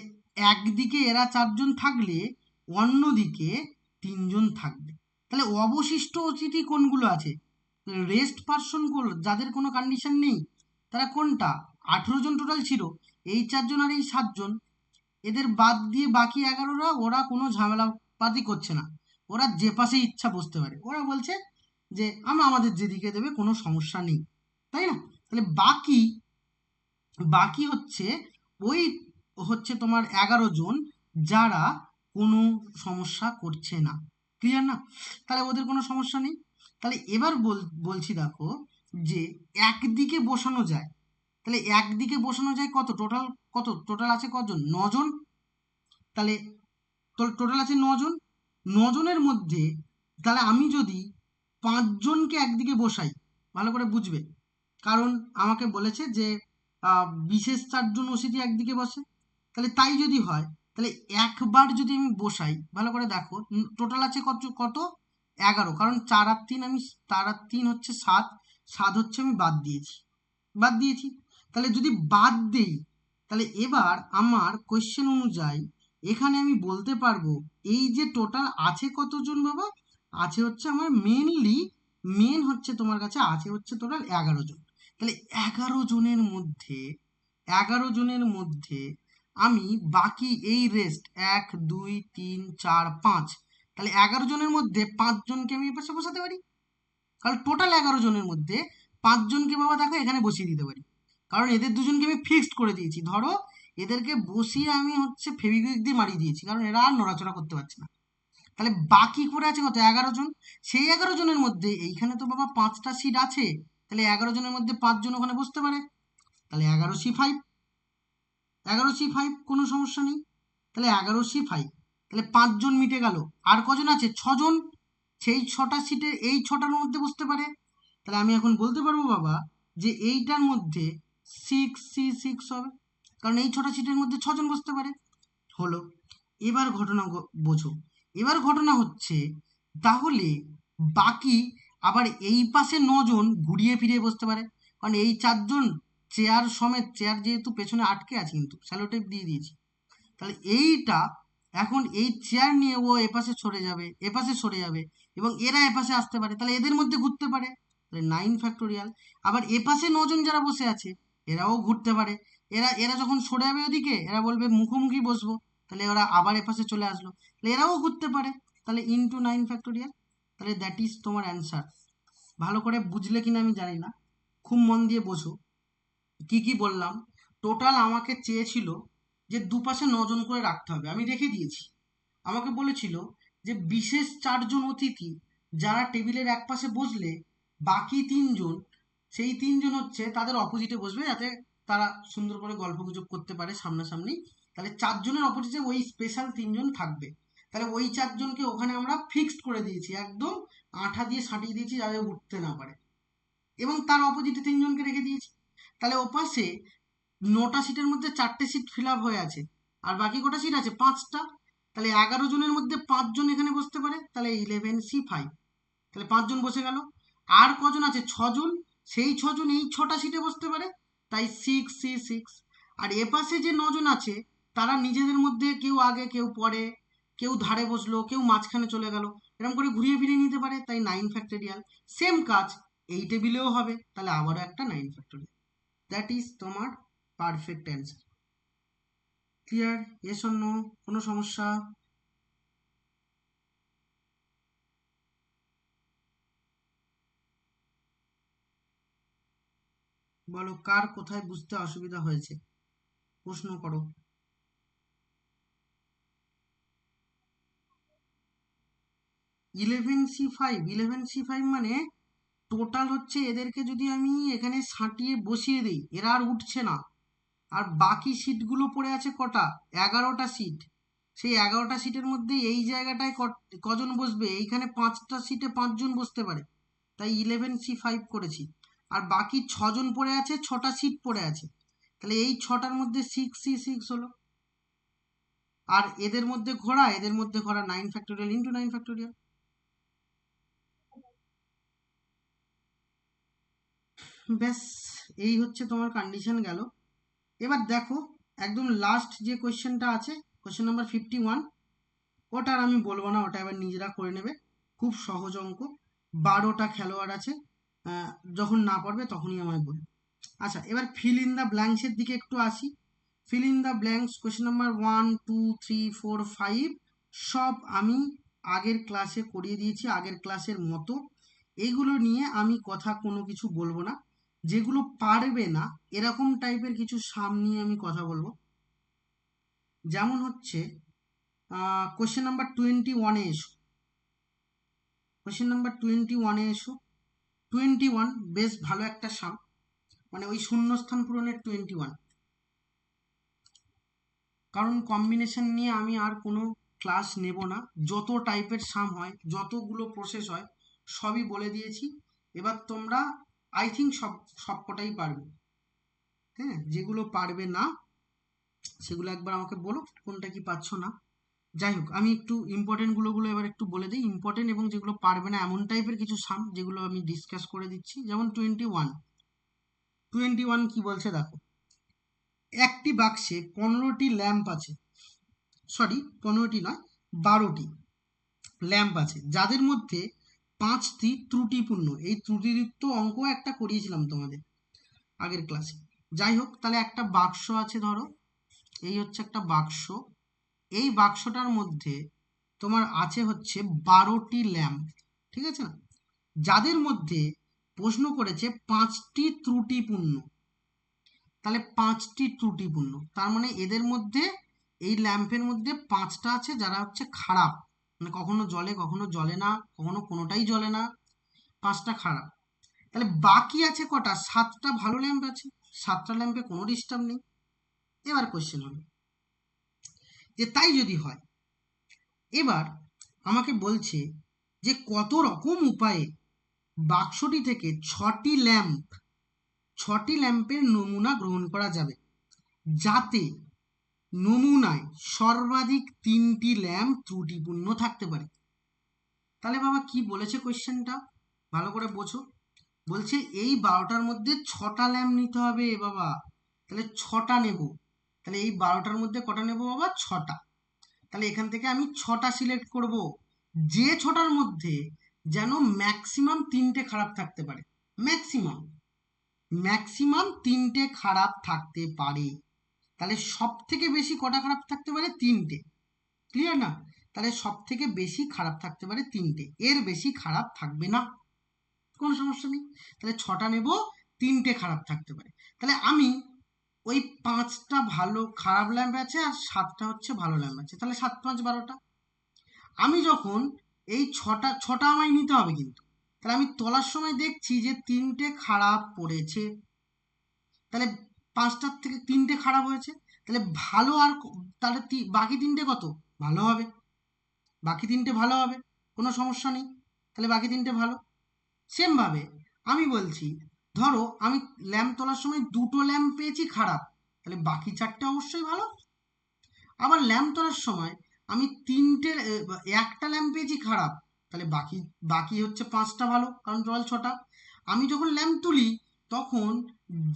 একদিকে এরা 4 জন থাকলে অন্যদিকে 3 জন থাকবে। তাহলে অবশিষ্ট অতিথি কোনগুলো আছে? রেস্ট পার্সন যাদের কোনো কন্ডিশন নেই তারা কোনটা? 18 জন টোটাল ছিল, এই 4 জন আর এই 7 জন, এদের বাদ দিয়ে বাকি 11রা ওরা কোনো ঝামেলাপাতি করছে না, ওরা যে পাশে ইচ্ছা বসতে পারে। ওরা বলছে যে আমরা আমাদের যেদিকে দেবে কোনো সমস্যা নেই, তাই না? তাহলে বাকি বাকি হচ্ছে ওই হচ্ছে তোমার 11 জন যারা কোনো সমস্যা করছে না। ক্লিয়ার না? তাহলে ওদের কোনো সমস্যা নেই। তাহলে এবার বলছি দেখো যে একদিকে বসানো যায়, তাহলে একদিকে বসানো যায় কত? টোটাল আছে কজন? 9 জন। তাহলে টোটাল আছে 9 জন। 9 জনের মধ্যে তাহলে আমি যদি 5 জনকে একদিকে বসাই, ভালো করে বুঝবে, কারণ আমাকে বলেছে যে বিশেষ 4 জন অতিথি একদিকে বসে। তাহলে তাই যদি হয় তাহলে একবার যদি আমি বসাই, ভালো করে দেখো, টোটাল আছে কত কত? 11, কারণ 4 আর 3 আমি, 4 আর 3 হচ্ছে 7, 7 হচ্ছে আমি বাদ দিয়েছি। তাহলে যদি বাদ দেই তাহলে এবার আমার কোয়েশ্চেন অনুযায়ী এখানে আমি বলতে পারবো এই যে টোটাল আছে কতজন বাবা? আছে হচ্ছে আমার মেন হচ্ছে তোমার কাছে আছে হচ্ছে টোটাল 11 জন। তাহলে 11 জনের মধ্যে আমি বাকি এই রেস্ট 1, 2, 3, 4, 5, তাহলে 11 জনের মধ্যে 5 জনকে আমি এপাশে বসাতে পারি। কারণ টোটাল 11 জনের মধ্যে 5 জনকে বাবা দেখো এখানে বসিয়ে দিতে পারি, কারণ এদের দুজনকে আমি ফিক্সড করে দিয়েছি। ধরো এদেরকে বসিয়ে আমি হচ্ছে ফেভিকুইক দিয়ে মারিয়ে দিয়েছি, কারণ এরা আর নড়াচড়া করতে পারছে না। তাহলে বাকি করে আছে কত? 11 জন। সেই 11 জনের মধ্যে এইখানে তো বাবা 5টা সিট আছে, তাহলে 11 জনের মধ্যে 5 জন ওখানে বসতে পারে। তাহলে 11C5, 11C5 কোনো সমস্যা নেই। তাহলে 11C5, তাহলে 5 জন মিটে গেল। আর কজন আছে? 6 জন। সেই 6টা সিটে এই 6টার মধ্যে বসতে পারে। তাহলে আমি এখন বলতে পারবো বাবা যে এইটার মধ্যে 6C6 হবে, কারণ এই 6টা সিটের মধ্যে 6 জন বসতে পারে। হলো। এবার ঘটনা বোঝো। এবার ঘটনা হচ্ছে তাহলে বাকি আবার এই পাশে 9 জন ঘুরিয়ে ফিরিয়ে বসতে পারে, কারণ এই 4 জন চেয়ার সমেত, চেয়ার যেহেতু পেছনে আটকে আছে কিন্তু স্যালোটেপ দিয়ে দিয়েছি, তাহলে এইটা এখন এই চেয়ার নিয়ে ও এপাশে সরে যাবে এবং এরা এপাশে আসতে পারে, তাহলে এদের মধ্যে ঘুরতে পারে। তাহলে 9 ফ্যাক্টোরিয়াল। আবার এপাশে 9 জন যারা বসে আছে এরাও ঘুরতে পারে। এরা এরা যখন সরে যাবে ওদিকে, এরা বলবে মুখোমুখি বসবো, তাহলে ওরা আবার এপাশে চলে আসলো, তাহলে এরাও ঘুরতে পারে। তাহলে ইন্টু 9 ফ্যাক্টোরিয়াল। তাহলে দ্যাট ইজ তোমার অ্যান্সার। ভালো করে বুঝলে কিনা আমি জানি না, খুব মন দিয়ে বোঝো। কি কি বললাম? টোটাল আমাকে চেয়েছিল যে দুপাশে 9 জন করে রাখতে হবে, আমি রেখে দিয়েছি। আমাকে বলেছিল যে বিশেষ 4 জন অতিথি যারা টেবিলের এক পাশে বসলে বাকি 3 জন, সেই 3 জন হচ্ছে তাদের অপোজিটে বসবে, যাতে তারা সুন্দর করে গল্পগুজব করতে পারে সামনাসামনি। তাহলে 4 জনের অপোজিটে ওই স্পেশাল 3 জন থাকবে। তাহলে ওই 4 জনকে ওখানে আমরা ফিক্সড করে দিয়েছি, একদম আঠা দিয়ে সাঁটিয়ে দিয়েছি যাতে উঠতে না পারে, এবং তার অপোজিটে 3 জনকে রেখে দিয়েছি। তাহলে ওপাশে 9টা সিটের মধ্যে 4টে সিট ফিল আপ হয়ে আছে, আর বাকি কটা সিট আছে? 5টা। তাহলে 11 জনের মধ্যে 5 জন এখানে বসতে পারে, তাহলে 11C5, তাহলে 5 জন বসে গেল। আর কজন আছে? 6 জন। সেই 6 জন এই 6টা সিটে বসতে পারে, তাই 6C6। আর এপাশে যে 9 জন আছে তারা নিজেদের মধ্যে কেউ আগে কেউ পরে, কেউ ধারে বসলো, কেউ মাঝখানে চলে গেল, এরকম করে ঘুরিয়ে ফিরিয়ে নিতে পারে, তাই 9 ফ্যাক্টোরিয়াল। সেম কাজ এই টেবিলেও হবে, তাহলে আবারও একটা 9 ফ্যাক্টোরিয়াল। দ্যাট ইজ তোমার perfect answer. Clear? Yes or no? কোনো সমস্যা? বলো কার কোথায় বুঝতে অসুবিধা হয়েছে, প্রশ্ন করো। 11C5 মানে টোটাল হচ্ছে এদেরকে যদি আমি এখানে সাঁটিয়ে বসিয়ে দিই এরা আর উঠছে না। আর বাকি সিটগুলো পড়ে আছে কটা? 11টা সিট। সেই 11টা সিটের মধ্যে এই জায়গাটায় কজন বসবে? এইখানে 5টা সিটে 5 জন বসতে পারে, তাই 11C5 করেছি। আর বাকি 6জন পড়ে আছে, 6টা সিট পড়ে আছে, তাহলে এই 6টার মধ্যে 6C6 হলো। আর এদের মধ্যে ঘোরা 9 ফ্যাক্টোরিয়াল ইন্টু 9 ফ্যাক্টোরিয়াল। ব্যাস, এই হচ্ছে তোমার কন্ডিশন গেল। এবার দেখো একদম লাস্ট যে কোয়েশ্চেনটা আছে, কোয়েশ্চেন নাম্বার 51, ওটা আর আমি বলবো না, ওটা এবার নিজেরা করে নেবে। খুব সহজ অঙ্ক, 12টা খেলোয়াড় আছে, যখন না পারবে তখনই আমায় বলবে। আচ্ছা, এবার ফিল ইন দ্য ব্ল্যাঙ্কসের দিকে একটু আসি। Fill in the blanks question number 1, 2, 3, 4, 5 সব আমি আগের ক্লাসে করিয়ে দিয়েছি, আগের ক্লাসের মতো। এইগুলো নিয়ে আমি কথা কোনো কিছু বলবো না। যেগুলো পারবে না এরকম টাইপের কিছু সাম নিয়ে আমি কথা বলবো। যেমন হচ্ছে কোয়েশ্চেন নাম্বার 21-এ এসো। কোয়েশ্চেন নাম্বার 21-এ এসো। 21 বেশ ভালো একটা সাম, মানে ওই শূন্যস্থান পূরণের 21। কারণ কম্বিনেশন নিয়ে আমি আর কোনো ক্লাস নেব না। যত টাইপের সাম হয়, যতগুলো প্রসেস হয়, সবই বলে দিয়েছি। এবার তোমরা আই থিঙ্ক সবকটাই পারবে। হ্যাঁ, যেগুলো পারবে না সেগুলো একবার আমাকে বলো কোনটা কি পারছো না। যাই হোক, আমি একটু ইম্পর্টেন্টগুলো এবার একটু বলে দিই। ইম্পর্টেন্ট এবং যেগুলো পারবে না এমন টাইপের কিছু সাম যেগুলো আমি ডিসকাস করে দিচ্ছি। যেমন 21 কি বলছে দেখো। একটি বাক্সে 15টি ল্যাম্প আছে, সরি 15টি নয়, 12টি ল্যাম্প আছে, যাদের মধ্যে 5টি ত্রুটিপূর্ণ। এই ত্রুটিযুক্ত অঙ্ক একটা করিয়েছিলাম তোমাদের আগের ক্লাসে। যাই হোক, তাহলে একটা বাক্স আছে, ধরো এই হচ্ছে একটা বাক্স। এই বাক্সটার মধ্যে তোমার আছে হচ্ছে 12টি ল্যাম্প, ঠিক আছে না, যাদের মধ্যে প্রশ্ন করেছে 5টি ত্রুটিপূর্ণ। তাহলে 5টি ত্রুটিপূর্ণ, তার মানে এদের মধ্যে, এই ল্যাম্পের মধ্যে 5টা আছে যারা হচ্ছে খারাপ, মানে কখনো জ্বলে কখনো জ্বলে না, কখনো কোনোটাই জ্বলে না, 5টা খারাপ। তাহলে বাকি আছে কটা? 7টা ভালো ল্যাম্প আছে, 7টা ল্যাম্পে কোনো ডিস্টার্ব নেই। এবার কোয়েশ্চেন হবে যে তাই যদি হয়, এবার আমাকে বলছে যে কত রকম উপায়ে বাক্সটি থেকে 6টি ল্যাম্পের নমুনা গ্রহণ করা যাবে, যাতে নমুনায় সর্বাধিক 3টি ল্যাম্প ত্রুটিপূর্ণ থাকতে পারে। তাহলে বাবা কি বলেছে কোয়েশ্চেনটা ভালো করে বোঝো। বলছে এই 12টার মধ্যে 6টা ল্যাম্প নিতে হবে বাবা, তাহলে 6টা নেব। তাহলে এই 12টার মধ্যে কটা নেব বাবা? 6টা। তাহলে এখান থেকে আমি 6টা সিলেক্ট করব, যে 6টার মধ্যে যেন ম্যাক্সিমাম 3টে খারাপ থাকতে পারে। ম্যাক্সিমাম ম্যাক্সিমাম 3টে খারাপ থাকতে পারে। তাহলে সব থেকে বেশি কটা খারাপ থাকতে পারে? 3টে। ক্লিয়ার না? তাহলে সব থেকে বেশি খারাপ থাকতে পারে 3টে, এর বেশি খারাপ থাকবে না, কোনো সমস্যা নেই। তাহলে 6টা নেব, 3টে খারাপ থাকতে পারে। তাহলে আমি ওই 5টা ভালো খারাপ ল্যাম্প আছে আর 7টা হচ্ছে ভালো ল্যাম্প আছে, তাহলে 7 5 12টা। আমি যখন এই 6টা আমায় নিতে হবে কিন্তু, তাহলে আমি তোলার সময় দেখছি যে 3টে খারাপ পড়েছে, তাহলে 5টার থেকে 3টে খারাপ হয়েছে, তাহলে ভালো আর তাহলে বাকি 3টে কত ভালো হবে, বাকি 3টে ভালো হবে, কোনো সমস্যা নেই। তাহলে বাকি 3টে ভালো। সেমভাবে আমি বলছি, ধরো আমি ল্যাম্প তোলার সময় 2টো ল্যাম্প পেয়েছি খারাপ, তাহলে বাকি 4টে অবশ্যই ভালো। আবার ল্যাম্প তোলার সময় আমি একটা ল্যাম্প পেয়েছি খারাপ, তাহলে বাকি বাকি হচ্ছে 5টা ভালো, কারণ টোটাল 6টা। আমি যখন ল্যাম্প তুলি তখন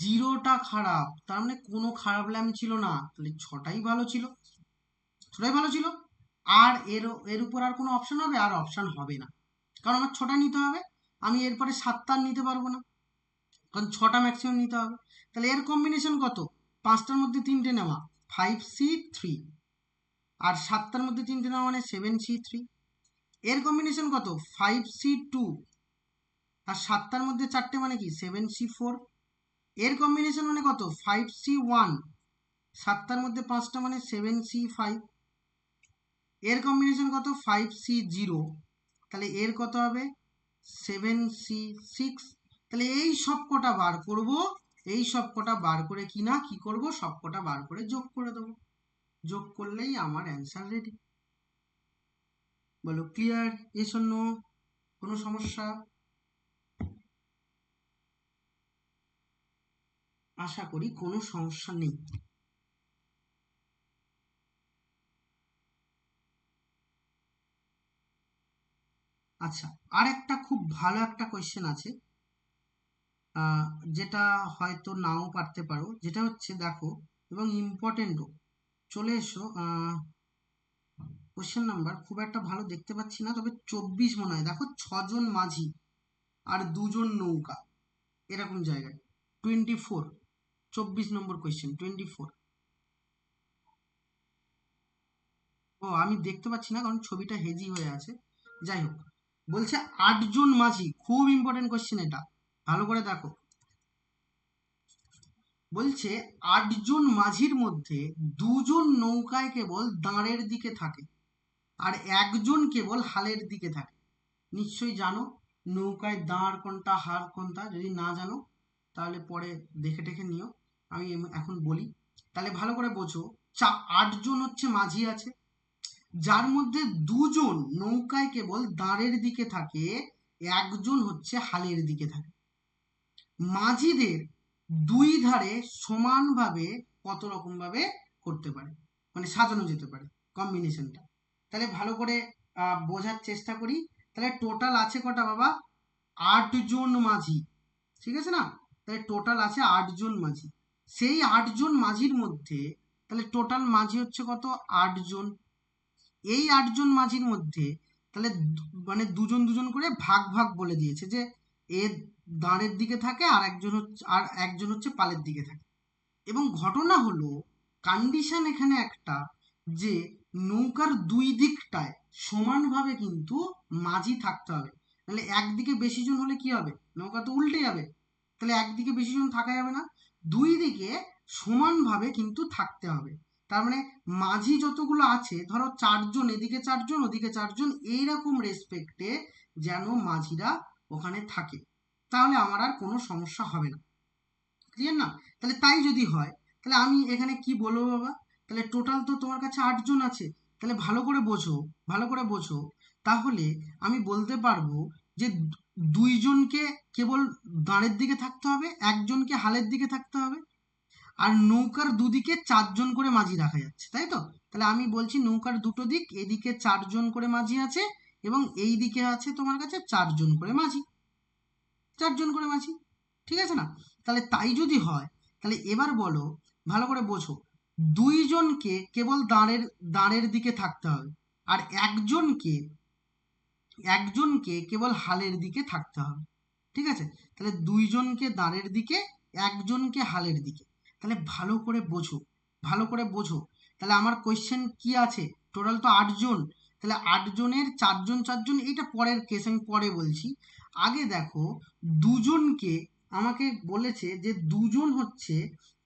0টা খারাপ, তার মানে কোনো খারাপ ল্যাম্প ছিল না, তাহলে 6টাই ভালো ছিল, 6টাই ভালো ছিল। আর এর উপর আর কোনো অপশন হবে? আর অপশন হবে না, কারণ আমার 6টা নিতে হবে। আমি এরপরে 7টা নিতে পারবো না, কারণ 6টা ম্যাক্সিমাম নিতে হবে। তাহলে এর কম্বিনেশন কত? 5টার মধ্যে 3টে নেওয়া, 5C3, আর 7টার মধ্যে 3টে নেওয়া মানে 7C3। এর কম্বিনেশন কত? 5C2, আর 7টার মধ্যে 4টে মানে কি 7C4। এর কম্বিনেশন মানে কত? 5C1, 7টার মধ্যে 5টা মানে 7C5। এর কম্বিনেশন কত? 5C0, তাহলে এর কত হবে? 7C6। তাহলে এই সব কটা বার করব, এই সব কটা বার করে কি করব, সব কটা বার করে যোগ করে দেবো, যোগ করলেই আমার অ্যান্সার রেডি। বলো ক্লিয়ার? Yes or no? কোনো সমস্যা? আশা করি কোনো সমস্যা নেই। আচ্ছা, আর একটা খুব ভালো একটা কোয়েশ্চেন আছে, আহ, যেটা হয়তো নাও পারতে পারো, যেটা হচ্ছে দেখো, এবং ইম্পর্টেন্টও। চলে এসো, কোশ্চেন নাম্বার খুব একটা ভালো দেখতে পাচ্ছি না, তবে 24 মনে হয়, দেখো 6জন মাঝি আর 2জন নৌকা, এরকম জায়গায় 24, 24 নম্বর কোয়েশ্চেন 24। ও আমি দেখতে পাচ্ছি না কারণ ছবিটা হেজি হয়ে আছে। যাই হোক, বলছে 8জন মাঝি, খুব ইম্পর্টেন্ট কোয়েশ্চেন এটা, ভালো করে দেখো। বলছে 8জন মাঝির মধ্যে 2জন নৌকায় কেবল দাঁড়ের দিকে থাকে আর একজন কেবল হালের দিকে থাকে। নিশ্চয়ই জানো নৌকায় দাঁড় কোনটা হাল কোনটা, যদি না জানো তাহলে পরে দেখে টেখে নিও, আমি এখন বলি। তাহলে ভালো করে বোঝো, 8জন হচ্ছে মাঝি আছে, যার মধ্যে 2জন নৌকায় কেবল দাঁড়ের দিকে থাকে, একজন হচ্ছে হালের দিকে থাকে। মাঝিদের দুই ধারে সমানভাবে কত রকম ভাবে করতে পারে, মানে সাজানো যেতে পারে কম্বিনেশনটা। তাহলে ভালো করে বোঝার চেষ্টা করি। তাহলে টোটাল আছে কটা বাবা? 8জন মাঝি, ঠিক আছে না? তাহলে টোটাল আছে 8জন মাঝি। সেই 8জন মাঝির মধ্যে তাহলে টোটাল মাঝি হচ্ছে কত? 8জন। এই 8জন মাঝির মধ্যে তাহলে মানে দুজন দুজন করে ভাগ ভাগ বলে দিয়েছে, যে এ দাঁড়ের দিকে থাকে আর একজন হচ্ছে পালের দিকে থাকে। এবং ঘটনা হলো, কন্ডিশন এখানে একটা, যে নৌকার দুই দিকটায় সমানভাবে কিন্তু মাঝি থাকতে হবে। তাহলে একদিকে বেশি জন হলে কি হবে? নৌকা তো উল্টে যাবে। তাহলে একদিকে বেশি জন থাকা যাবে না, দুই দিকে সমানভাবে কিন্তু থাকতে হবে। তার মানে মাঝি যতগুলো আছে, ধরো 4জন এদিকে 4জন ওদিকে 4জন, এইরকম রেসপেক্টে যেন মাঝিরা ওখানে থাকে, তাহলে আমার আর কোনো সমস্যা হবে না। ক্লিয়ার না? তাহলে তাই যদি হয়, তাহলে আমি এখানে কি বলবো বাবা? তাহলে টোটাল তো তোমার কাছে 8জন আছে, তাহলে ভালো করে বোঝো, ভালো করে বোঝো। তাহলে আমি বলতে পারবো যে 2জনকে কেবল দাঁড়ের দিকে থাকতে হবে, একজনকে হালের দিকে থাকতে হবে, আর নৌকার দুদিকে 4জন করে মাঝি রাখা যাচ্ছে, তাই তো? তাহলে আমি বলছি নৌকার দুটো দিক, এদিকে 4জন করে মাঝি আছে এবং এই দিকে আছে তোমার কাছে 4জন করে মাঝি, 4জন করে মাঝি, ঠিক আছে না? তাহলে তাই যদি হয়, তাহলে এবার বলো, ভালো করে বোঝো, 2জনকে কেবল দাঁড়ের দিকে থাকতে হবে আর একজনকে কেবল হালের দিকে থাকতে হবে, ঠিক আছে? তাহলে 2জনকে দাঁড়ের দিকে, একজনকে হালের দিকে। তাহলে ভালো করে বোঝো, ভালো করে বোঝো। তাহলে আমার কোয়েশ্চেন কি আছে? টোটাল তো 8জন, তাহলে 8জনের 4জন 4জন, এইটা পরের কেস, আমি পরে বলছি। আগে দেখো, 2জনকে আমাকে বলেছে যে 2জন হচ্ছে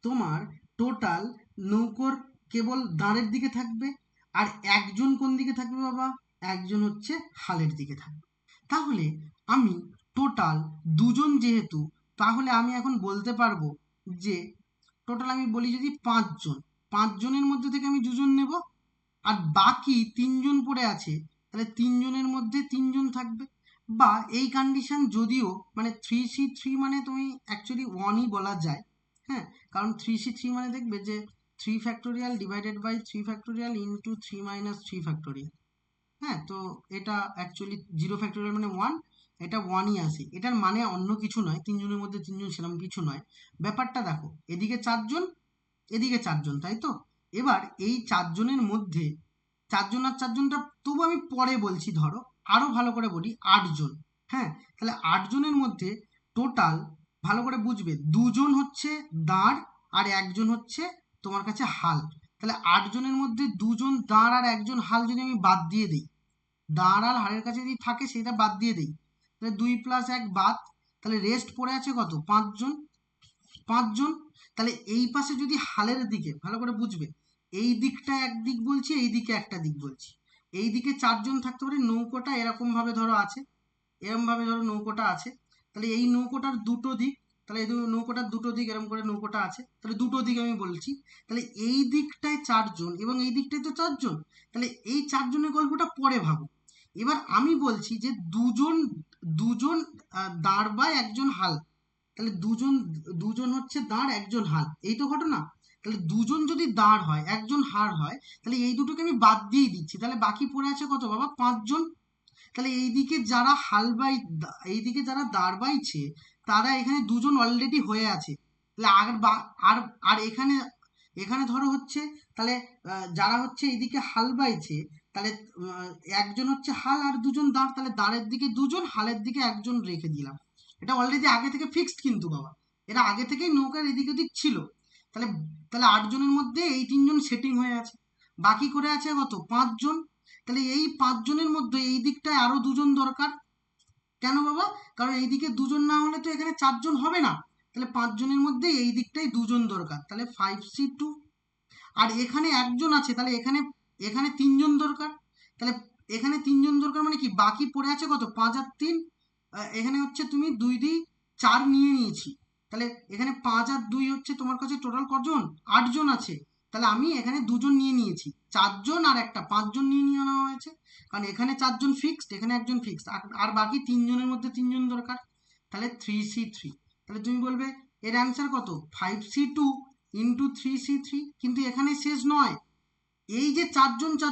তোমার টোটাল নৌকোর কেবল দাঁড়ের দিকে থাকবে, আর একজন কোন দিকে থাকবে বাবা? একজন হচ্ছে হালের দিকে থাকবে। তাহলে আমি টোটাল 2জন যেহেতু, তাহলে আমি এখন বলতে পারবো যে টোটাল আমি বলি যদি 5জন, 5জনের মধ্যে থেকে আমি 2জন নেব, আর বাকি 3জন পড়ে আছে, তাহলে 3জনের মধ্যে 3জন থাকবে। বা এই কন্ডিশন যদিও মানে 3C3 মানে তুমি অ্যাকচুয়ালি 1ই বলা যায়, হ্যাঁ, কারণ 3C3 মানে দেখবে যে 3 factorial divided by 3 factorial into 3 - 3 factorial. হ্যাঁ, তো এটা অ্যাকচুয়ালি 0 ফ্যাক্টোরিয়াল মানে 1, এটা 1ই আসে, এটার মানে অন্য কিছু নয়, 3জনের মধ্যে 3জন সেরকম কিছু নয়। ব্যাপারটা দেখো, এদিকে 4জন এদিকে 4জন, তাই তো? এবার এই 4জনের মধ্যে 4জন আর 4জনটা তবু আমি পরে বলছি, ধরো আরো ভালো করে বলি, 8জন। হ্যাঁ, তাহলে 8জনের মধ্যে টোটাল ভালো করে বুঝবে, 2জন হচ্ছে দাঁড় আর একজন হচ্ছে তোমার কাছে হাল। তাহলে 8জনের মধ্যে 2জন দাঁড় আর একজন হাল যদি আমি বাদ দিয়ে দিই, দাঁড় আর হালের কাছে যদি থাকে সেটা বাদ দিয়ে দিই, তাহলে 2 + 1 বাদ, তাহলে রেস্ট পড়ে আছে কত? 5জন, 5জন। তাহলে এই পাশে যদি হালের দিকে ভালো করে বুঝবে, এই দিকটা একদিক বলছি, এই দিকে একটা দিক বলছি, এই দিকে 4জন থাকতে পারে। নৌকোটা এরকম ভাবে ধরো আছে, এরকম ভাবে ধরো নৌকোটা আছে, তাহলে এই নৌকোটার দুটো দিক, তাহলে এই নৌকোটার দুটো দিক এরকম করে নৌকোটা আছে, তাহলে দুটো দিক আমি বলছি, তাহলে এই দিকটায় 4জন এবং এই দিকটায় তো 4জন, তাহলে এই 4জনের গল্পটা পরে ভাবো। এবার আমি বলছি যে দুজন দুজন দাঁড় বা একজন হাল, তাহলে দুজন দুজন হচ্ছে দাঁড়, একজন হাল, এই তো ঘটনা। তাহলে দুজন যদি দাঁড় হয়, একজন হার হয়, তাহলে এই দুটোকে আমি বাদ দিয়ে দিচ্ছি, তাহলে বাকি পড়ে আছে কত বাবা? 5 জন। তাহলে এইদিকে যারা এইদিকে যারা দাঁড় বাইছে, তারা এখানে দুজন অলরেডি হয়ে আছে। তাহলে আর আর এখানে এখানে ধরো হচ্ছে, তাহলে যারা হচ্ছে এইদিকে হাল বাইছে, তাহলে আহ, একজন হচ্ছে হাল আর দুজন দাঁড়, তাহলে দাঁড়ের দিকে দুজন, হালের দিকে একজন রেখে দিলাম। এটা অলরেডি আগে থেকে ফিক্সড কিন্তু বাবা, এরা আগে থেকেই নৌকার এদিক ওদিক ছিল। তাহলে তাহলে 8 জনের মধ্যে এই 3 জন সেটিং হয়ে আছে, বাকি করে আছে কত? 5 জন। তাহলে এই 5 জনের মধ্যে এই দিকটায় আরো দুজন দরকার। কেন বাবা? কারণ এইদিকে দুজন না হলে তো এখানে 4 জন হবে না। তাহলে 5 জনের মধ্যে এই দিকটায় দুজন দরকার, তাহলে 5C2। আর এখানে একজন আছে, তাহলে এখানে এখানে 3 জন দরকার। তাহলে এখানে 3 জন দরকার মানে কি, বাকি পড়ে আছে কত? 5 আর 3, এখানে হচ্ছে তুমি 2 2 4 নিয়ে নিয়েছি। তাহলে এখানে 5 আর 2 হচ্ছে তোমার কাছে টোটাল কজন? 8 জন আছে। তাহলে আমি এখানে দুজন নিয়ে নিয়েছি, 4 জন আর একটা, 5 জন নিয়ে নিয়ে নেওয়া হয়েছে। কারণ এখানে 4 জন ফিক্সড, এখানে একজন ফিক্সড, আর বাকি 3 জনের মধ্যে 3 জন দরকার। তাহলে 3C3। তাহলে তুমি বলবে এর অ্যান্সার কত? 5C2 into 3C3। কিন্তু এখানে শেষ নয়, এই যে 4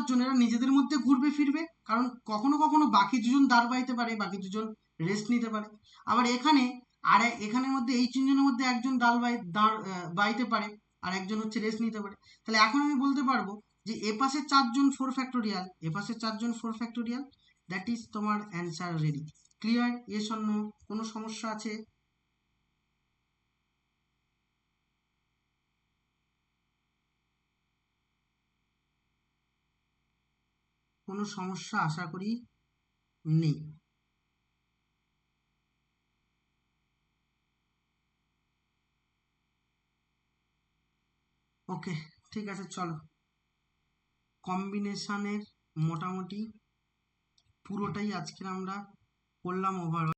জন এরা নিজেদের মধ্যে ঘুরবে ফিরবে, কারণ কখনো কখনো বাকি দুজন দাঁড় বাইতে পারে, বাকি দুজন রেস্ট নিতে পারে। আবার এখানে আর এখানের মধ্যে এই 3 জনের মধ্যে একজন বাইতে পারে, আর একজন হচ্ছে রেস্ট নিতে পারে। তাহলে এখন আমি বলতে পারবো যে এ পাশে 4 জন 4 ফ্যাক্টোরিয়াল, এ পাশে 4 জন 4 ফ্যাক্টোরিয়াল। দ্যাট ইজ তোমার answer ready. Clear? Yes or no? কোনো সমস্যা আছে? কোনো সমস্যা আশা করি নেই। ওকে, ঠিক আছে, চলো। কম্বিনেশনের মোটামুটি পুরোটাই আজকে আমরা করলাম ওভারঅল।